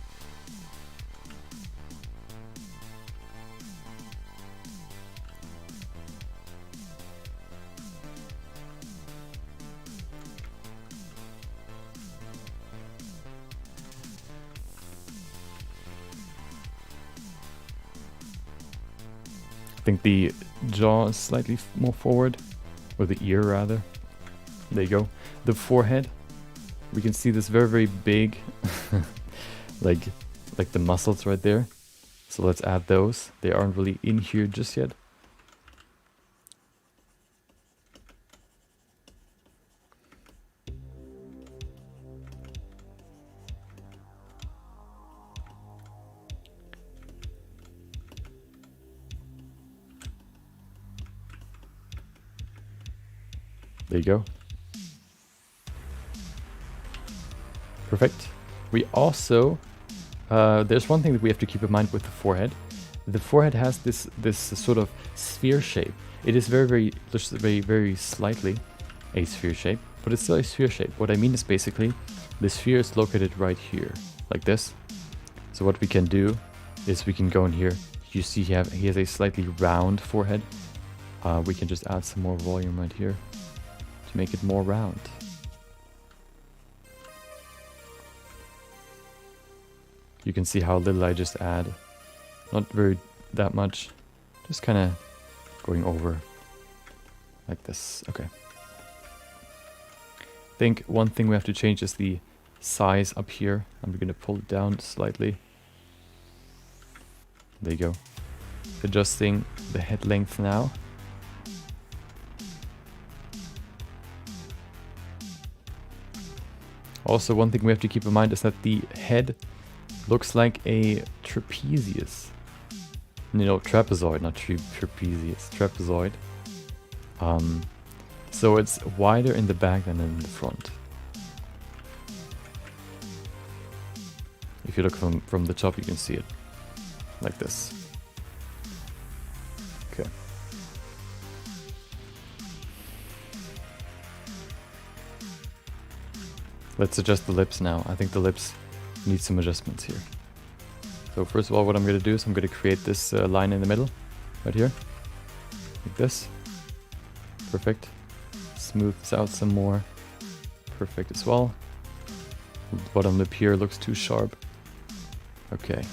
I think the jaw is slightly more forward, or the ear rather. There you go. The forehead, we can see this very, very big, like the muscles right there. So let's add those. They aren't really in here just yet. There you go. Perfect. We also, there's one thing that we have to keep in mind with the forehead. The forehead has this sort of sphere shape. It is just very, very slightly a sphere shape, but it's still a sphere shape. What I mean is basically the sphere is located right here, like this. So what we can do is we can go in here. You see he has a slightly round forehead. We can just add some more volume right here to make it more round. You can see how little I just add. Not very that much. Just kind of going over like this. Okay. I think one thing we have to change is the size up here. I'm going to pull it down slightly. There you go. Adjusting the head length now. Also, one thing we have to keep in mind is that the head looks like a trapezius. You know, trapezoid, not trapezius, trapezoid. So it's wider in the back than in the front. If you look from the top, you can see it like this. Okay. Let's adjust the lips now. I think the lips need some adjustments here. So first of all, what I'm going to do is I'm going to create this line in the middle, right here, like this. Perfect. Smooth this out some more. Perfect as well. The bottom lip here looks too sharp. Okay.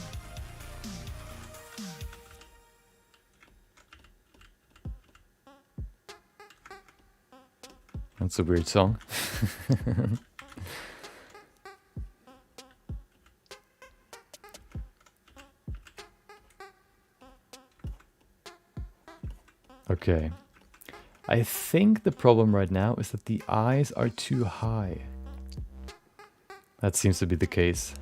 That's a weird song. Okay. I think the problem right now is that the eyes are too high. That seems to be the case.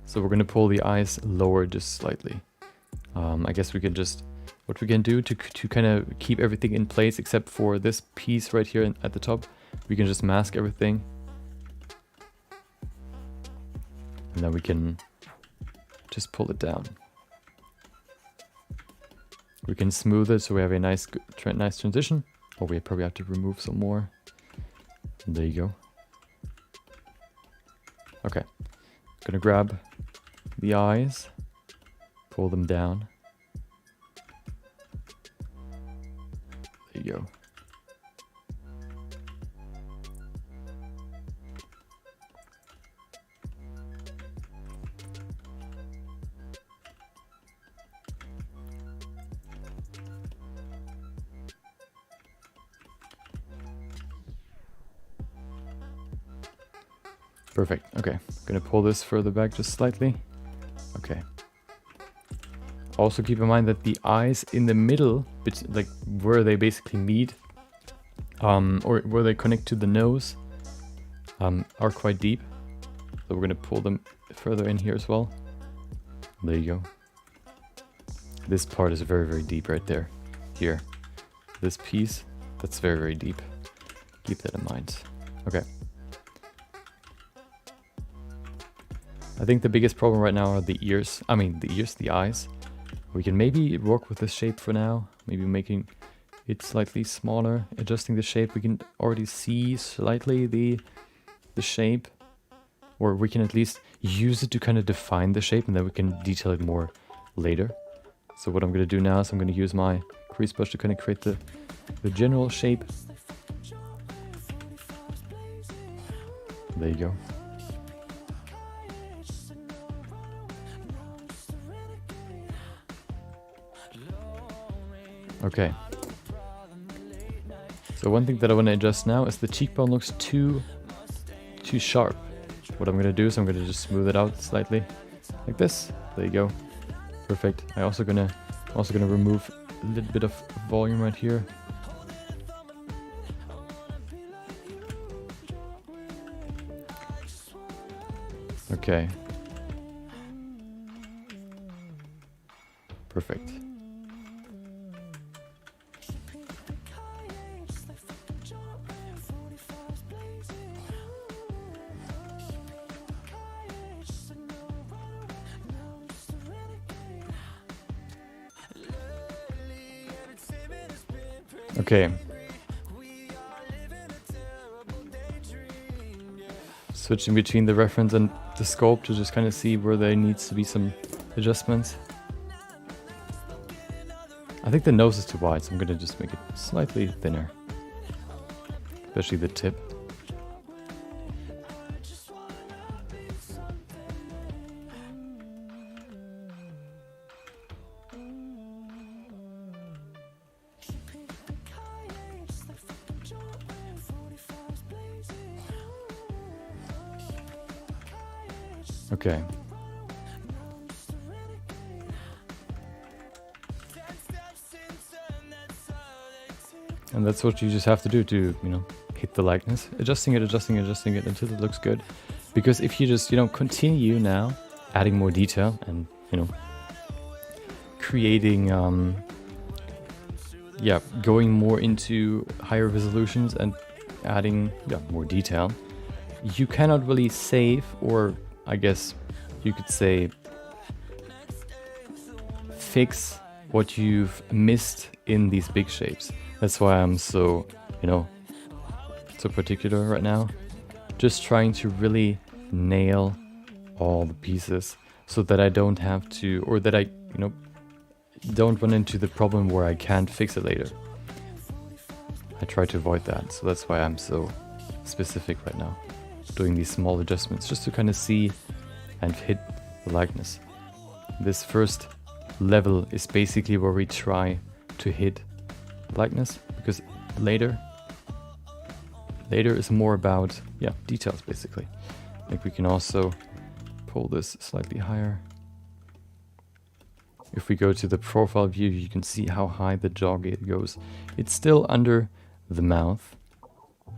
So we're going to pull the eyes lower just slightly. I guess we can just... What we can do to kind of keep everything in place except for this piece right here at the top, we can just mask everything. And then we can just pull it down. We can smooth it so we have a nice transition. Or we probably have to remove some more. And there you go. Okay. Gonna grab the eyes, pull them down. There you go. Perfect. Okay. Gonna pull this further back just slightly. Okay. Also keep in mind that the eyes in the middle, like where they basically meet, or where they connect to the nose, are quite deep. So we're gonna pull them further in here as well. There you go. This part is very, very deep right there. Here. This piece, that's very, very deep. Keep that in mind. Okay. I think the biggest problem right now are the ears. I mean, the ears, the eyes. We can maybe work with this shape for now. Maybe making it slightly smaller. Adjusting the shape. We can already see slightly the shape. Or we can at least use it to kind of define the shape. And then we can detail it more later. So what I'm going to do now is I'm going to use my crease brush to kind of create the general shape. There you go. Okay. So one thing that I want to adjust now is the cheekbone looks too sharp. What I'm going to do is I'm going to just smooth it out slightly, like this. There you go. Perfect. I'm also gonna remove a little bit of volume right here. Okay. Perfect. Okay. Switching between the reference and the sculpt to just kind of see where there needs to be some adjustments. I think the nose is too wide, so I'm going to just make it slightly thinner. Especially the tip. Okay. And that's what you just have to do to, you know, hit the likeness. Adjusting it until it looks good. Because if you just, you know, continue now, adding more detail and, you know, creating, yeah, going more into higher resolutions and adding, yeah, more detail, you cannot really save, or I guess you could say fix what you've missed in these big shapes. That's why I'm so, you know, so particular right now. Just trying to really nail all the pieces so that I don't have to, or that I, you know, don't run into the problem where I can't fix it later. I try to avoid that, so that's why I'm so specific right now, doing these small adjustments just to kind of see and hit the likeness. This first level is basically where we try to hit likeness, because later is more about, yeah, details basically. Like we can also pull this slightly higher. If we go to the profile view, you can see how high the jaw gate goes. It's still under the mouth,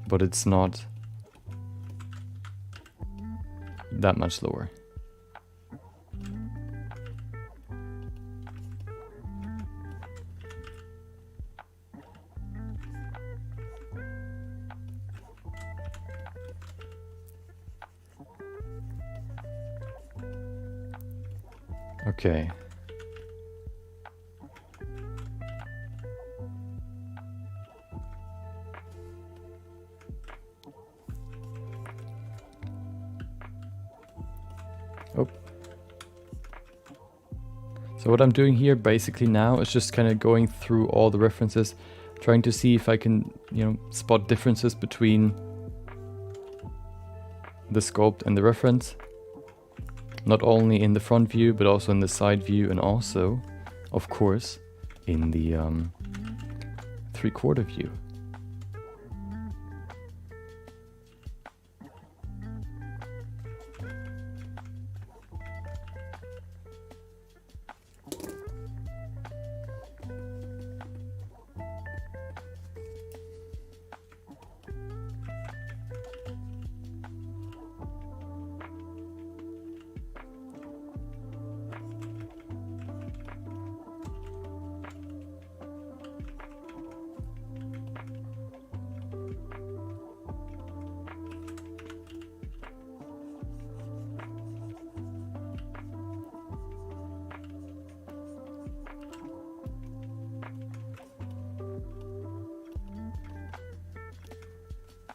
but it's not that much lower. Okay. Oh. So what I'm doing here basically now is just kind of going through all the references, trying to see if I can, you know, spot differences between the sculpt and the reference. Not only in the front view, but also in the side view, and also, of course, in the 3/4 view.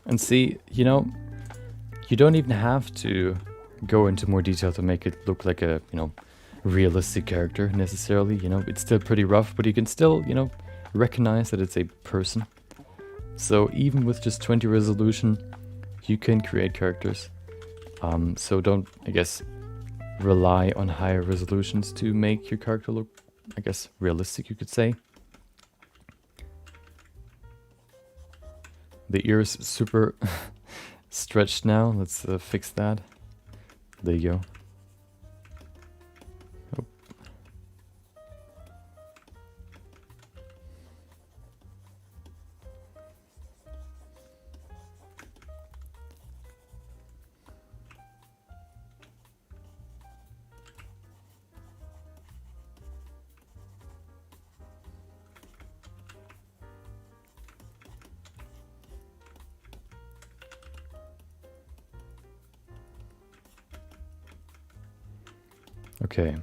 And see, you know, you don't even have to go into more detail to make it look like a, you know, realistic character necessarily. You know, it's still pretty rough, but you can still, you know, recognize that it's a person. So even with just 20 resolution, you can create characters. So don't, I guess, rely on higher resolutions to make your character look, I guess, realistic, you could say. The ear is super stretched now. Let's fix that. There you go. Oh. Okay.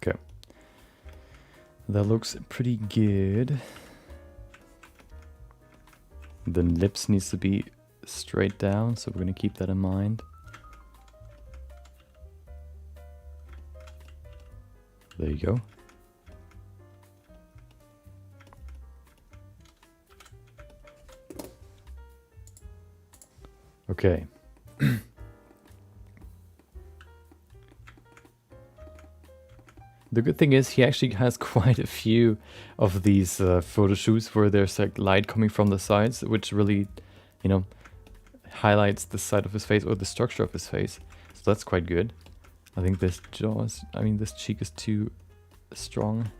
Okay. That looks pretty good. The lips needs to be straight down, so we're gonna keep that in mind. There you go. Okay. The good thing is he actually has quite a few of these photo shoots where there's like light coming from the sides, which really, you know, highlights the side of his face or the structure of his face. So that's quite good. I think this jaw is, I mean, this cheek is too strong.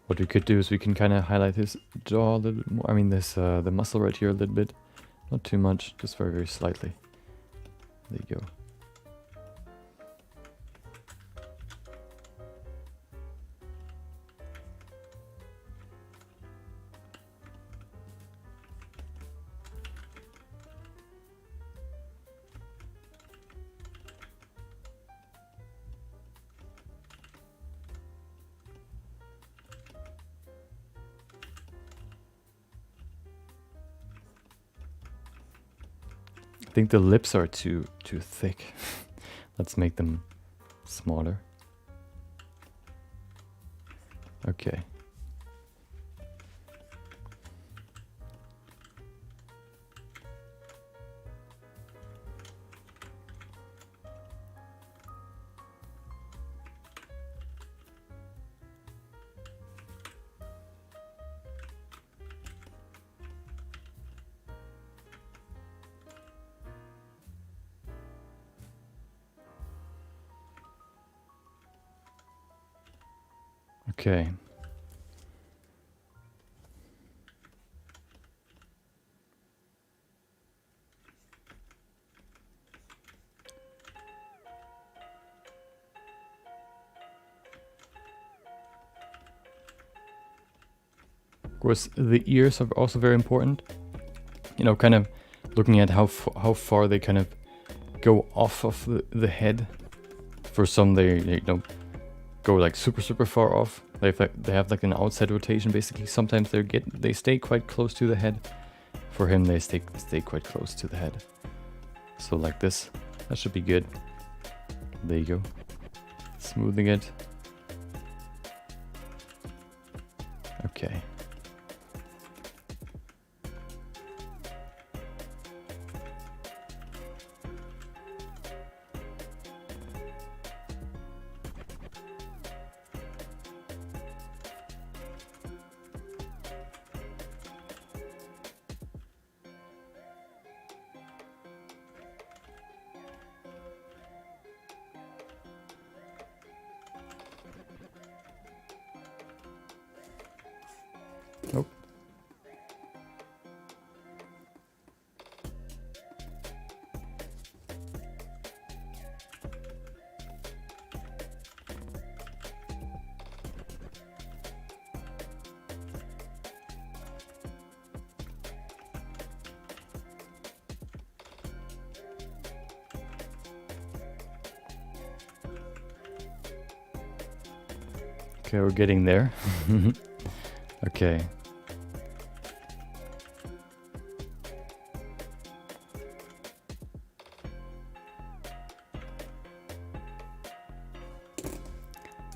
What we could do is we can kind of highlight his jaw a little bit more. I mean, this the muscle right here a little bit. Not too much, just very, very slightly. There you go. I think the lips are too thick. Let's make them smaller. Okay. Okay. Of course, the ears are also very important. You know, kind of looking at how far they kind of go off of the head. For some, they you know, go like super far off. They have like an outside rotation basically. Sometimes they stay quite close to the head. For him, they stay quite close to the head. So like this, that should be good. There you go. Smoothing it. Okay. Nope. Okay, we're getting there. Okay.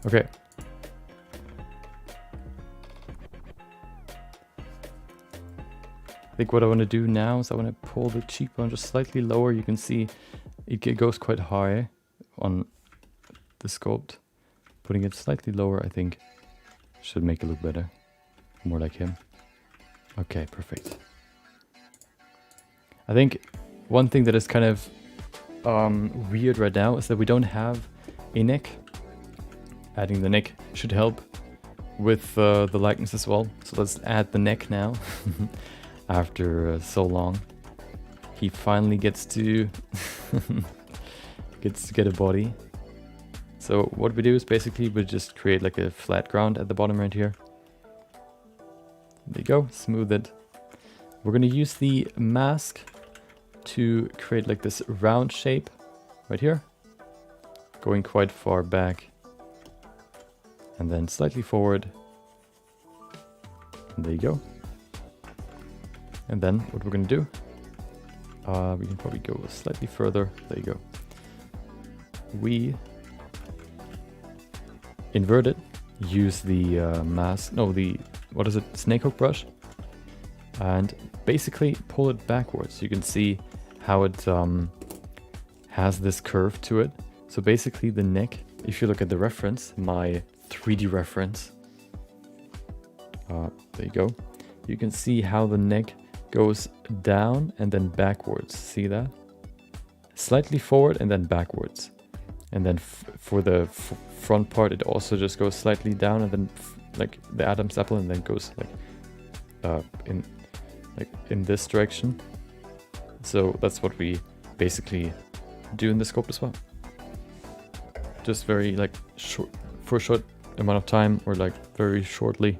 Okay. I think what I want to do now is I want to pull the cheekbone just slightly lower. You can see it goes quite high on the sculpt. Putting it slightly lower, I think, should make it look better. More like him. Okay, perfect. I think one thing that is kind of weird right now is that we don't have a neck. Adding the neck should help with the likeness as well. So let's add the neck now. After so long, he finally gets to get a body. So what we do is basically we just create like a flat ground at the bottom right here. There you go, smooth it. We're gonna use the mask to create like this round shape right here. going quite far back, and then slightly forward. And there you go. And then what we're gonna do, we can probably go slightly further. There you go. We invert it, use the what is it, snakehook brush, and basically pull it backwards. You can see how it has this curve to it. So basically the neck, if you look at the reference, my 3D reference, there you go, you can see how the neck goes down and then backwards. See that? Slightly forward and then backwards. And then for the front part, it also just goes slightly down and then like the Adam's apple, and then goes like in this direction. So that's what we basically do in the sculpt as well. Just very like short, for a short amount of time, or like very shortly,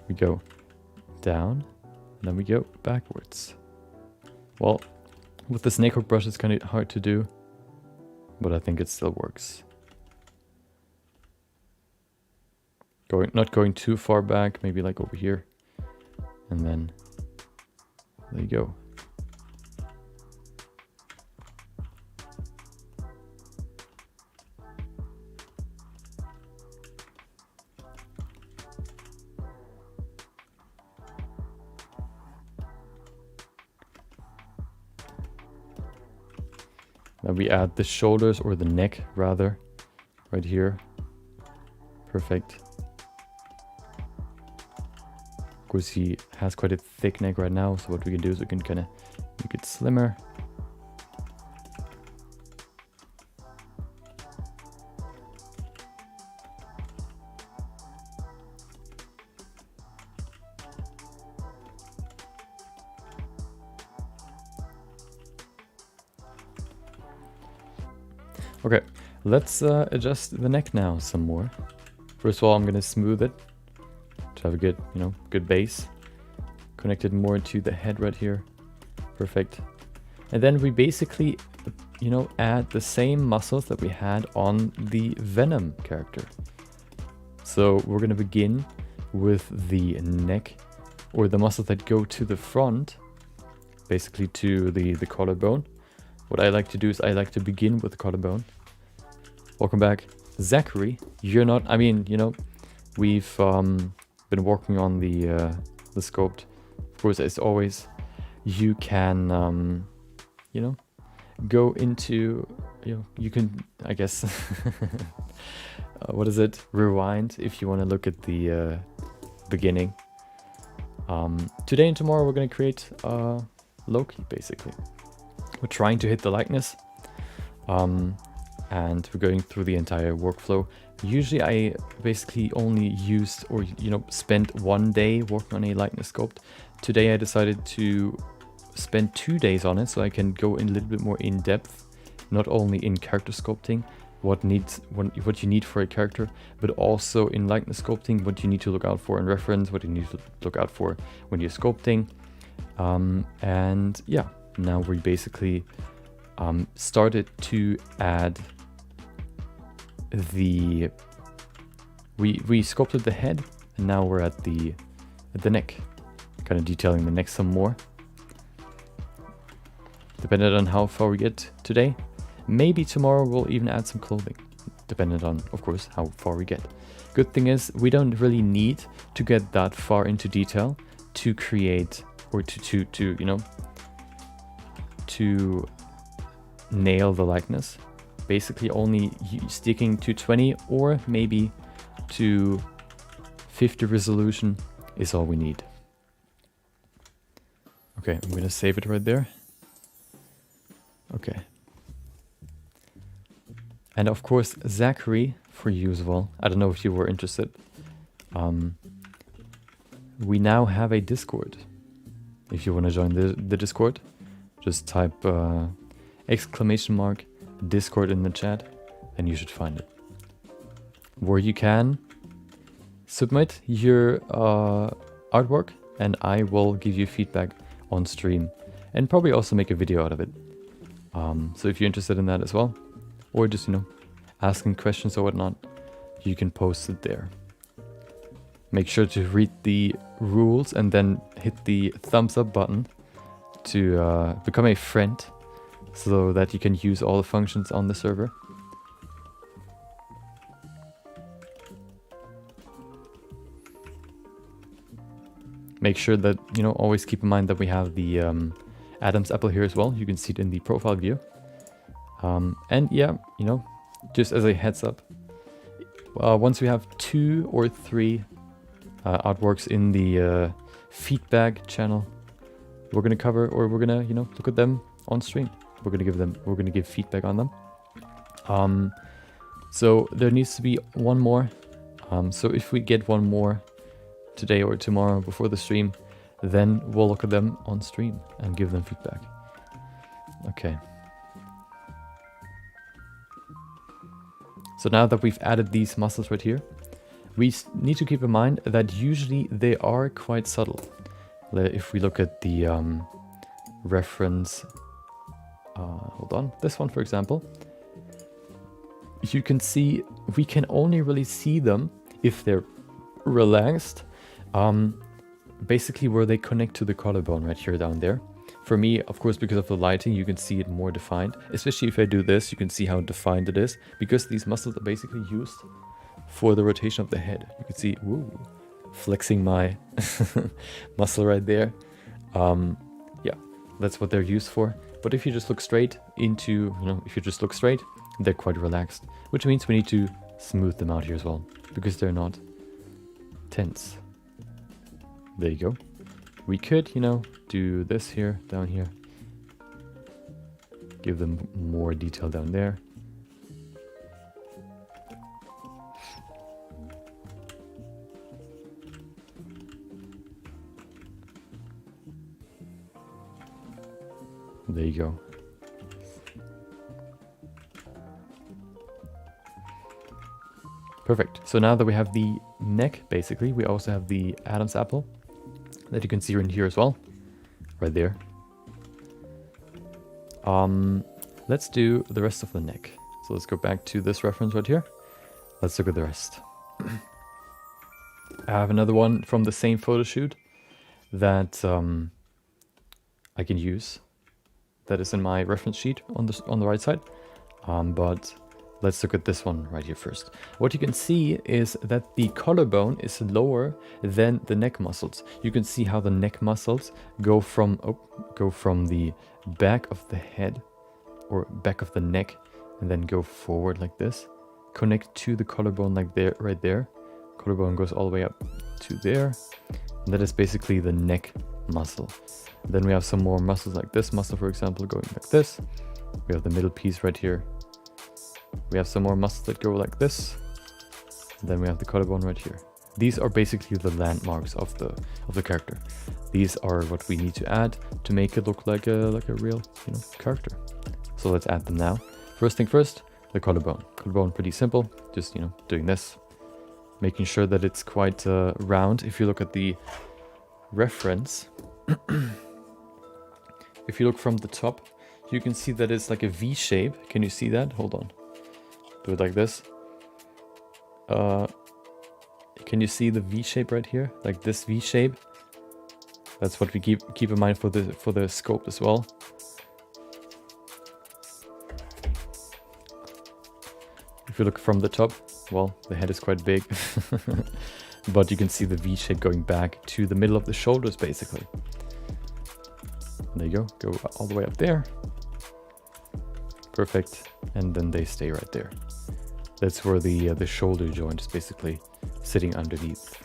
we go down and then we go backwards. Well, with the snakehook brush it's kind of hard to do, but I think it still works. Not going too far back, maybe like over here, and then there you go. Now we add the shoulders, or the neck rather, right here. Perfect. Of course he has quite a thick neck right now, so what we can do is we can kind of make it slimmer. Okay, let's adjust the neck now some more. First of all, I'm gonna smooth it to have a good, good base. Connect it more to the head right here. Perfect. And then we basically, add the same muscles that we had on the Venom character. So we're gonna begin with the neck, or the muscles that go to the front, basically to the collarbone. What I like to do is I like to begin with the collarbone. Welcome back, Zachary. You're not, we've been working on the sculpt. Of course, as always, you can, go into, you can, I guess, what is it? Rewind if you want to look at the beginning. Today and tomorrow we're going to create Loki, basically. We're trying to hit the likeness, and we're going through the entire workflow. Usually I basically only used, or spent 1 day working on a likeness sculpt. Today I decided to spend 2 days on it, so I can go in a little bit more in depth, not only in character sculpting, what you need for a character, but also in likeness sculpting, what you need to look out for in reference, what you need to look out for when you're sculpting. And yeah, now we basically started to add the we sculpted the head, and now we're at the neck, kind of detailing the neck some more. Depending on how far we get today, maybe tomorrow we'll even add some clothing, depending on, of course, how far we get. Good thing is we don't really need to get that far into detail to create, or to nail the likeness. Basically only sticking to 20 or maybe to 50 resolution is all we need. Okay, I'm gonna save it right there. Okay. And of course, Zachary, for you as well. I don't know if you were interested. We now have a Discord. If you want to join the Discord, just type ! Discord in the chat, and you should find it. Where you can submit your artwork, and I will give you feedback on stream, and probably also make a video out of it. So if you're interested in that as well, or just asking questions or whatnot, you can post it there. Make sure to read the rules and then hit the thumbs up button to become a friend so that you can use all the functions on the server. Make sure that, you know, always keep in mind that we have the Adam's apple here as well. You can see it in the profile view. And yeah, you know, just as a heads up, once we have 2 or 3 artworks in the feedback channel, we're gonna cover, or we're gonna, you know, look at them on stream. We're gonna give feedback on them. So there needs to be one more. So if we get one more today or tomorrow before the stream, then we'll look at them on stream and give them feedback. Okay. So now that we've added these muscles right here, we need to keep in mind that usually they are quite subtle. If we look at the reference, hold on, this one for example, you can see we can only really see them if they're relaxed, basically where they connect to the collarbone right here down there. For me, of course, because of the lighting, you can see it more defined. Especially if I do this, you can see how defined it is, because these muscles are basically used for the rotation of the head. You can see, woo, flexing my muscle right there. Yeah, that's what they're used for. But if you just look straight into, you know, if you just look straight, they're quite relaxed, which means we need to smooth them out here as well, because they're not tense. There you go. We could, you know, do this here, down here. Give them more detail down there. There you go. Perfect. So now that we have the neck, basically, we also have the Adam's apple that you can see in here as well, right there. Let's do the rest of the neck. So let's go back to this reference right here. Let's look at the rest. I have another one from the same photo shoot that I can use. That is in my reference sheet on the right side. But let's look at this one right here first. What you can see is that the collarbone is lower than the neck muscles. You can see how the neck muscles go from the back of the head or back of the neck and then go forward like this. Connect to the collarbone like there, right there. Collarbone goes all the way up to there. And that is basically the neck muscle. Then we have some more muscles like this muscle, for example, going like this. We have the middle piece right here. We have some more muscles that go like this. And then we have the collarbone right here. These are basically the landmarks of the character. These are what we need to add to make it look like a real, you know, character. So let's add them now. First thing first, the collarbone. Collarbone, pretty simple. Just, you know, doing this, making sure that it's quite round. If you look at the reference, if you look from the top, you can see that it's like a V shape. Can you see that? Hold on. Do it like this. Can you see the V shape right here? Like this V shape. That's what we keep in mind for the sculpt as well. If you look from the top, well, the head is quite big. But you can see the V shape going back to the middle of the shoulders, basically. There you go. Go all the way up there. Perfect. And then they stay right there. That's where the shoulder joint is basically sitting underneath.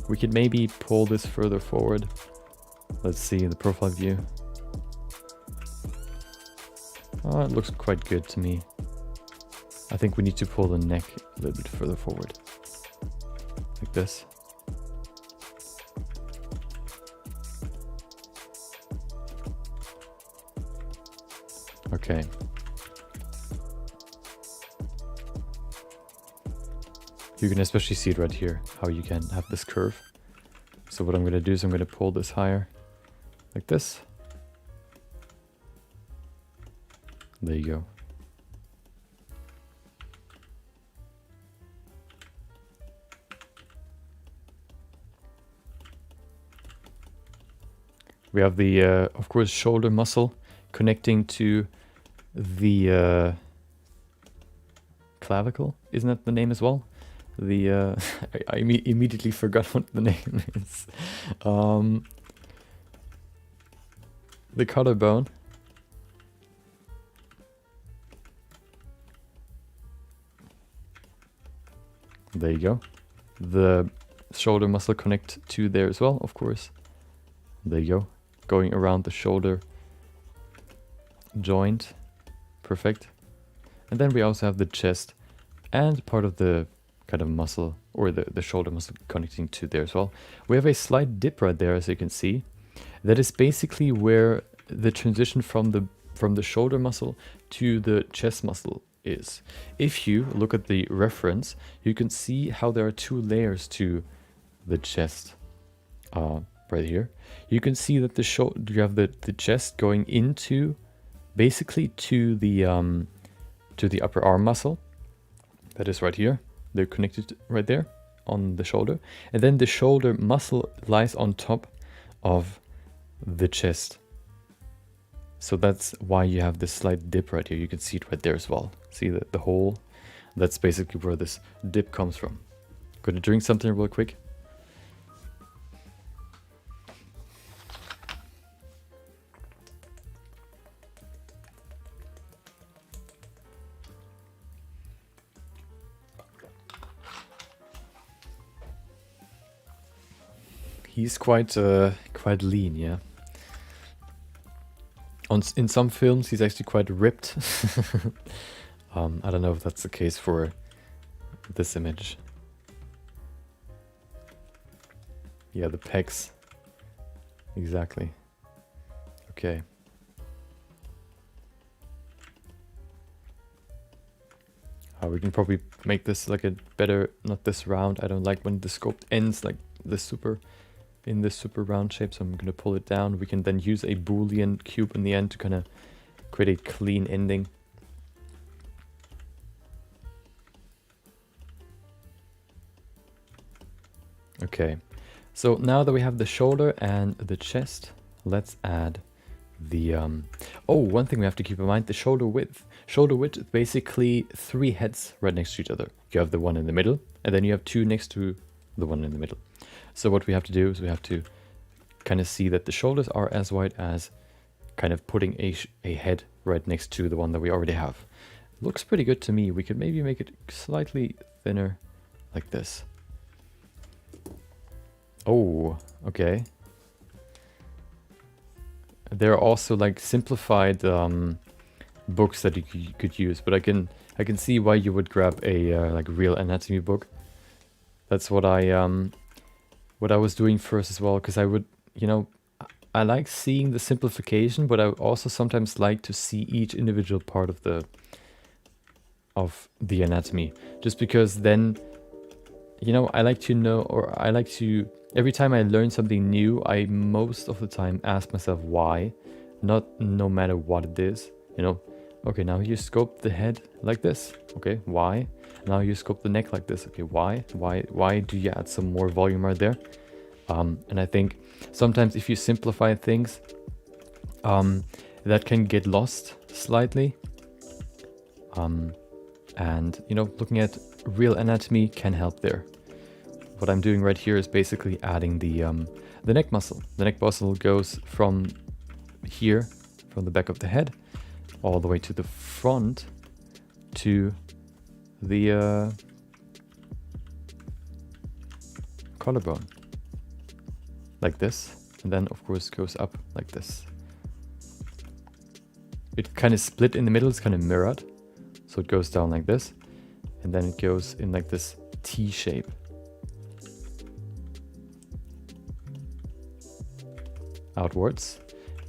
We could maybe pull this further forward. Let's see the profile view. Oh, it looks quite good to me. I think we need to pull the neck a little bit further forward. Like this. Okay. You can especially see it right here, how you can have this curve. So what I'm going to do is I'm going to pull this higher, like this. There you go. We have the, of course, shoulder muscle connecting to the clavicle. Isn't that the name as well? The I immediately forgot what the name is. The collarbone. There you go. The shoulder muscle connect to there as well, of course. There you go. Going around the shoulder joint. Perfect. And then we also have the chest and part of the kind of muscle, or the shoulder muscle connecting to there as well. We have a slight dip right there, as you can see. That is basically where the transition from the shoulder muscle to the chest muscle is. If you look at the reference, you can see how there are two layers to the chest. Right here, you can see that you have the chest going into, basically to the upper arm muscle. That is right here. They're connected right there on the shoulder, and then the shoulder muscle lies on top of the chest. So that's why you have this slight dip right here. You can see it right there as well. See the hole? That's basically where this dip comes from. Gonna drink something real quick. He's quite lean, yeah. In some films, he's actually quite ripped. I don't know if that's the case for this image. Yeah, the pecs. Exactly. Okay. We can probably make this like a better, not this round. I don't like when the sculpt ends like the super, in this super round shape, so I'm gonna pull it down. We can then use a Boolean cube in the end to kind of create a clean ending. Okay, so now that we have the shoulder and the chest, let's add the oh, one thing we have to keep in mind, the shoulder width. Shoulder width is basically 3 heads right next to each other. You have the one in the middle, and then you have 2 next to the one in the middle. So what we have to do is we have to kind of see that the shoulders are as wide as kind of putting a head right next to the one that we already have. Looks pretty good to me. We could maybe make it slightly thinner like this. Oh, okay. There are also like simplified books that you could use, but I can see why you would grab a like real anatomy book. That's what I was doing first as well, because I would, you know, I like seeing the simplification, but I also sometimes like to see each individual part of the anatomy, just because then, you know, I like to know, or I like to, every time I learn something new, I most of the time ask myself why, no matter what it is, you know. Okay, now you sculpt the head like this. Okay, why? Now you sculpt the neck like this. Okay, why? Why do you add some more volume right there? And I think sometimes if you simplify things, that can get lost slightly. And you know, looking at real anatomy can help there. What I'm doing right here is basically adding the neck muscle. The neck muscle goes from here, from the back of the head, all the way to the front to the collarbone, like this, and then of course goes up like this. It kind of split in the middle, it's kind of mirrored, so it goes down like this, and then it goes in like this T shape. Outwards.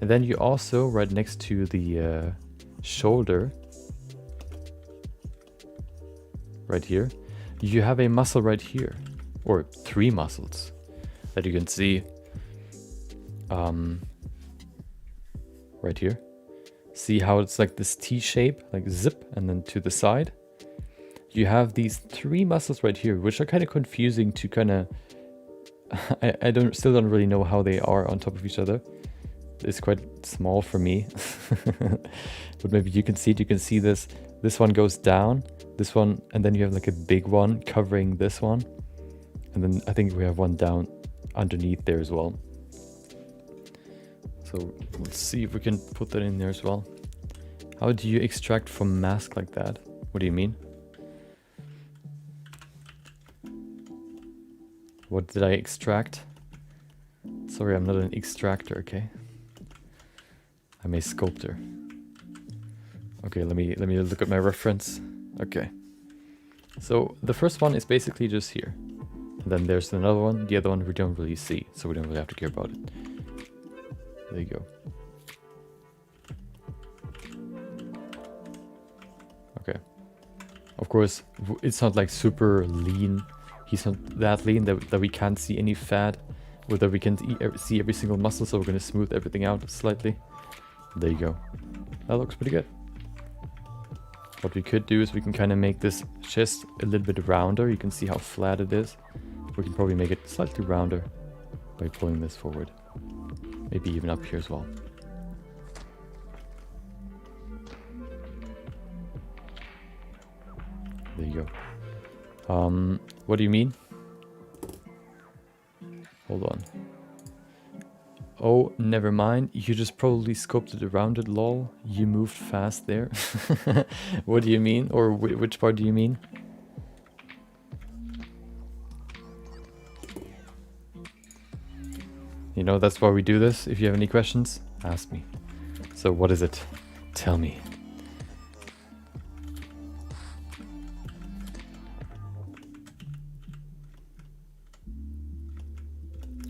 And then you also, right next to the shoulder, right here, you have a muscle right here, or 3 muscles that you can see right here. See how it's like this T shape, like zip, and then to the side. You have these 3 muscles right here, which are kind of confusing to kind of, I still don't really know how they are on top of each other. is quite small for me. But maybe you can see it. You can see this. This one goes down, this one, and then you have like a big one covering this one. And then I think we have one down underneath there as well. So let's see if we can put that in there as well. How do you extract from mask like that? What do you mean? What did I extract? Sorry, I'm not an extractor, okay? I'm a sculptor. Okay, let me look at my reference. Okay. So the first one is basically just here. And then there's another one. The other one we don't really see, so we don't really have to care about it. There you go. Okay. Of course, it's not like super lean. He's not that lean that we can't see any fat, or that we can see every single muscle, so we're going to smooth everything out slightly. There you go. That looks pretty good. What we could do is we can kind of make this chest a little bit rounder. You can see how flat it is. We can probably make it slightly rounder by pulling this forward. Maybe even up here as well. There you go. What do you mean? Hold on. Oh, never mind. You just probably sculpted around it, lol. You moved fast there. What do you mean? Or which part do you mean? You know, that's why we do this. If you have any questions, ask me. So what is it? Tell me.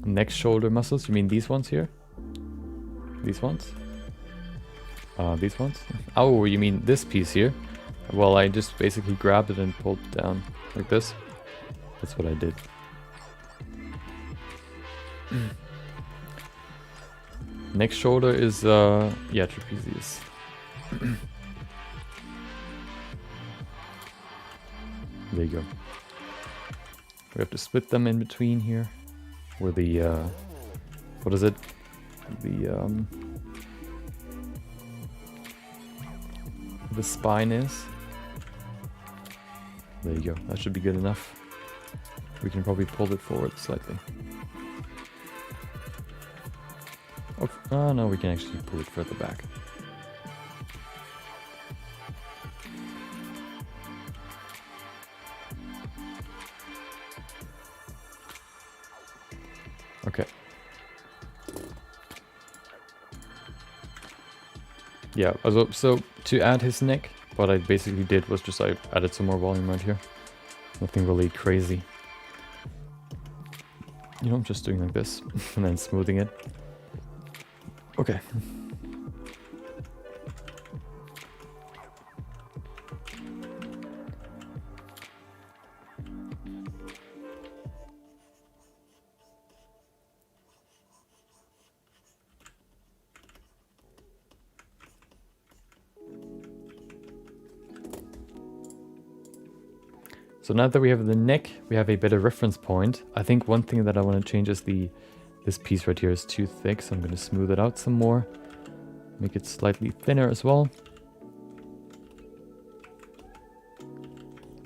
Neck shoulder muscles, you mean these ones here? These ones? These ones? Oh, you mean this piece here? Well, I just basically grabbed it and pulled it down like this. That's what I did. Neck shoulder is, yeah, trapezius. There you go. We have to split them in between here. Where the, what is it? The spine is. There you go. That should be good enough. We can probably pull it forward slightly. Oh no, we can actually pull it further back. Okay. Yeah, so to add his neck, what I basically did was just I added some more volume right here. Nothing really crazy. You know, I'm just doing like this and then smoothing it. Okay. So now that we have the neck, we have a better reference point. I think one thing that I want to change is this piece right here is too thick, so I'm going to smooth it out some more. Make it slightly thinner as well.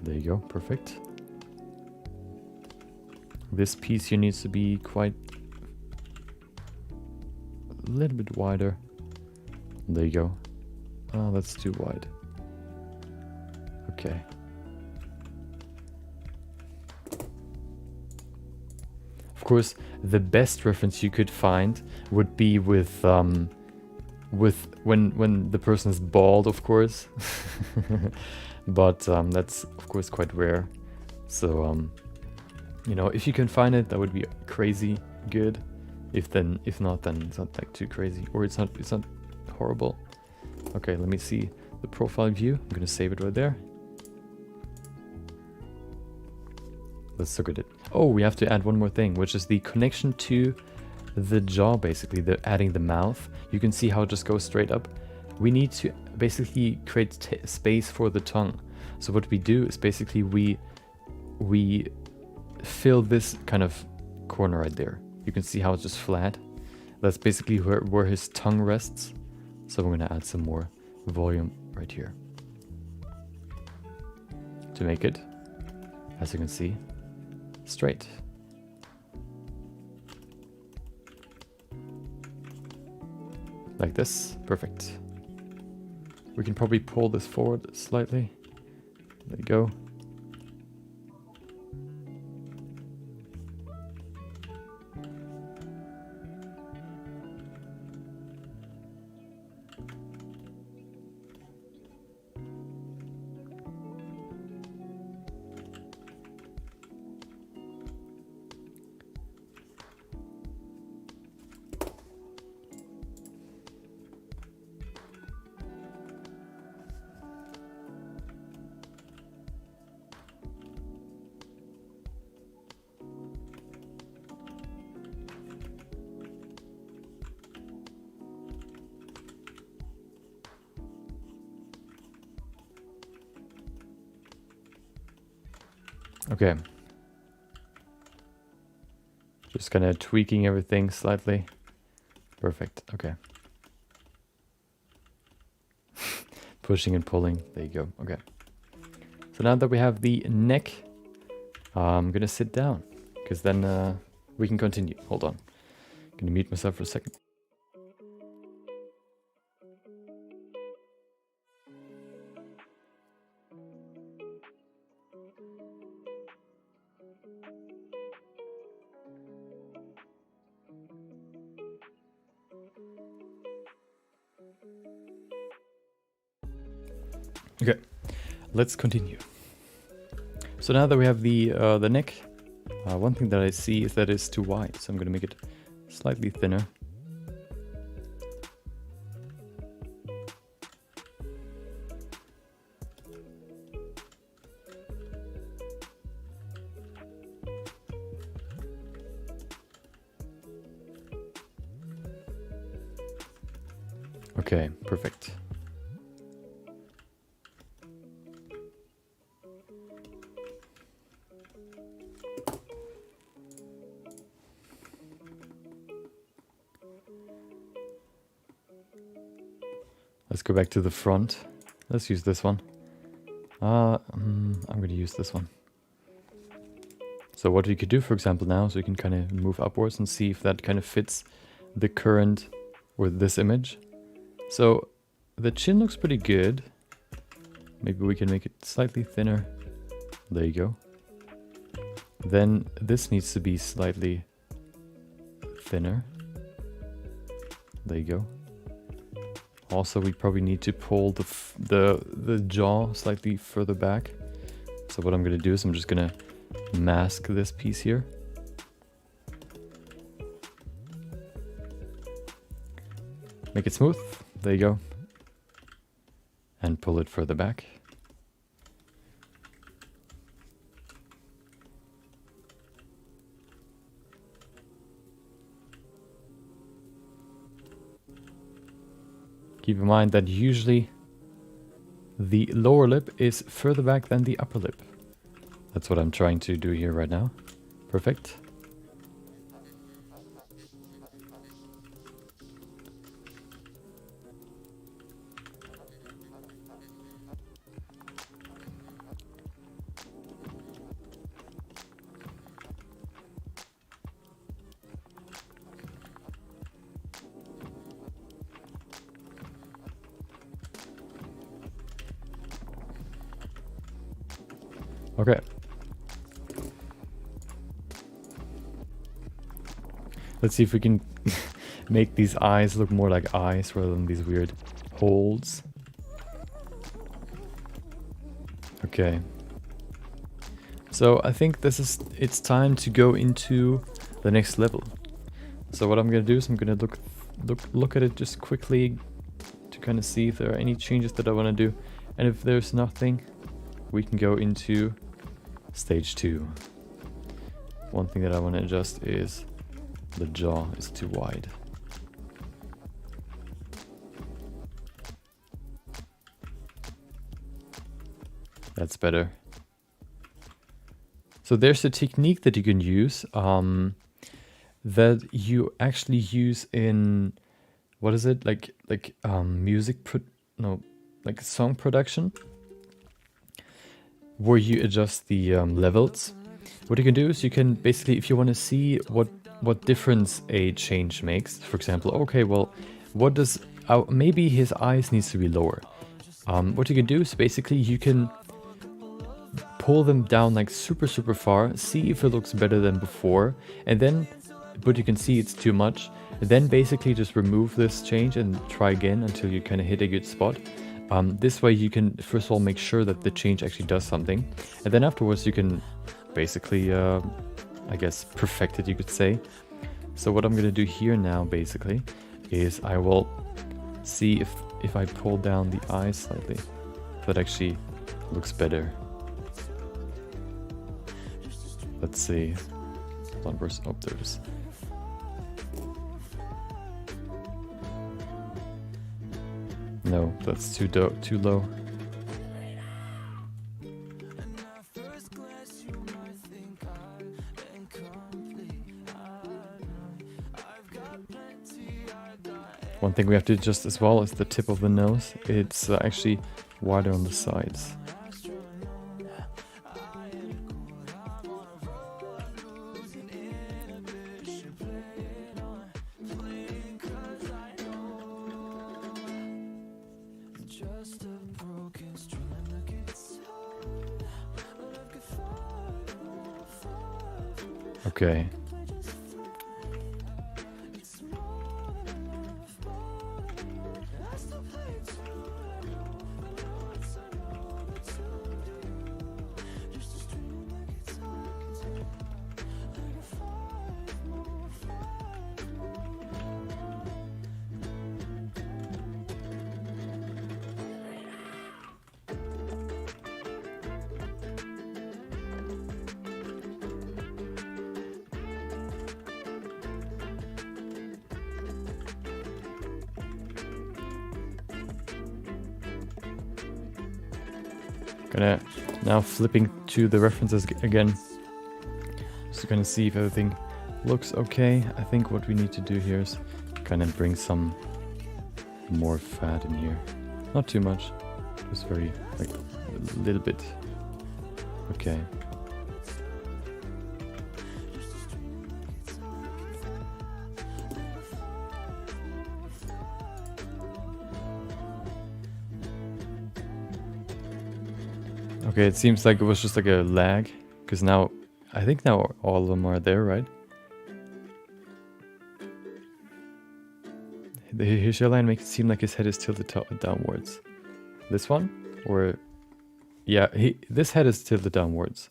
There you go, perfect. This piece here needs to be quite a little bit wider. There you go. Oh, that's too wide. Okay. Of course, the best reference you could find would be with when the person is bald, of course. But that's of course quite rare. So you know, if you can find it, that would be crazy good. If not, then it's not like too crazy, or it's not horrible. Okay, let me see the profile view. I'm gonna save it right there. Let's look at it. Oh, we have to add one more thing, which is the connection to the jaw, basically, adding the mouth. You can see how it just goes straight up. We need to basically create space for the tongue. So what we do is basically we fill this kind of corner right there. You can see how it's just flat. That's basically where his tongue rests. So I'm gonna add some more volume right here to make it, as you can see, straight. Like this, perfect. We can probably pull this forward slightly. There you go. Okay. Just kind of tweaking everything slightly. Perfect. Okay. Pushing and pulling. There you go. Okay. So now that we have the neck, I'm gonna sit down because then we can continue. Hold on. Gonna mute myself for a second. Okay, let's continue. So now that we have the neck, one thing that I see is that it's too wide, so I'm going to make it slightly thinner. Okay, perfect. Let's go back to the front. Let's use this one. I'm going to use this one. So what we could do, for example, now, so we can kind of move upwards and see if that kind of fits the current or this image. So the chin looks pretty good. Maybe we can make it slightly thinner. There you go. Then this needs to be slightly thinner. There you go. Also, we probably need to pull the jaw slightly further back. So what I'm going to do is I'm just going to mask this piece here. Make it smooth. There you go. And pull it further back. Keep in mind that usually the lower lip is further back than the upper lip. That's what I'm trying to do here right now. Perfect. Okay. Let's see if we can make these eyes look more like eyes rather than these weird holes. Okay. So I think it's time to go into the next level. So what I'm gonna do is I'm gonna look at it just quickly to kind of see if there are any changes that I want to do, and if there's nothing, we can go into stage 2. One thing that I want to adjust is the jaw is too wide. That's better. So there's a technique that you can use. that you actually use in, what is it, like like song production, where you adjust the levels. What you can do is you can basically, if you want to see what difference a change makes, for example, okay, well, what does maybe his eyes needs to be lower. What you can do is basically you can pull them down like super far, see if it looks better than before, and then, but you can see it's too much, then basically just remove this change and try again until you kind of hit a good spot. This way you can first of all make sure that the change actually does something, and then afterwards you can basically, I guess, perfect it, you could say. So what I'm gonna do here now basically is I will see if I pull down the eyes slightly, if that actually looks better. Let's see. Oh, there it is. No, that's too low. One thing we have to adjust as well is the tip of the nose. It's actually wider on the sides. Okay. Gonna now flipping to the references again, just gonna see if everything looks okay. I think what we need to do here is kind of bring some more fat in here, not too much, just very like a little bit. Okay. Okay, it seems like it was just like a lag, because now, I think now all of them are there, right? His hairline makes it seem like his head is tilted downwards. This one? Or... yeah, this head is tilted downwards.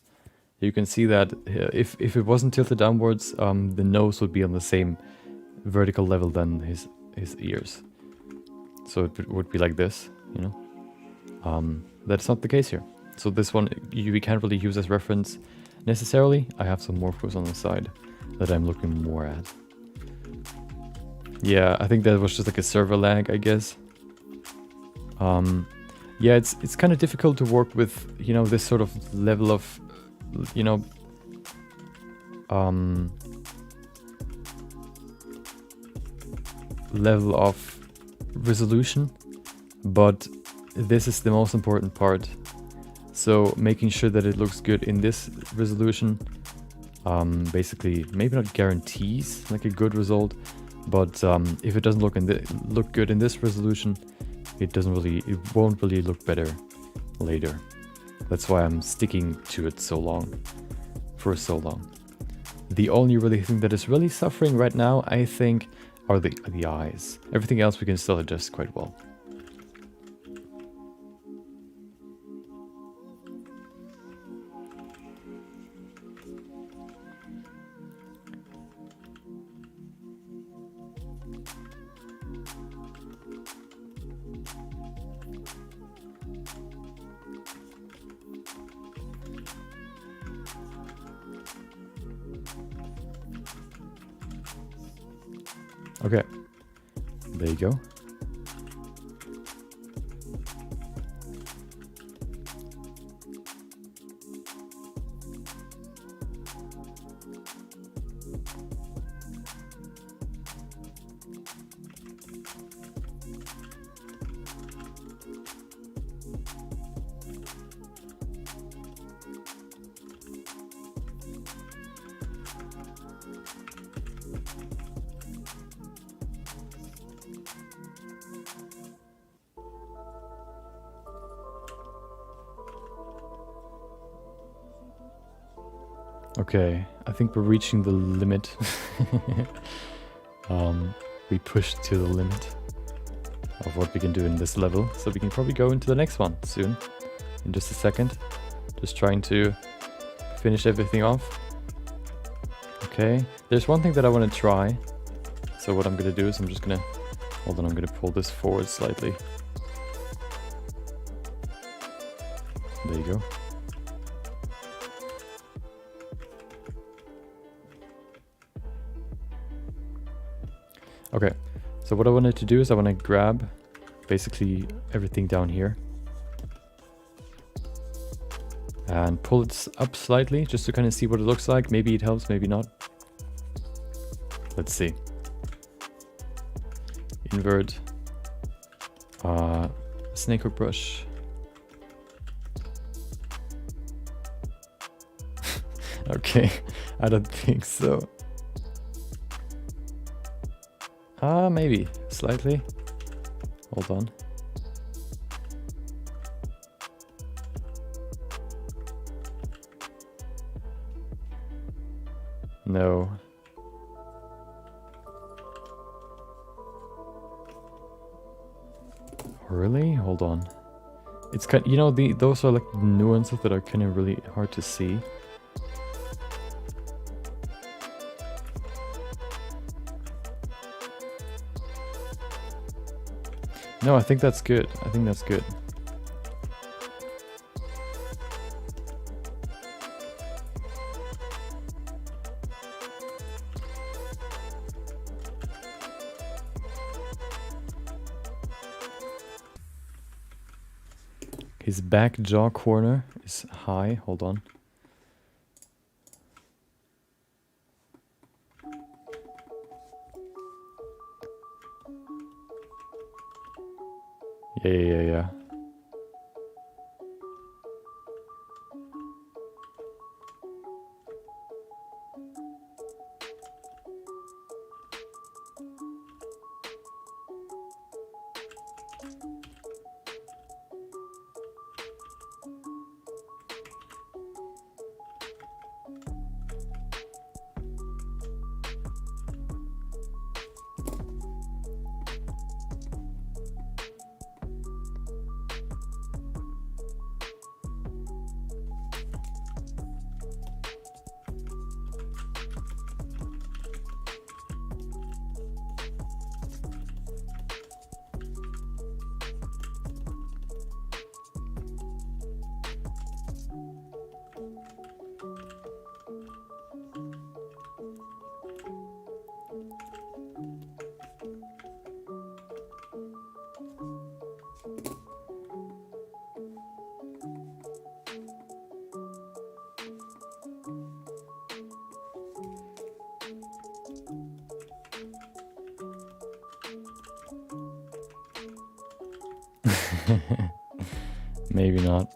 You can see that if it wasn't tilted downwards, the nose would be on the same vertical level than his ears. So it would be like this, you know? That's not the case here. So this one we can't really use as reference necessarily. I have some morphos on the side that I'm looking more at. Yeah, I think that was just like a server lag, I guess. Yeah, it's kind of difficult to work with, you know, this sort of level of, you know, level of resolution, but this is the most important part. So making sure that it looks good in this resolution, basically maybe not guarantees like a good result, but if it doesn't look good in this resolution, it won't really look better later. That's why I'm sticking to it for so long. The only really thing that is really suffering right now, I think, are the eyes. Everything else we can still adjust quite well. Okay, there you go. Okay, I think we're reaching the limit. We pushed to the limit of what we can do in this level, so we can probably go into the next one soon, in just a second. Just trying to finish everything off. Okay, there's one thing that I want to try. So what I'm gonna do is I'm just gonna, hold on, I'm gonna pull this forward slightly. There you go. Okay, so what I wanted to do is I want to grab basically everything down here and pull it up slightly just to kind of see what it looks like. Maybe it helps, maybe not. Let's see. Invert. Snake hook brush. Okay, I don't think so. Maybe slightly. Hold on. No. Really? Hold on. It's kind, you know, those are like nuances that are kind of really hard to see. No, I think that's good. I think that's good. His back jaw corner is high. Hold on. Yeah. Maybe not.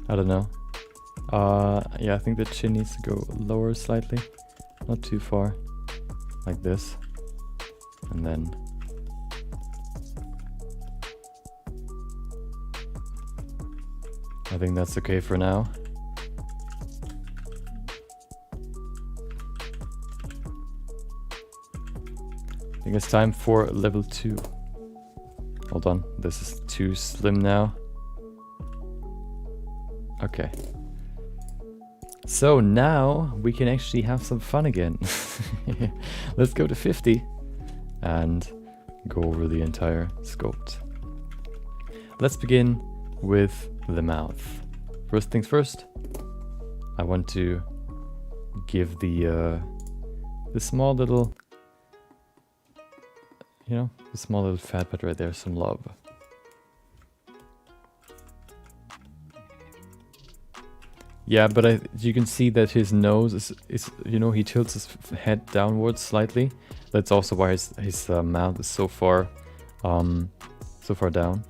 I don't know. Yeah, I think the chin needs to go lower slightly. Not too far. Like this. And then... I think that's okay for now. I think it's time for level 2. Hold on, this is too slim now. Okay. So now we can actually have some fun again. Let's go to 50 and go over the entire sculpt. Let's begin with the mouth. First things first, I want to give the small little, you know, the small little fat pad right there some love. Yeah, but you can see that his nose is you know, he tilts his head downwards slightly. That's also why his mouth is so far down.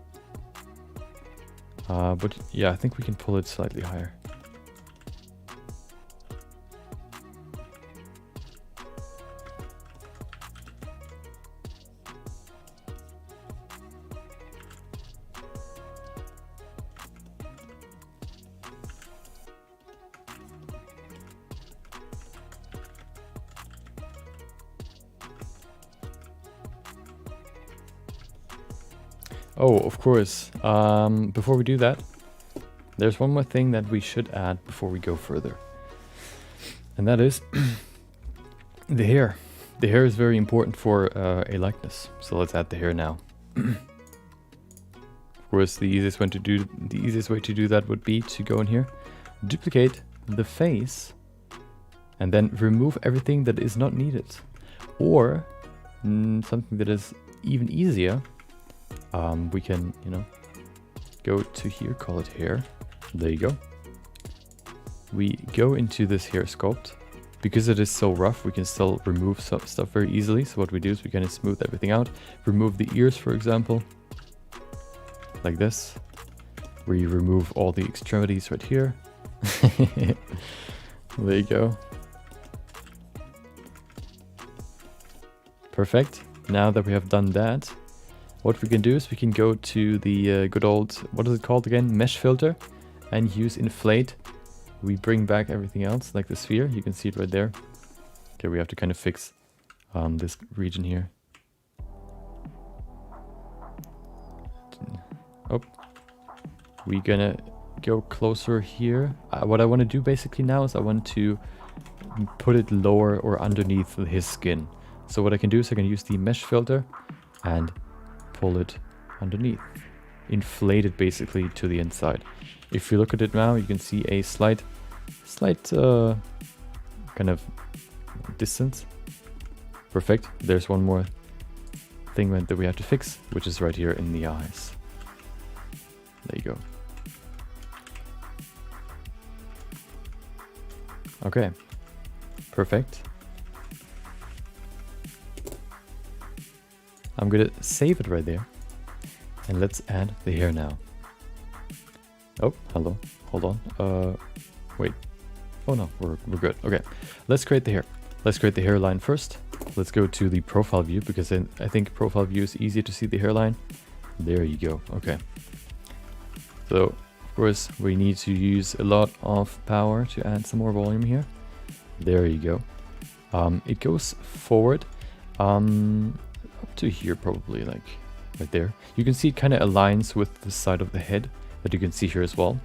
But yeah, I think we can pull it slightly higher. Oh, of course. Before we do that, there's one more thing that we should add before we go further. And that is the hair. The hair is very important for a likeness. So let's add the hair now. Of course, the easiest way to do that would be to go in here, duplicate the face, and then remove everything that is not needed. Or something that is even easier, we can, you know, go to here, call it hair. There you go. We go into this hair sculpt. Because it is so rough, we can still remove some stuff very easily. So what we do is we kind of smooth everything out. Remove the ears, for example, like this. We remove all the extremities right here. There you go. Perfect. Now that we have done that, what we can do is we can go to the good old, what is it called again? Mesh filter, and use inflate. We bring back everything else, like the sphere. You can see it right there. Okay, we have to kind of fix this region here. Oh, we're gonna go closer here. What I want to do basically now is I want to put it lower or underneath his skin. So what I can do is I can use the mesh filter and pull it underneath. Inflate it basically to the inside. If you look at it now, you can see a slight kind of distance. Perfect. There's one more thing that we have to fix, which is right here in the eyes. There you go. Okay. Perfect. I'm gonna save it right there. And let's add the hair now. Oh, hello. Hold on. Wait. Oh no, we're good. Okay. Let's create the hair. Let's create the hairline first. Let's go to the profile view because I think profile view is easier to see the hairline. There you go. Okay. So, of course, we need to use a lot of power to add some more volume here. There you go. It goes forward up to here probably, like right there. You can see it kind of aligns with the side of the head that you can see here as well.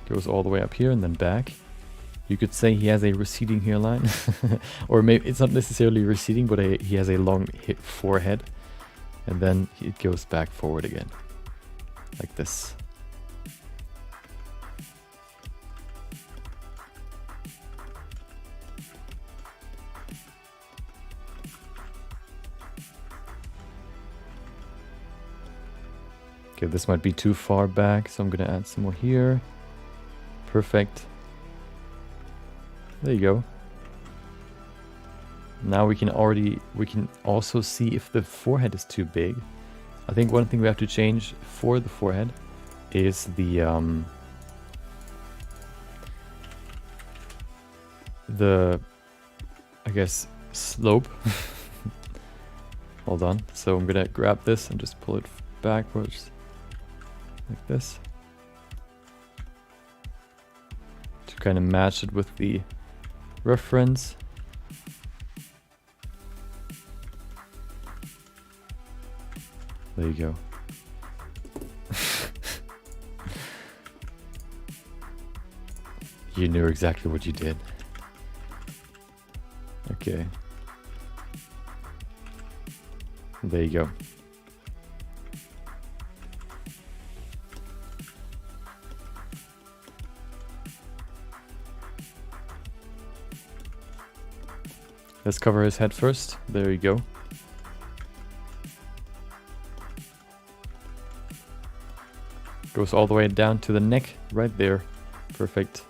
Goes all the way up here and then back. You could say he has a receding hairline. Or maybe it's not necessarily receding, but he has a long forehead. And then it goes back forward again. Like this. Okay, this might be too far back, so I'm gonna add some more here. Perfect. There you go. Now we can also see if the forehead is too big. I think one thing we have to change for the forehead is the I guess slope. Hold on. So I'm gonna grab this and just pull it backwards like this to kind of match it with the reference. There you go. You knew exactly what you did. Okay. There you go. Let's cover his head first. There you go. Goes all the way down to the neck, right there. Perfect.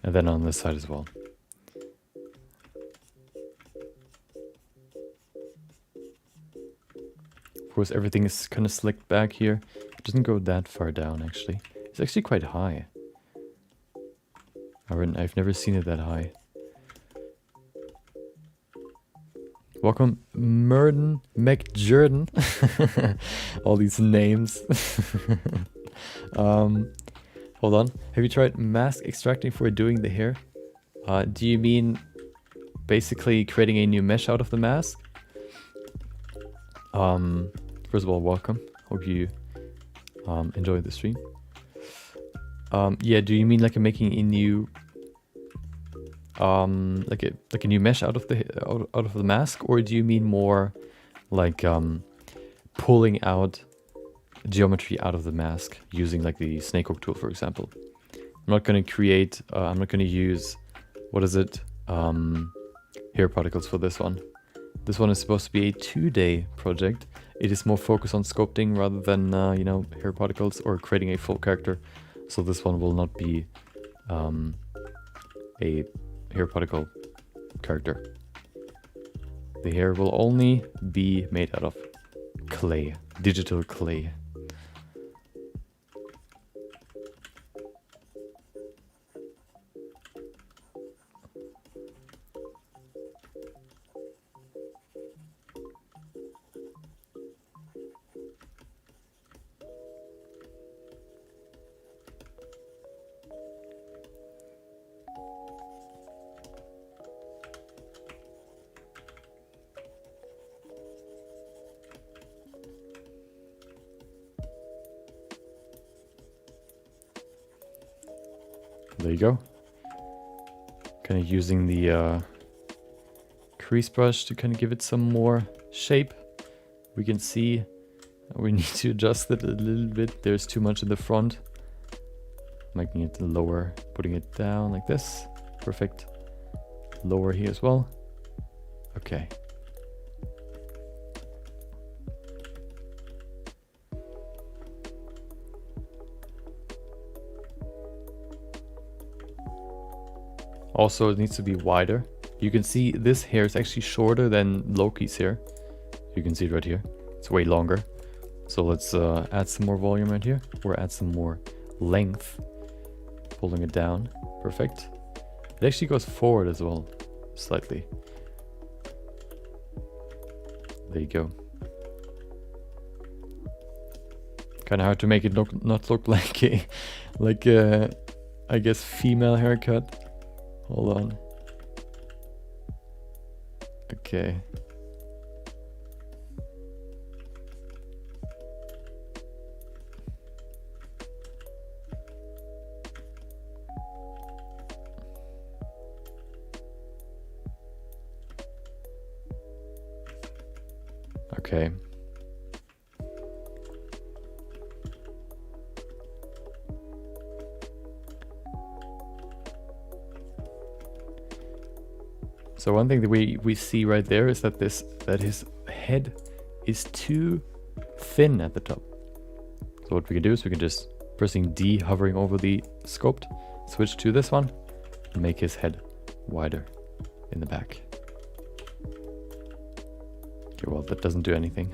And then on this side as well. Of course, everything is kind of slicked back here. It doesn't go that far down, actually. It's actually quite high. I've never seen it that high. Welcome, Murden McJurden. All these names. Hold on. Have you tried mask extracting for doing the hair? Do you mean basically creating a new mesh out of the mask? First of all, welcome. Hope you enjoy the stream. Yeah, do you mean like making a new like a new mesh out of the mask, or do you mean more like pulling out geometry out of the mask using like the snakehook tool, for example? I'm not going to create I'm not going to use, what is it, hair particles for this one. This one is supposed to be a 2-day project. It is more focused on sculpting rather than you know, hair particles or creating a full character. So this one will not be a hair particle character. The hair will only be made out of clay, digital clay. There you go. Kind of using the crease brush to kind of give it some more shape. We can see we need to adjust it a little bit. There's too much in the front. Making it lower, putting it down like this. Perfect. Lower here as well. Okay. Also, it needs to be wider. You can see this hair is actually shorter than Loki's hair. You can see it right here. It's way longer. So let's add some more volume right here, or add some more length. Pulling it down. Perfect. It actually goes forward as well, slightly. There you go. Kind of hard to make it not look like a, I guess, female haircut. Hold on. Okay. Okay. So one thing that we see right there is that his head is too thin at the top. So what we can do is we can just pressing D, hovering over the sculpt, switch to this one, and make his head wider in the back. Okay, well, that doesn't do anything.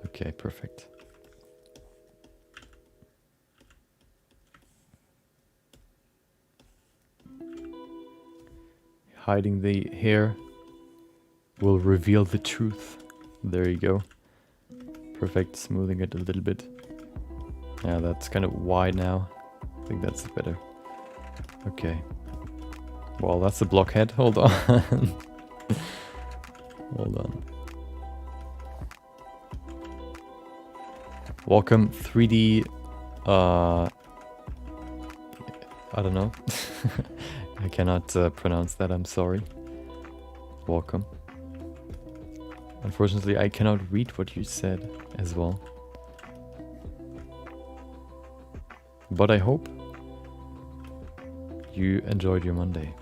Okay, perfect. Hiding the hair will reveal the truth. There you go. Perfect, smoothing it a little bit. Yeah, that's kind of wide now. I think that's better. Okay. Well, that's the blockhead. Hold on. Hold on. Welcome 3D, I don't know. I cannot pronounce that, I'm sorry. Welcome. Unfortunately, I cannot read what you said as well. But I hope you enjoyed your Monday.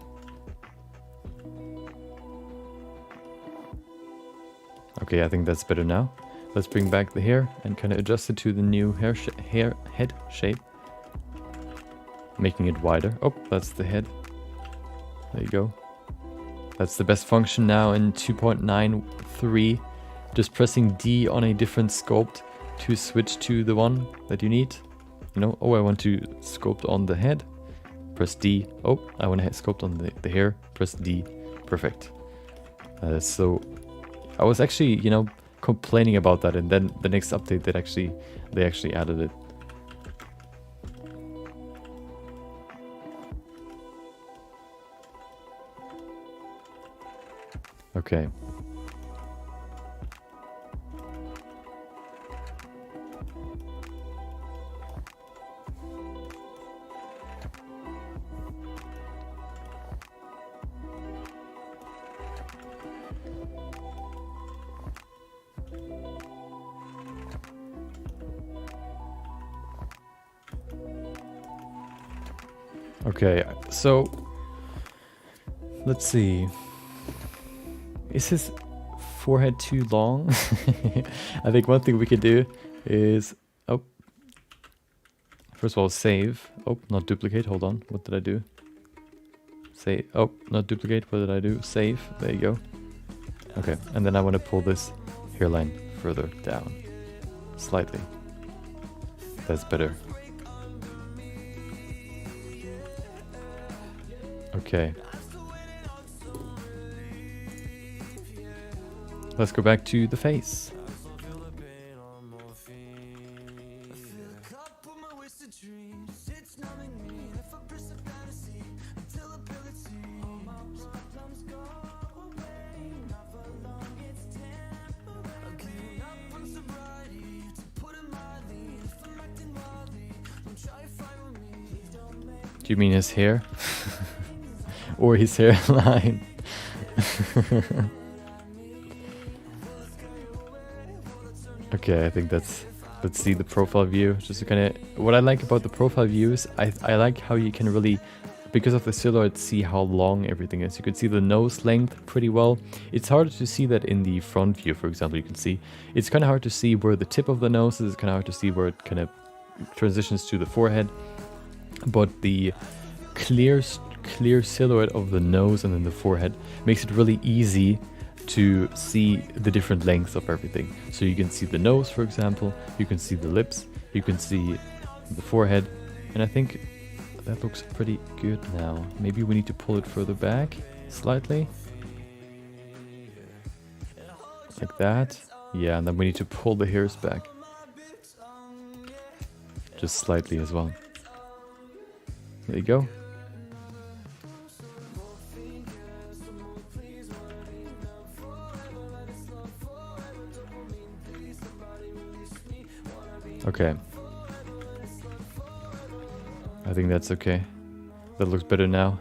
Okay, I think that's better now. Let's bring back the hair and kind of adjust it to the new head shape. Making it wider. Oh, that's the head. There you go. That's the best function now in 2.93. Just pressing D on a different sculpt to switch to the one that you need. You know, oh, I want to sculpt on the head. Press D. Oh, I want to sculpt on the hair. Press D. Perfect. So I was actually, you know, complaining about that, and then the next update they actually added it. Okay. Okay, so let's see. Is his forehead too long? I think one thing we can do is, oh, first of all, save. Oh, not duplicate. Hold on. What did I do? Save. Oh, not duplicate. What did I do? Save. There you go. Okay, and then I want to pull this hairline further down. Slightly. That's better. Okay. Let's go back to the face. Do you mean his hair? Or his hairline? Okay, I think let's see the profile view. Just to kind of, what I like about the profile view is I like how you can really, because of the silhouette, see how long everything is. You can see the nose length pretty well. It's harder to see that in the front view, for example. You can see it's kind of hard to see where the tip of the nose is. It's kind of hard to see where it kind of transitions to the forehead. But the clear silhouette of the nose and then the forehead makes it really easy to see the different lengths of everything. So you can see the nose, for example, you can see the lips, you can see the forehead, and I think that looks pretty good now. Maybe we need to pull it further back slightly, like that. Yeah, and then we need to pull the hairs back just slightly as well. There you go. Okay. I think that's okay. That looks better now.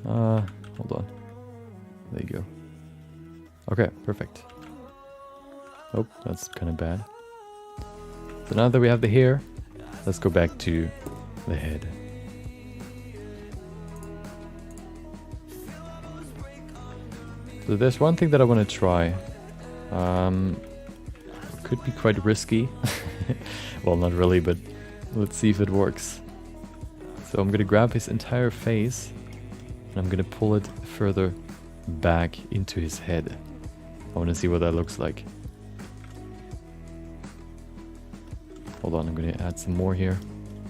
Hold on. There you go. Okay, perfect. Oh, that's kind of bad. So now that we have the hair, let's go back to the head. So there's one thing that I want to try. Could be quite risky. Well, not really, but let's see if it works. So I'm gonna grab his entire face and I'm gonna pull it further back into his head. I want to see what that looks like. Hold on, I'm gonna add some more here.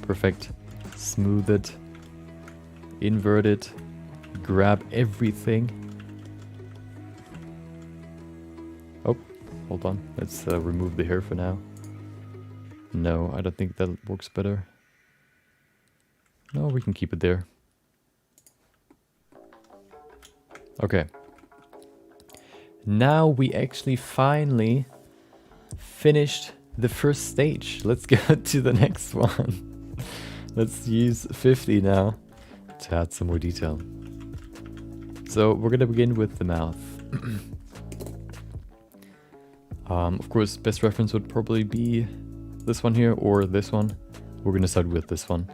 Perfect. Smooth it. Invert it. Grab everything. Oh, hold on. Let's remove the hair for now. No, I don't think that works better. No, we can keep it there. Okay. Now we actually finally finished the first stage. Let's go to the next one. Let's use 50 now to add some more detail. So we're gonna begin with the mouth. Of course, best reference would probably be this one here or this one. We're gonna start with this one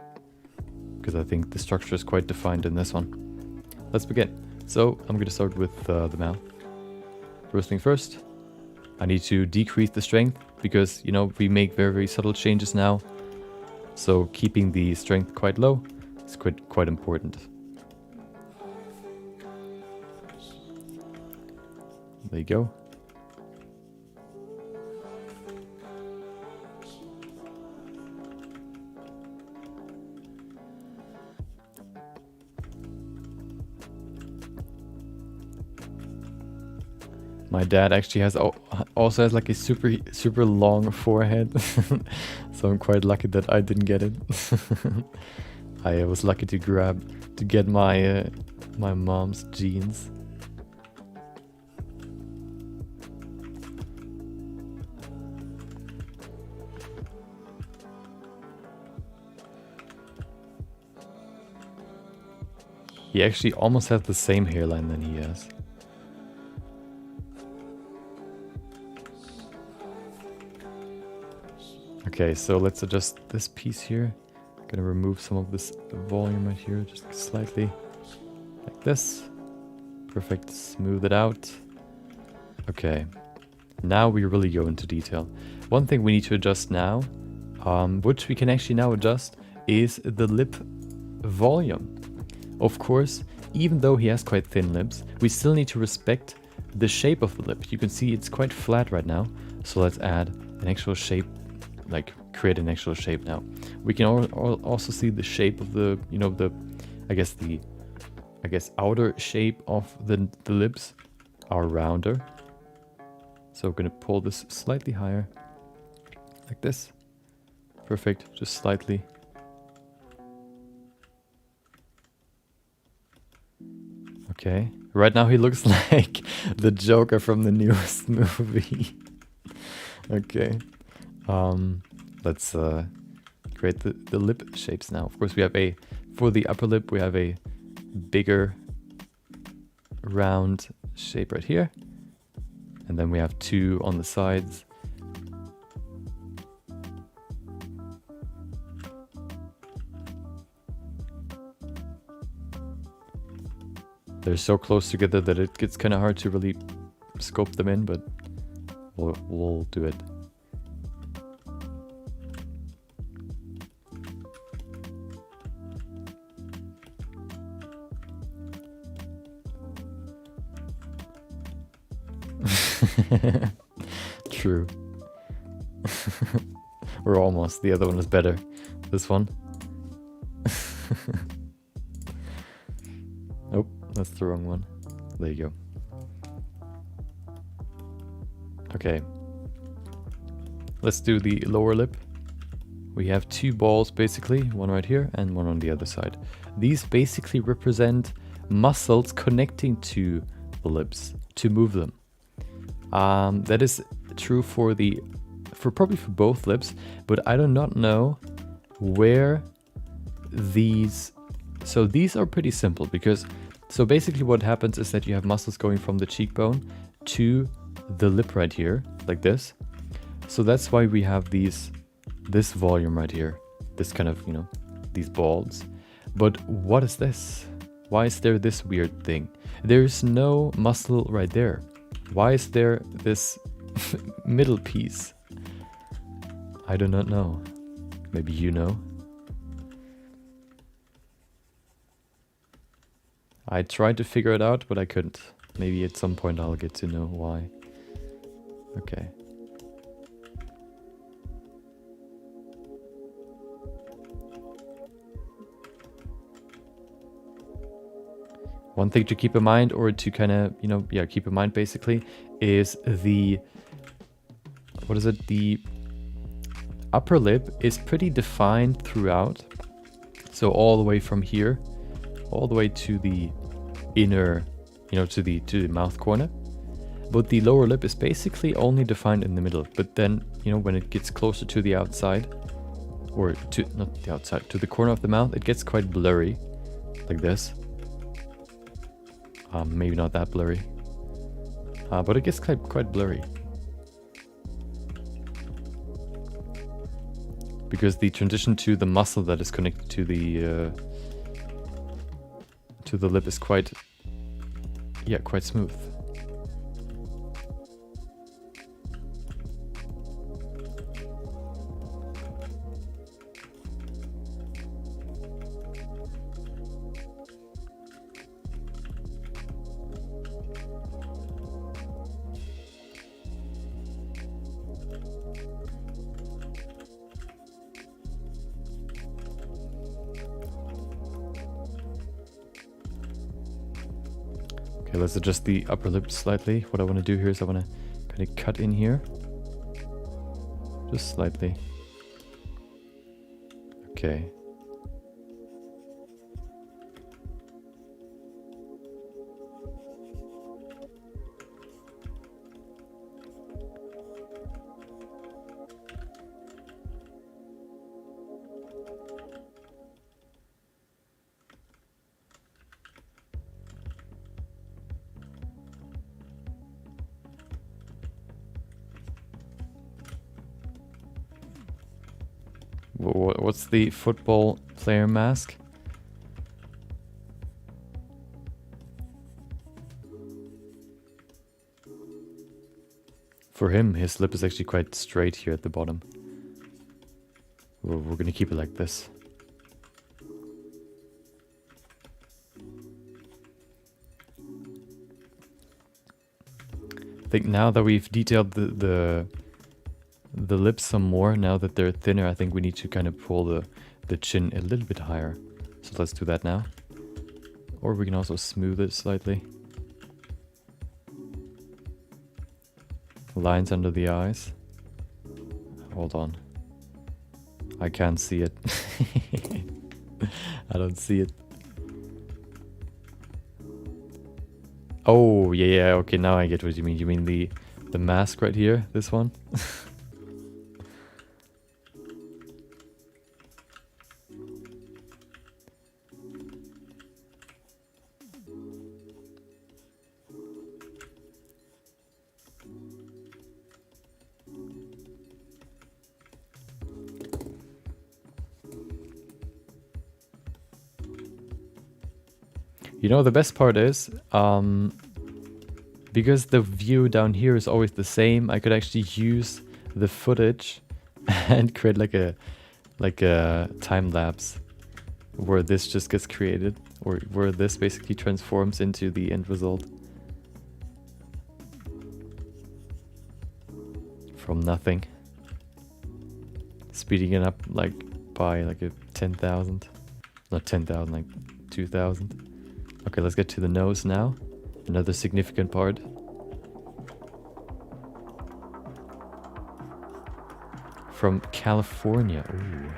because I think the structure is quite defined in this one. Let's begin. So I'm gonna start with the mouth. First thing first, I need to decrease the strength because, you know, we make very, very subtle changes now. So keeping the strength quite low is quite important. There you go. My dad actually also has like a super long forehead, so I'm quite lucky that I didn't get it. I was lucky to get my my mom's genes. He actually almost has the same hairline than he has. Okay, so let's adjust this piece here. I'm gonna remove some of this volume right here, just slightly, like this. Perfect, smooth it out. Okay, now we really go into detail. One thing we need to adjust now, which we can actually now adjust, is the lip volume. Of course, even though he has quite thin lips, we still need to respect the shape of the lip. You can see it's quite flat right now, so let's add an actual shape, like create an actual shape now. We can also see the shape of the, you know, I guess outer shape of the lips are rounder. So we're gonna pull this slightly higher, like this. Perfect, just slightly. Okay, right now he looks like the Joker from the newest movie. Okay, let's create the lip shapes now. Of course, we have for the upper lip, we have a bigger round shape right here. And then we have two on the sides. They're so close together that it gets kind of hard to really sculpt them in, but we'll do it. True. We're almost. The other one is better. This one. Nope, that's the wrong one. There you go. Okay. Let's do the lower lip. We have two balls basically, one right here and one on the other side. These basically represent muscles connecting to the lips to move them. That is true for probably for both lips, but I do not know where these. So these are pretty simple because so basically what happens is that you have muscles going from the cheekbone to the lip right here, like this. So that's why we have this volume right here, this kind of, you know, these balls. But what is this? Why is there this weird thing? There's no muscle right there. Why is there this middle piece? I do not know. Maybe you know. I tried to figure it out, but I couldn't. Maybe at some point I'll get to know why. Okay. One thing to keep in mind, or to kind of, you know, yeah, keep in mind basically, is the upper lip is pretty defined throughout. So all the way from here, all the way to the inner, you know, to the mouth corner. But the lower lip is basically only defined in the middle. But then, you know, when it gets closer to the outside, or to, not the outside, to the corner of the mouth, it gets quite blurry, like this. Maybe not that blurry, but it gets quite blurry. Because the transition to the muscle that is connected to the lip is quite smooth. Okay, let's adjust the upper lip slightly. What I want to do here is I want to kind of cut in here. Just slightly. Okay. What's the football player mask? For him, his lip is actually quite straight here at the bottom. We're gonna keep it like this. I think now that we've detailed the lips some more, now that they're thinner, I think we need to kind of pull the chin a little bit higher. So let's do that now. Or we can also smooth it slightly. Lines under the eyes. Hold on. I can't see it. I don't see it. Oh, yeah, okay, now I get what you mean. You mean the mask right here? This one? You know, the best part is, because the view down here is always the same, I could actually use the footage and create like a time lapse where this just gets created, or where this basically transforms into the end result. From nothing. Speeding it up like by like a 10,000. Not 10,000, like 2,000. Okay, let's get to the nose now. Another significant part. From California. Ooh.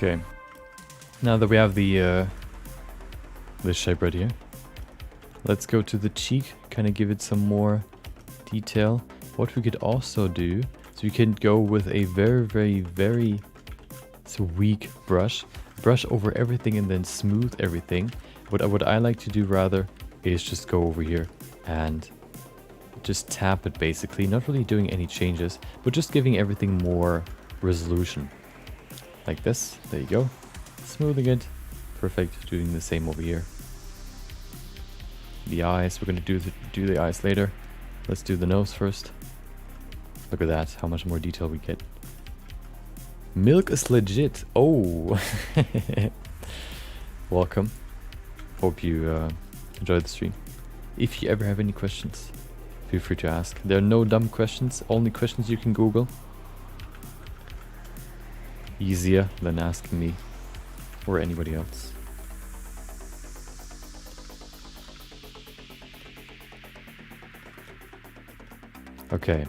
Okay, now that we have the this shape right here, let's go to the cheek, kind of give it some more detail. What we could also do, so you can go with a very weak brush over everything and then smooth everything. What I like to do rather is just go over here and just tap it basically, not really doing any changes, but just giving everything more resolution. Like this, there you go. Smoothing it, perfect. Doing the same over here. The eyes, we're gonna do the eyes later. Let's do the nose first. Look at that, how much more detail we get. Milk is legit. Oh, welcome. Hope you enjoyed the stream. If you ever have any questions, feel free to ask. There are no dumb questions, only questions you can Google. Easier than asking me or anybody else. Okay.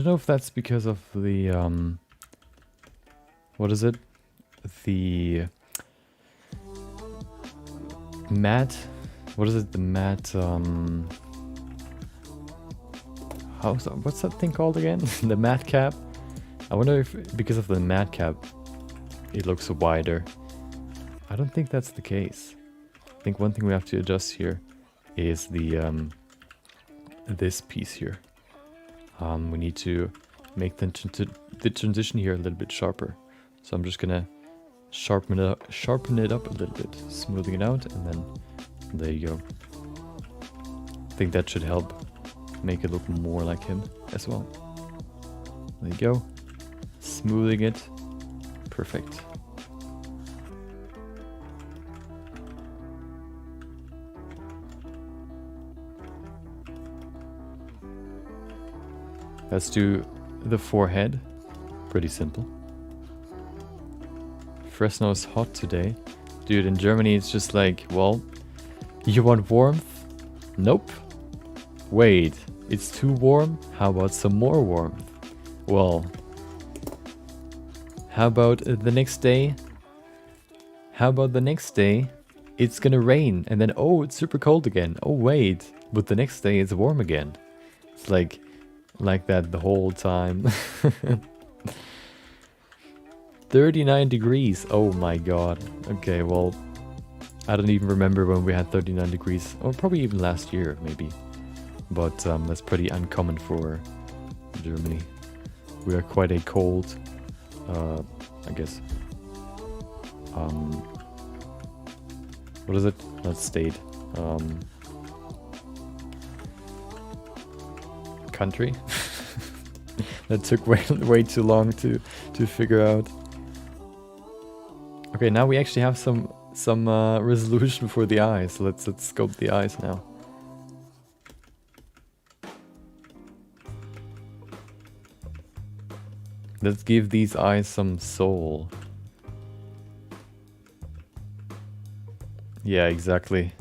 don't know if that's because of the what is it? The matte. What is it? The matte. What's that thing called again? The matte cap. I wonder if because of the matte cap, it looks wider. I don't think that's the case. I think one thing we have to adjust here is the this piece here. We need to make the transition here a little bit sharper. So I'm just gonna sharpen it up a little bit, smoothing it out, and then there you go. I think that should help make it look more like him as well. There you go. Smoothing it. Perfect. Let's do the forehead. Pretty simple. Fresno is hot today. Dude, in Germany it's just like, well, you want warmth? Nope. Wait, it's too warm? How about some more warmth? Well, how about the next day? How about the next day? It's gonna rain and then, oh, it's super cold again. Oh, wait, but the next day it's warm again. It's like that the whole time. 39 degrees. Oh my god. Okay, well, I don't even remember when we had 39 degrees. Or probably even last year, maybe. But that's pretty uncommon for Germany. We are quite a cold, I guess. What is it? Not state. Country. That took way too long to figure out. Okay, now we actually have some resolution for the eyes. Let's sculpt the eyes now. Let's give these eyes some soul. Yeah, exactly.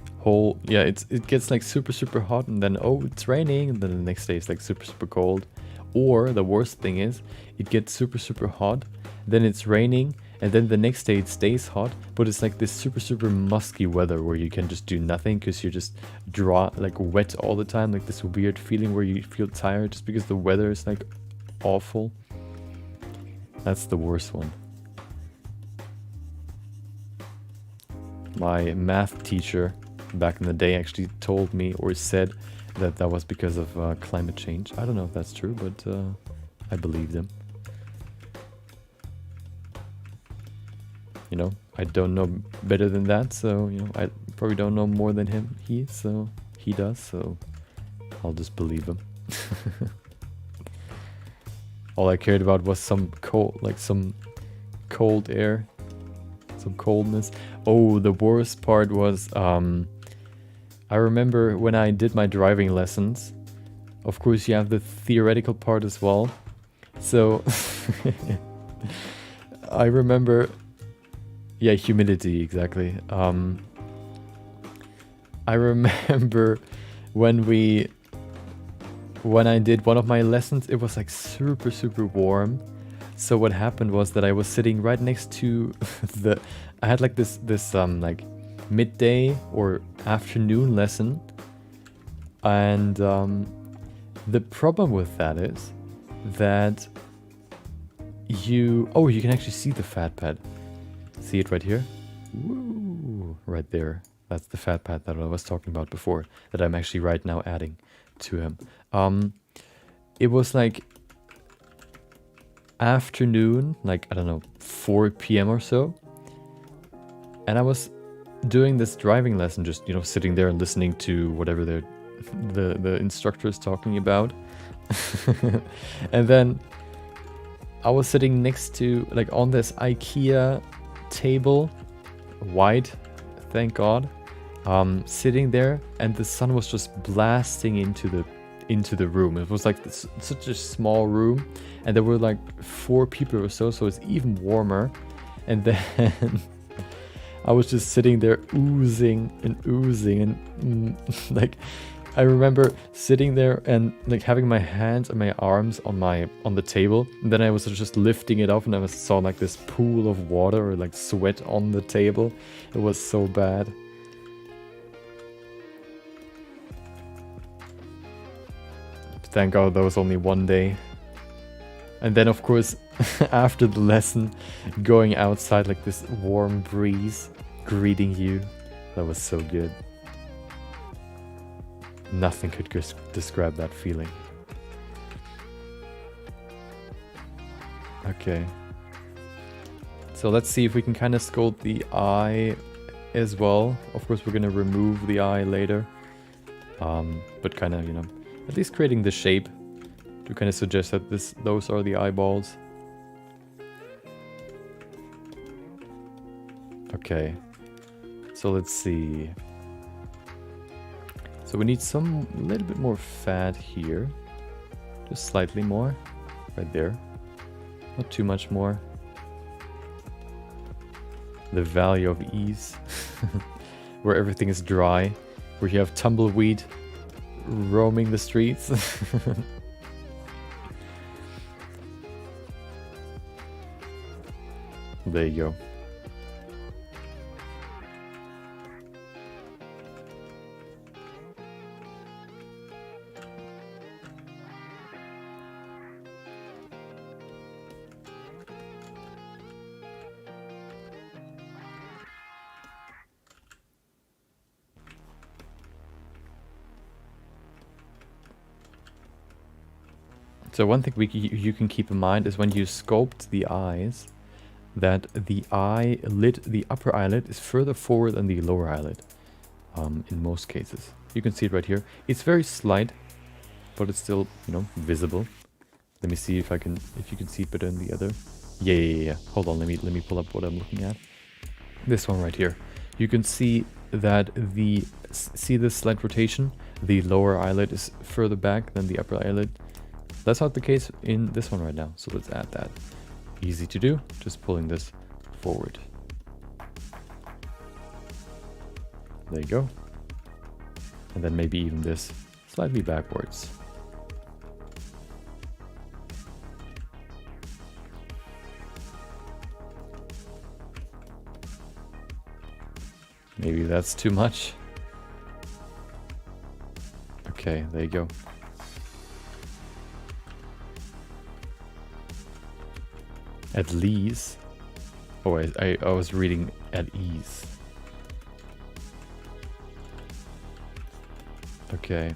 Yeah, it gets like super hot and then, oh, it's raining, and then the next day it's like super cold. Or the worst thing is it gets super hot, then it's raining, and then the next day it stays hot, but it's like this super musky weather where you can just do nothing because you're just wet all the time, like this weird feeling where you feel tired just because the weather is like awful. That's the worst one. My math teacher back in the day actually told me or said that was because of climate change. I don't know if that's true, but I believe them. You know, I don't know better than that, so, you know, I probably don't know more than he does, so I'll just believe him. All I cared about was some cold air, some coldness. Oh, the worst part was, I remember when I did my driving lessons, of course you have the theoretical part as well. So, I remember, yeah, humidity, exactly. I remember when I did one of my lessons, it was like super warm. So what happened was that I was sitting right next to I had like this like midday or afternoon lesson, and the problem with that is that you can actually see the fat pad. See it right here? Woo, right there. That's the fat pad that I was talking about before, that I'm actually right now adding to him. It was like afternoon, like, I don't know, 4 p.m. or so, and I was doing this driving lesson, just, you know, sitting there and listening to whatever the instructor is talking about. And then I was sitting next to, like, on this IKEA table, white, thank God, sitting there, and the sun was just blasting into the room. It was like such a small room, and there were like 4 people or so it's even warmer. And then I was just sitting there oozing and like I remember sitting there and like having my hands and my arms on the table, and then I was just lifting it up, and I saw like this pool of water or like sweat on the table. It was so bad. Thank God that was only one day. And then of course, after the lesson, going outside like this warm breeze greeting you, that was so good. Nothing could describe that feeling. Okay. So let's see if we can kind of sculpt the eye as well. Of course, we're going to remove the eye later. But kind of, you know, at least creating the shape to kind of suggest that those are the eyeballs. Okay. So let's see. So we need a little bit more fat here. Just slightly more. Right there. Not too much more. The value of ease. Where everything is dry. Where you have tumbleweed roaming the streets. There you go. So one thing you can keep in mind is when you sculpt the eyes, that the eyelid, the upper eyelid, is further forward than the lower eyelid. In most cases, you can see it right here. It's very slight, but it's still, you know, visible. Let me see if you can see it better in the other. Yeah. Hold on, let me pull up what I'm looking at. This one right here. You can see that see this slight rotation. The lower eyelid is further back than the upper eyelid. That's not the case in this one right now. So let's add that. Easy to do, just pulling this forward. There you go. And then maybe even this slightly backwards. Maybe that's too much. Okay, there you go. At least. Oh, I was reading at ease. Okay.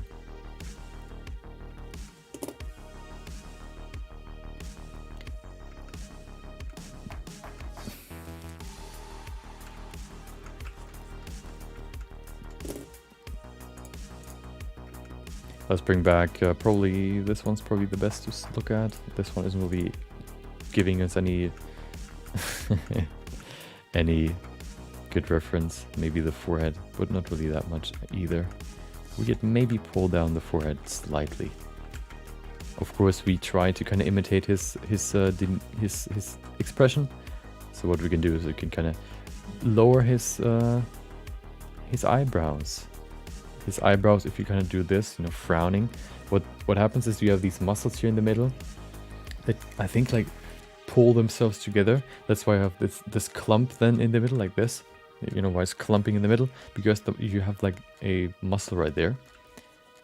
Let's bring back probably this one's probably the best to look at. This one isn't really giving us any any good reference. Maybe the forehead, but not really that much either. We could maybe pull down the forehead slightly. Of course, we try to kind of imitate his expression. So what we can do is we can kind of lower his eyebrows. His eyebrows, if you kind of do this, you know, frowning. What happens is you have these muscles here in the middle that I think like pull themselves together. That's why I have this clump then in the middle like this. You know why it's clumping in the middle? Because you have like a muscle right there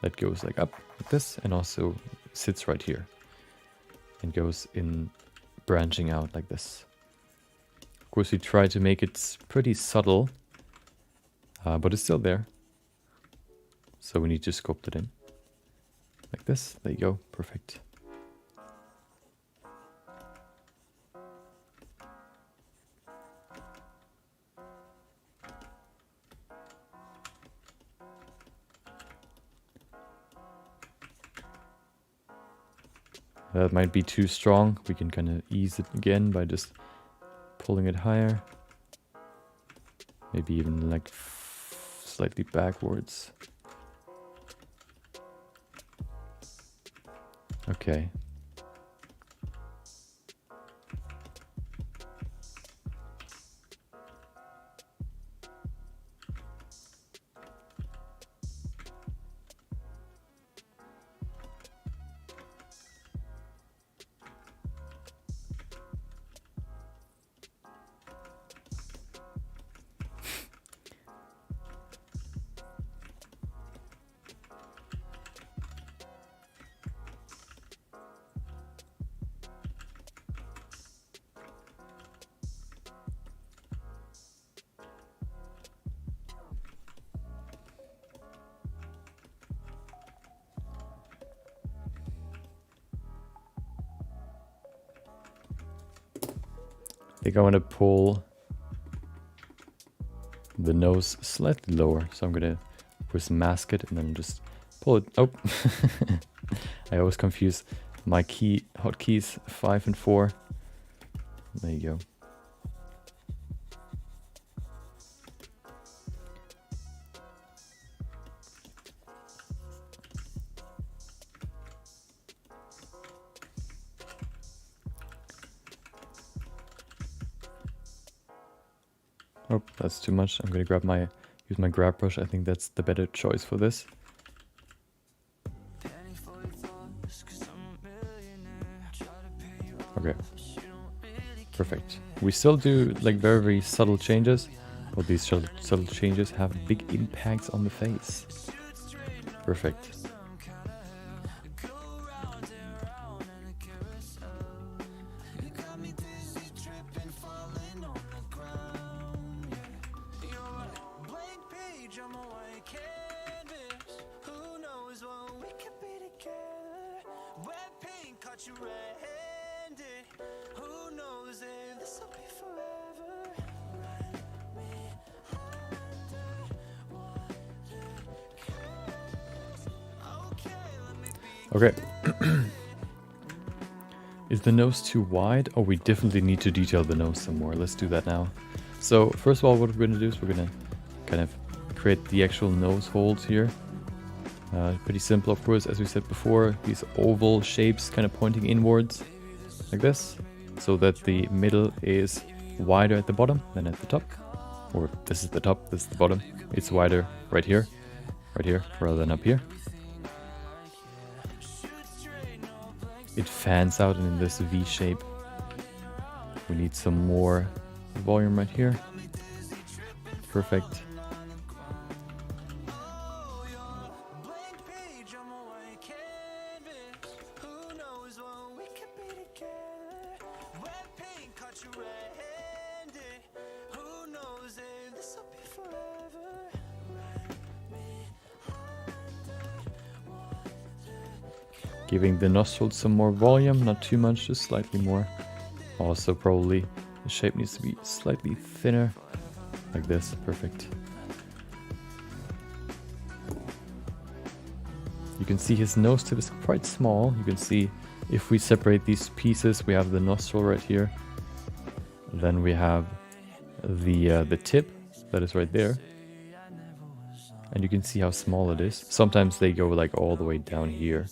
that goes like up like this and also sits right here and goes in branching out like this. Of course, we try to make it pretty subtle, but it's still there. So we need to sculpt it in like this. There you go. Perfect. That might be too strong. We can kind of ease it again by just pulling it higher. Maybe even like slightly backwards. Okay. think I want to pull the nose slightly lower. So I'm going to first mask it and then just pull it. Oh, I always confuse my hotkeys 5 and 4. There you go. Oh, that's too much. I'm gonna use my grab brush. I think that's the better choice for this. Okay. Perfect. We still do like very, very subtle changes. But these subtle changes have big impacts on the face. Perfect. Okay. Is the nose too wide? Oh, we definitely need to detail the nose some more. Let's do that now. So first of all, what we're going to do is we're going to kind of create the actual nose holes here. Pretty simple, of course, as we said before, these oval shapes kind of pointing inwards like this, so that the middle is wider at the bottom than at the top. Or this is the top, this is the bottom. It's wider right here, rather than up here. It fans out in this V shape. We need some more volume right here. Perfect. Giving the nostrils some more volume, not too much, just slightly more. Also probably the shape needs to be slightly thinner, like this. Perfect. You can see his nose tip is quite small. You can see if we separate these pieces, we have the nostril right here. Then we have the tip that is right there. And you can see how small it is. Sometimes they go like all the way down here.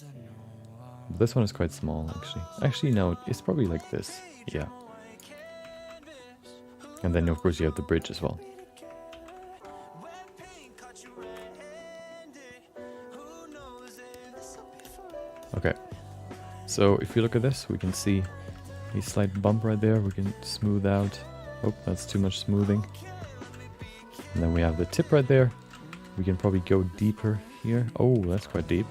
This one is quite small, actually. Actually, no, it's probably like this. Yeah. And then, of course, you have the bridge as well. Okay. So, if you look at this, we can see a slight bump right there. We can smooth out. Oh, that's too much smoothing. And then we have the tip right there. We can probably go deeper here. Oh, that's quite deep.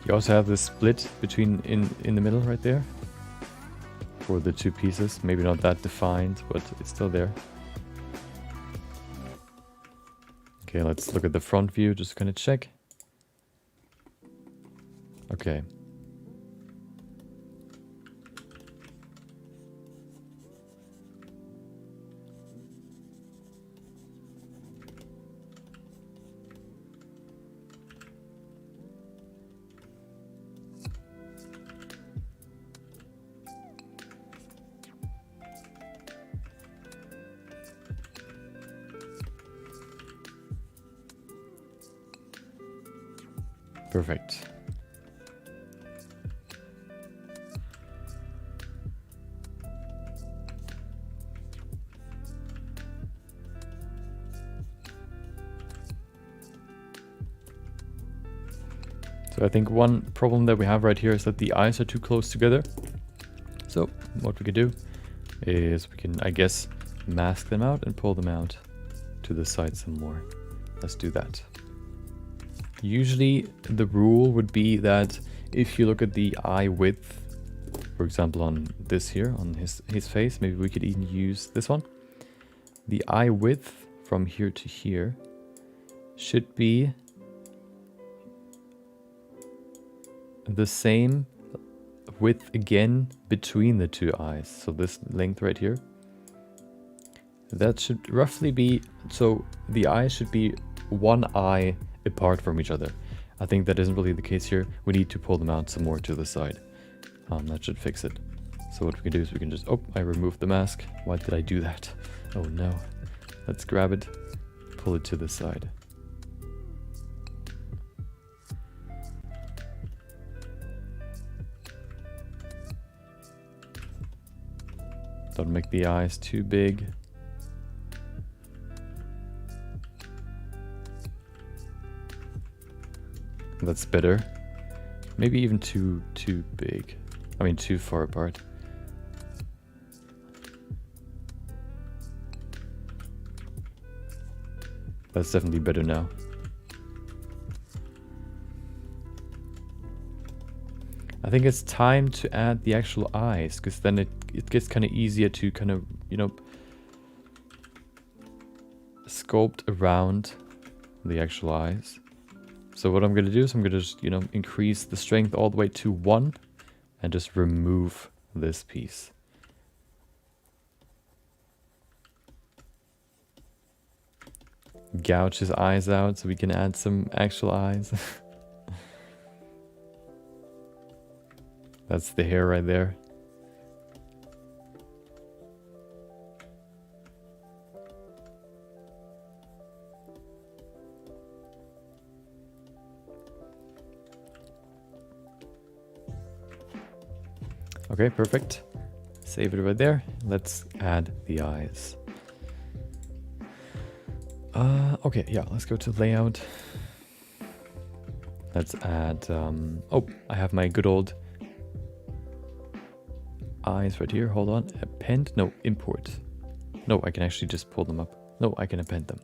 You also have the split between in the middle right there for the two pieces. Maybe not that defined, but it's still there. Okay, let's look at the front view, just gonna check. Okay. Perfect. So I think one problem that we have right here is that the eyes are too close together. So what we could do is we can, I guess, mask them out and pull them out to the side some more. Let's do that. Usually the rule would be that if you look at the eye width For example, on this here, on his face, maybe we could even use this one. The eye width from here to here should be the same width again between the two eyes. So this length right here, that should roughly be, so the eyes should be one eye apart from each other. I think that isn't really the case here. We need to pull them out some more to the side. That should fix it. So what we can do is we can just, oh, I removed the mask. Why did I do that? Oh no. Let's grab it, pull it to the side. Don't make the eyes too big. That's better. Maybe even too big. I mean, too far apart. That's definitely better now. I think it's time to add the actual eyes, because then it gets kind of easier to kind of, you know, sculpt around the actual eyes. So what I'm going to do is I'm going to just, you know, increase the strength all the way to 1 and just remove this piece. Gouge his eyes out so we can add some actual eyes. That's the hair right there. Okay, perfect. Save it right there. Let's add the eyes. Okay, yeah, let's go to layout. Let's add, oh, I have my good old eyes right here. Hold on, append, no, import. No, I can actually just pull them up. No, I can append them.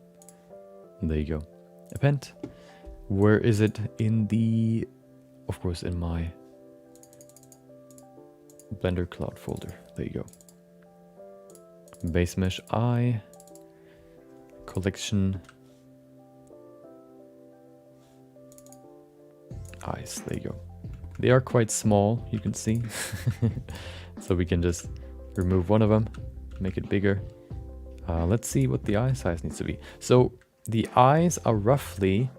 There you go. Append. Where is it in the, of course, in my Blender Cloud folder. There you go. Base mesh eye. Collection. Eyes. There you go. They are quite small, you can see. So we can just remove one of them, make it bigger. Let's see what the eye size needs to be. So the eyes are roughly,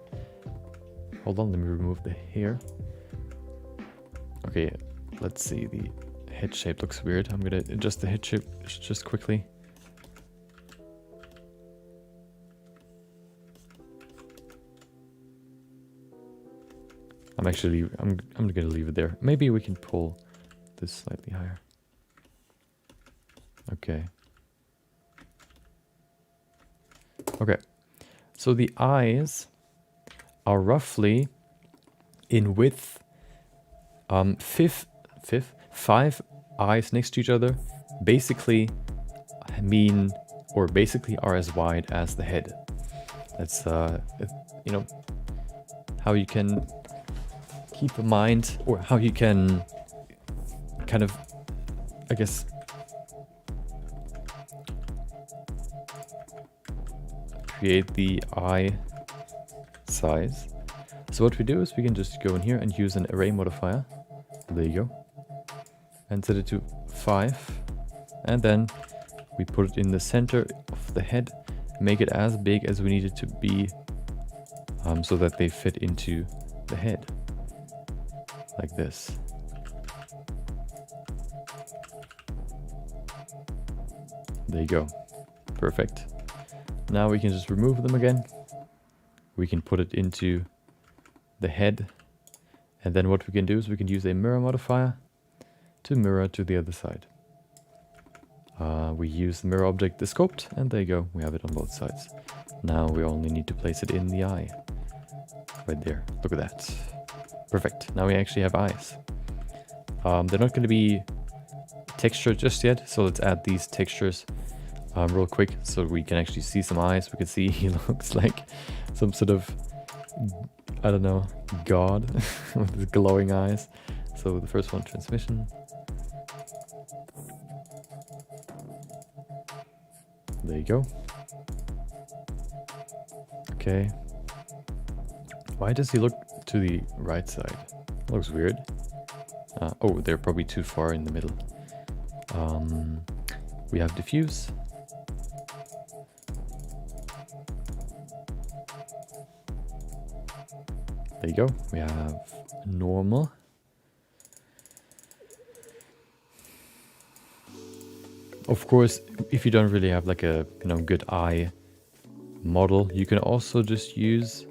hold on, let me remove the hair. Okay, let's see, the head shape looks weird. I'm gonna adjust the head shape just quickly. I'm gonna leave it there. Maybe we can pull this slightly higher. Okay. Okay. So the eyes are roughly in width, 5 eyes next to each other basically mean, or basically are as wide as the head. That's you know, how you can keep in mind, or how you can kind of, I guess, create the eye size. So what we do is we can just go in here and use an array modifier. There you go. And set it to 5. And then we put it in the center of the head, make it as big as we need it to be, so that they fit into the head. Like this. There you go. Perfect. Now we can just remove them again. We can put it into the head. And then what we can do is we can use a mirror modifier to mirror to the other side. We use the mirror object, the sculpt, and there you go. We have it on both sides. Now we only need to place it in the eye. Right there. Look at that. Perfect. Now we actually have eyes. They're not going to be textured just yet, so let's add these textures real quick so we can actually see some eyes. We can see he looks like some sort of, I don't know, god with his glowing eyes. So the first one, transmission. There you go. Okay. Why does he look to the right side? Looks weird. Oh, they're probably too far in the middle. We have diffuse. There you go. We have normal. Of course, if you don't really have like a good eye model, you can also just use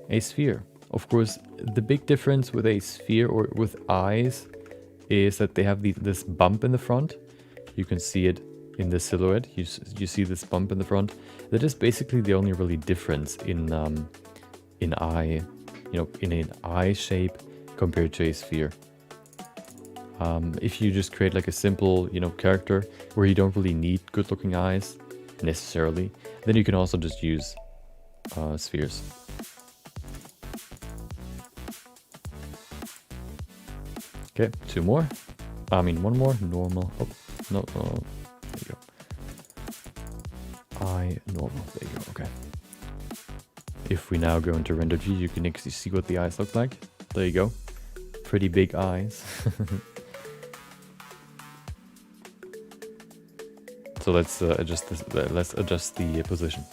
a sphere. Of course, the big difference with a sphere or with eyes is that they have this bump in the front. You can see it in the silhouette. You see this bump in the front. That is basically the only really difference in eye, in an eye shape compared to a sphere. If you just create like a simple, character where you don't really need good-looking eyes necessarily, then you can also just use spheres. Okay, two more. One more. Normal. Oh, no. There you go. Eye, normal. There you go. Okay. If we now go into render view, you can actually see what the eyes look like. There you go. Pretty big eyes. So let's adjust this. Let's adjust the position.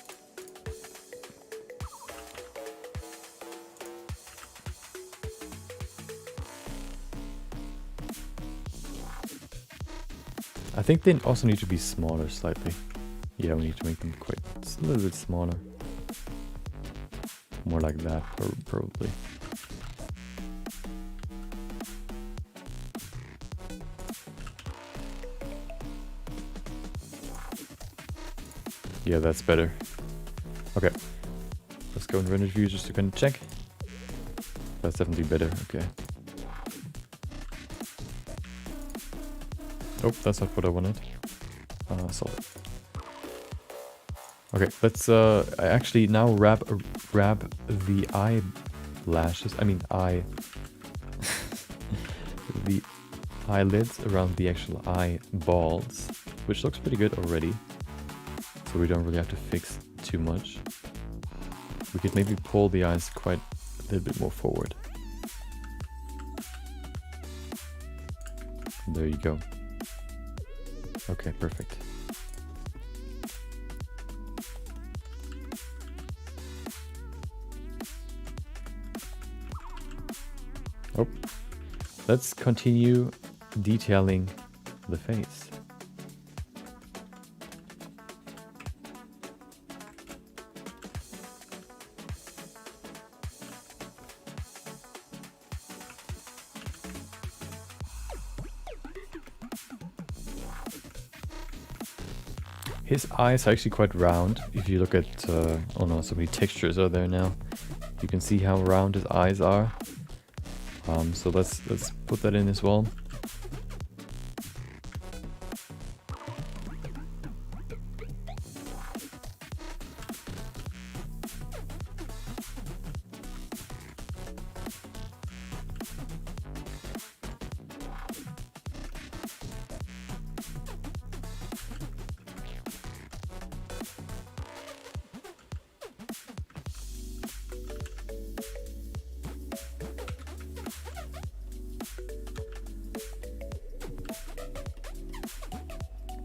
I think they also need to be smaller slightly. Yeah, we need to make them quite a little bit smaller. More like that, probably. Yeah, that's better. Okay. Let's go in render view just to kind of check. That's definitely better. Okay. Oh, that's not what I wanted. Solid. Okay, let's I actually now wrap the eyelashes. The eyelids around the actual eyeballs, which looks pretty good already. So we don't really have to fix too much. We could maybe pull the eyes quite a little bit more forward. There you go. Okay, perfect. Oh, let's continue detailing the face. His eyes are actually quite round. If you look at, oh no, so many textures are there now. You can see how round his eyes are. So let's put that in as well.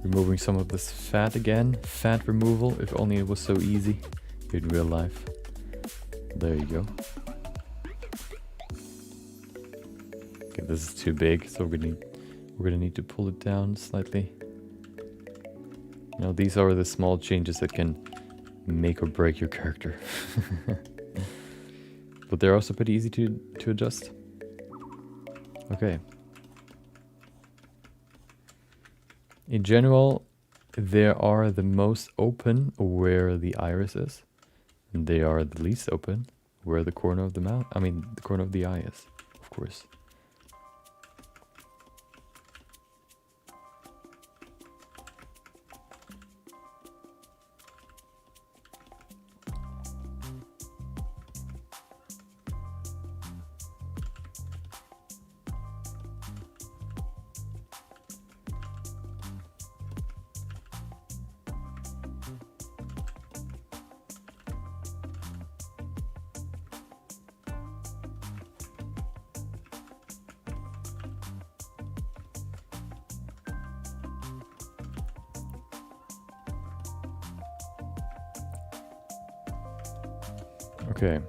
Removing some of this fat again. Fat removal, if only it was so easy in real life. There you go. Okay, this is too big, so we're gonna need to pull it down slightly. Now these are the small changes that can make or break your character. But they're also pretty easy to adjust. Okay. In general, they are the most open where the iris is, and they are the least open where the corner of the mouth, the corner of the eye is, of course. Okay.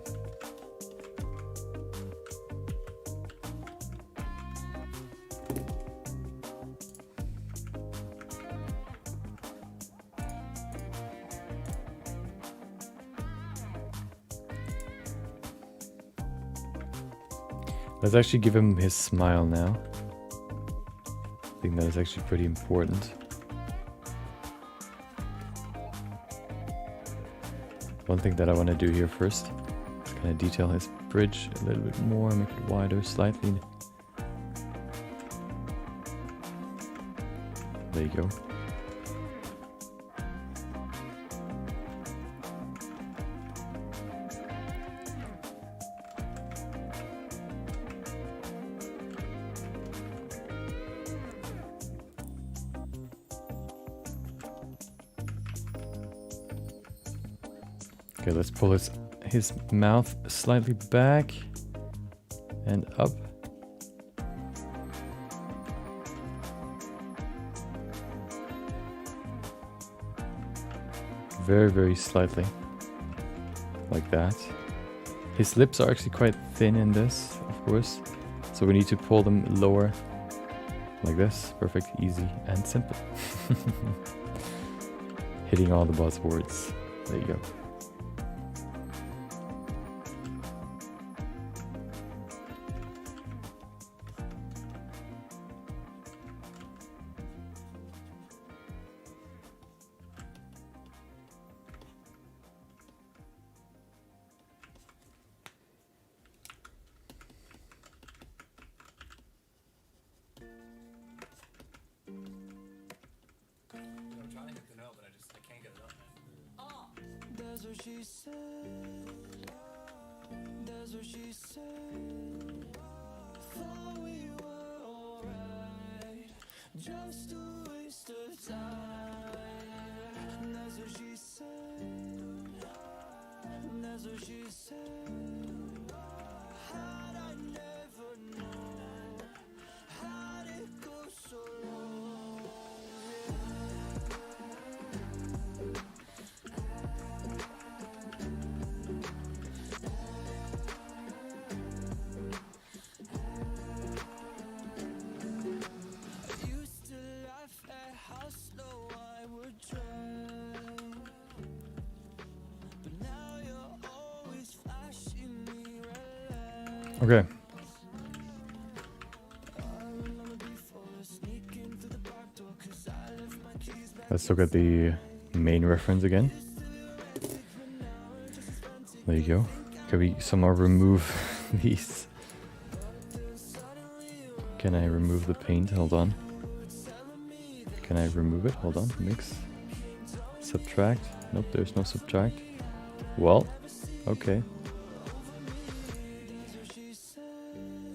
Let's actually give him his smile now. I think that is actually pretty important. One thing that I want to do here first is kind of detail his bridge a little bit more, make it wider slightly. There you go. Okay, let's pull his mouth slightly back and up. Very, very slightly. Like that. His lips are actually quite thin in this, of course. So we need to pull them lower. Like this. Perfect, easy, and simple. Hitting all the buzzwords. There you go. That's what she said. That's what she said. Thought we were alright, just a waste of time. That's what she said. That's what she said. Had I never known, how'd it go so long? Okay. Let's look at the main reference again. There you go. Can we somehow remove these? Can I remove the paint? Hold on. Can I remove it? Hold on. Mix. Subtract. Nope, there's no subtract. Well, okay.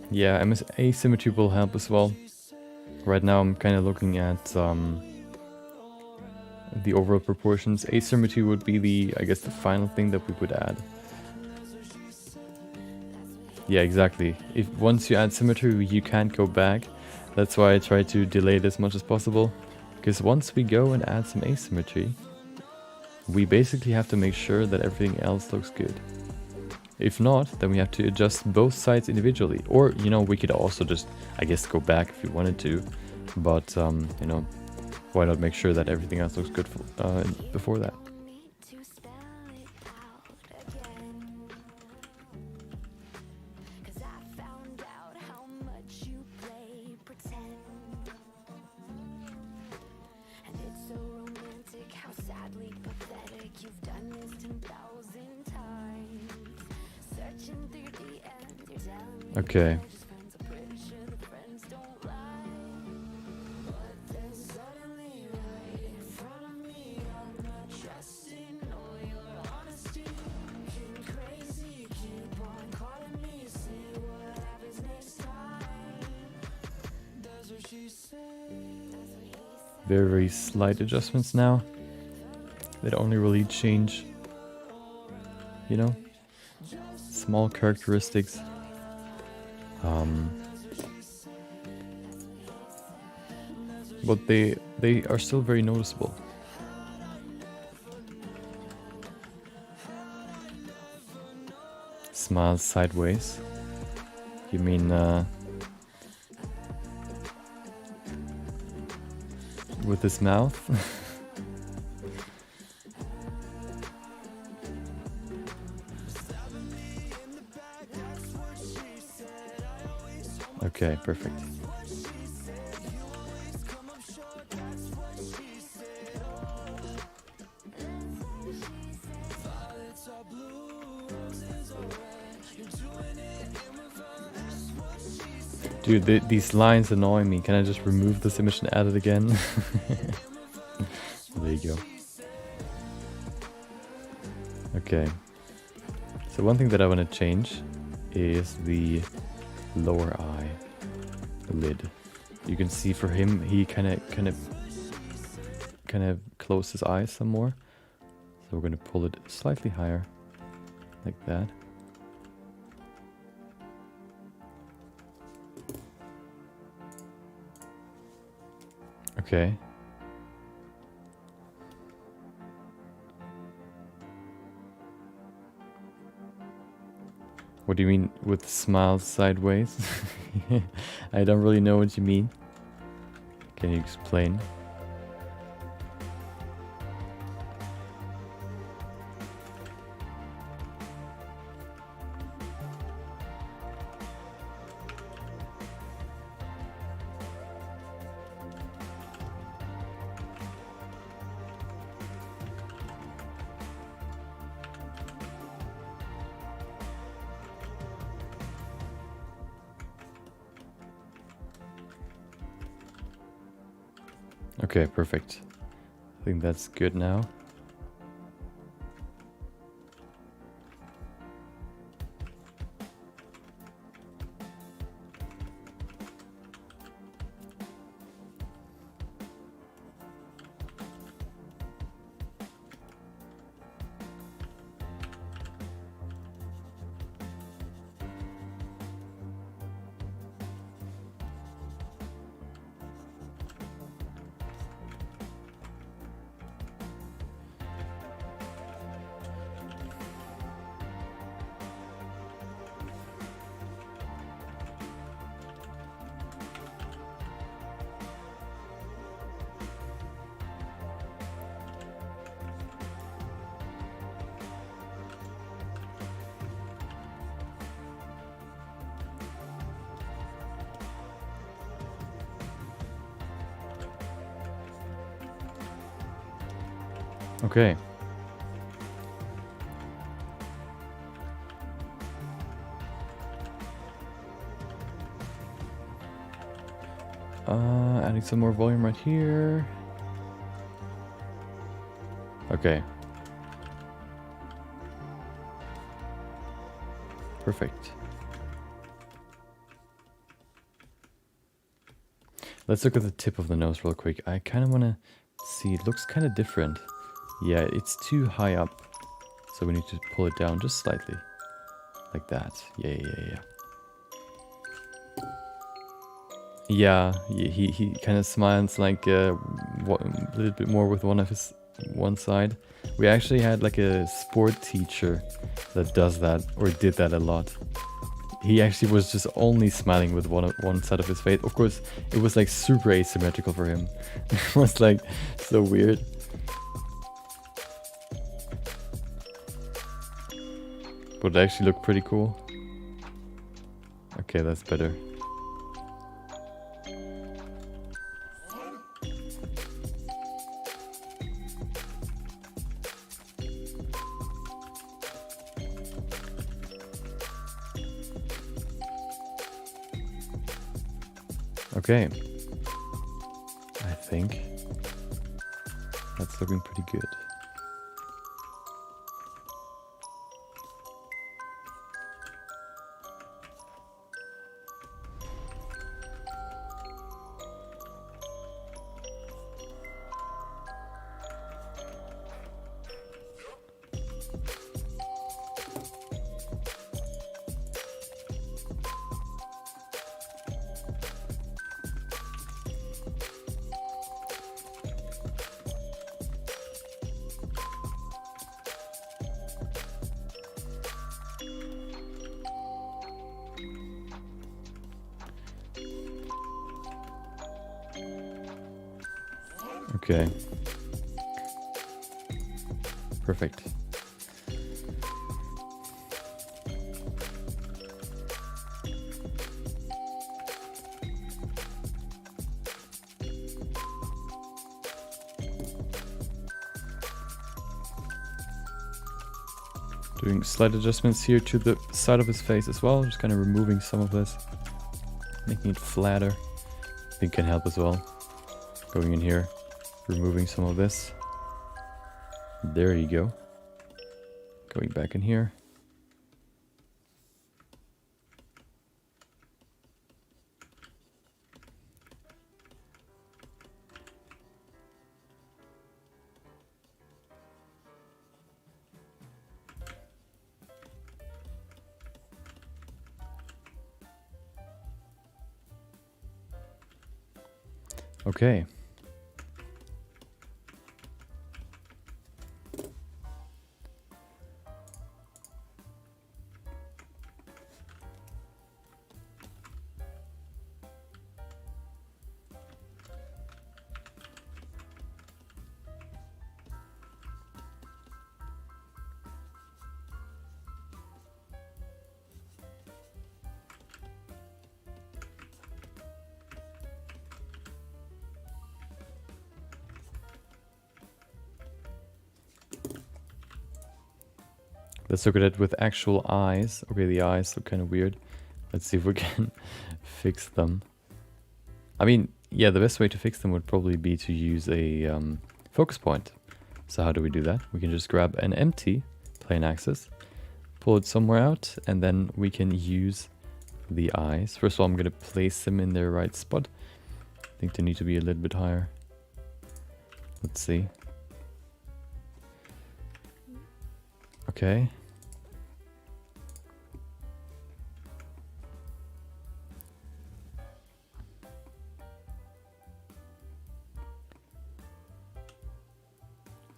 Yeah, asymmetry will help as well. Right now I'm kind of looking at the overall proportions. Asymmetry would be the, I guess, the final thing that we would add. Yeah, exactly. If once you add symmetry, you can't go back. That's why I try to delay it as much as possible. Because once we go and add some asymmetry, we basically have to make sure that everything else looks good. If not, then we have to adjust both sides individually. Or, you know, we could also just, I guess, go back if we wanted to. But, you know, why not make sure that everything else looks good before that? Okay. Very, very slight adjustments now that only really change, you know, small characteristics. But they are still very noticeable. smiles sideways. You mean with his mouth? Okay, perfect. Dude, these lines annoy me. Can I just remove this image and add it again? There you go. Okay. So one thing that I want to change is the lower eye, the lid. You can see for him, he kind of closed his eyes some more. So we're gonna pull it slightly higher, like that. Okay. What do you mean with smiles sideways? I don't really know what you mean. Can you explain? Okay, perfect. I think that's good now. Okay. Adding some more volume right here. Okay. Perfect. Let's look at the tip of the nose real quick. I kind of want to see, it looks kind of different. Yeah, it's too high up. So we need to pull it down just slightly. Like that. Yeah. Yeah, he kind of smiles like a little bit more with one side. We actually had like a sport teacher that does that, or did that a lot. He actually was just only smiling with one side of his face. Of course, it was like super asymmetrical for him. It was like so weird. But it actually looked pretty cool. Okay, that's better. Okay. I think that's looking pretty good. Okay. Perfect. Doing slight adjustments here to the side of his face as well. Just kind of removing some of this. Making it flatter. I think can help as well. Going in here. Removing some of this. There you go. Going back in here. Okay. Let's look at it with actual eyes. Okay, the eyes look kind of weird. Let's see if we can fix them. I mean, yeah, the best way to fix them would probably be to use a focus point. So how do we do that? We can just grab an empty plane axis, pull it somewhere out, and then we can use the eyes. First of all, I'm going to place them in their right spot. I think they need to be a little bit higher. Let's see. Okay.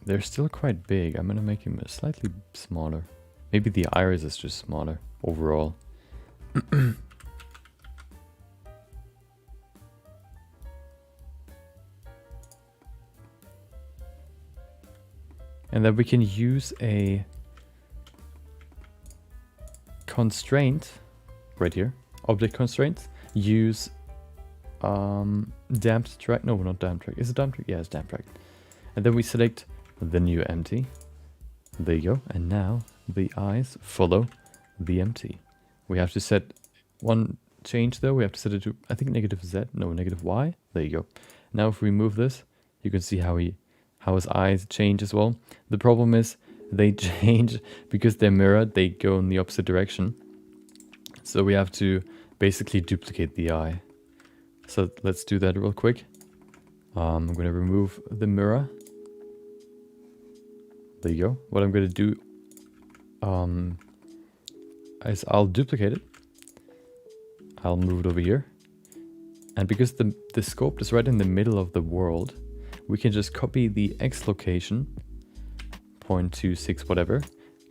They're still quite big. I'm gonna make him slightly smaller. Maybe the iris is just smaller overall. And then we can use a constraint right here, object constraints. Use damped track. No, not damped track. Is it damped track? Yeah, it's damped track. And then we select the new empty. There you go. And now the eyes follow the empty. We have to set one change though. We have to set it to, I think, -z. No, -y. There you go. Now if we move this, you can see how his eyes change as well. The problem is they change because they're mirrored. They go in the opposite direction. So we have to basically duplicate the eye. So let's do that real quick. I'm going to remove the mirror. There you go. What I'm going to do is I'll duplicate it. I'll move it over here. And because the sculpt is right in the middle of the world, we can just copy the X location, 0.26 whatever,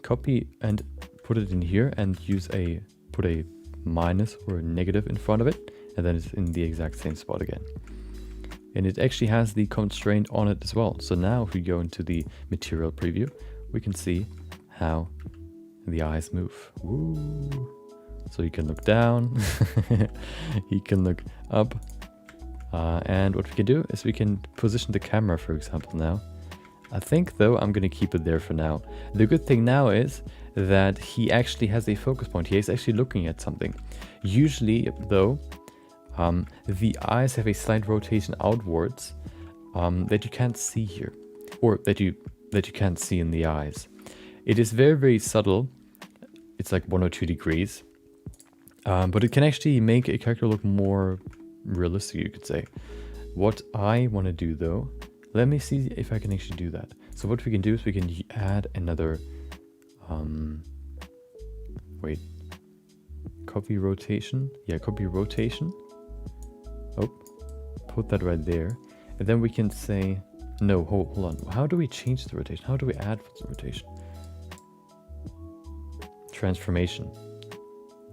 copy and put it in here and put a minus or a negative in front of it, and then it's in the exact same spot again. And it actually has the constraint on it as well. So now if we go into the material preview, we can see how the eyes move. Woo. So you can look down, you can look up, and what we can do is we can position the camera, for example, now. I think though I'm going to keep it there for now. The good thing now is that he actually has a focus point. He is actually looking at something. Usually though, the eyes have a slight rotation outwards that you can't see here, or that you can't see in the eyes. It is very, very subtle. It's like 1 or 2 degrees, but it can actually make a character look more realistic, you could say. What I want to do though, let me see if I can actually do that. So what we can do is we can add another, wait, copy rotation. Yeah, copy rotation. Oh, put that right there. And then we can say, no, hold on. How do we change the rotation? How do we add the rotation? Transformation.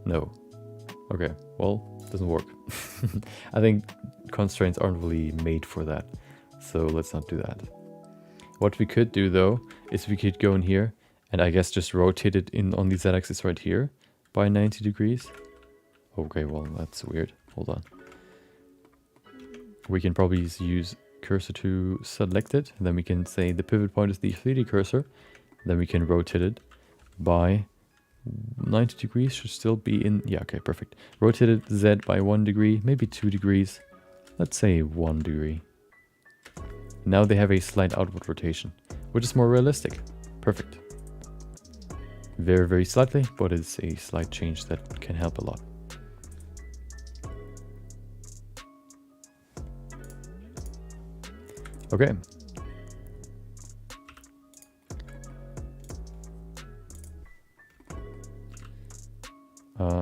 No. Okay, well, doesn't work. I think constraints aren't really made for that. So let's not do that. What we could do though, is we could go in here and I guess just rotate it in on the z-axis right here by 90 degrees. Okay, well, that's weird. Hold on. We can probably use cursor to select it. And then we can say the pivot point is the 3D cursor. Then we can rotate it by 90 degrees. Should still be in... Yeah, okay, perfect. Rotate it Z by 1 degree, maybe 2 degrees. Let's say 1 degree. Now they have a slight outward rotation, which is more realistic. Perfect. Very, very slightly, but it's a slight change that can help a lot. Okay.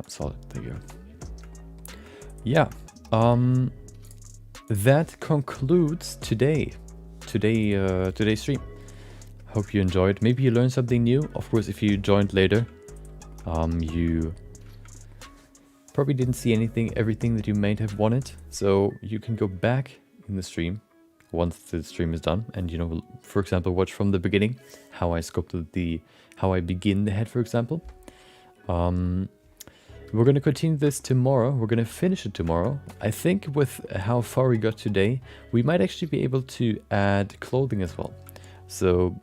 Solid, there you go. Yeah, that concludes today's stream. Hope you enjoyed. Maybe you learned something new. Of course, if you joined later, you probably didn't see everything that you might have wanted. So you can go back in the stream once the stream is done, and for example, watch from the beginning how I sculpted how I begin the head, for example. We're going to continue this tomorrow. We're going to finish it tomorrow. I think with how far we got today, we might actually be able to add clothing as well. So,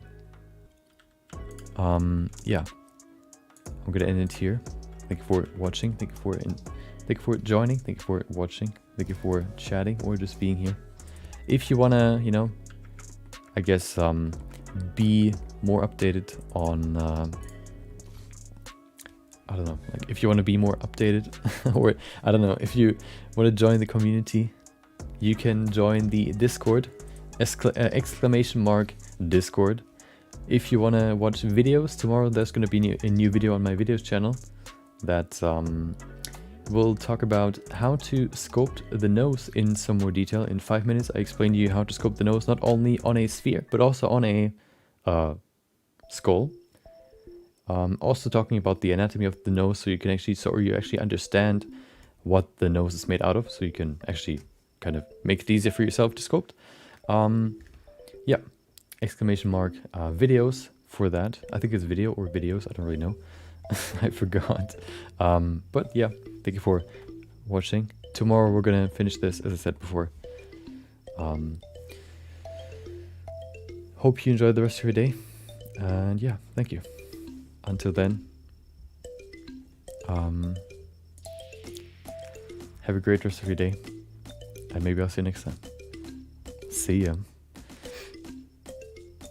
yeah. I'm going to end it here. Thank you for watching. Thank you for joining. Thank you for watching. Thank you for chatting or just being here. If you want to, I guess, be more updated on... I don't know, like if you want to be more updated or I don't know, if you want to join the community, you can join the Discord, !Discord. If you want to watch videos, tomorrow there's going to be a new video on my videos channel that will talk about how to sculpt the nose in some more detail. In 5 minutes, I explain to you how to sculpt the nose, not only on a sphere, but also on a skull. Also talking about the anatomy of the nose, so you can actually understand what the nose is made out of, so you can actually kind of make it easier for yourself to sculpt. Yeah, ! Videos for that. I think it's video or videos, I don't really know. I forgot. But yeah, thank you for watching. Tomorrow we're gonna finish this, as I said before. Hope you enjoyed the rest of your day. And yeah, thank you. Until then, have a great rest of your day, and maybe I'll see you next time. See ya.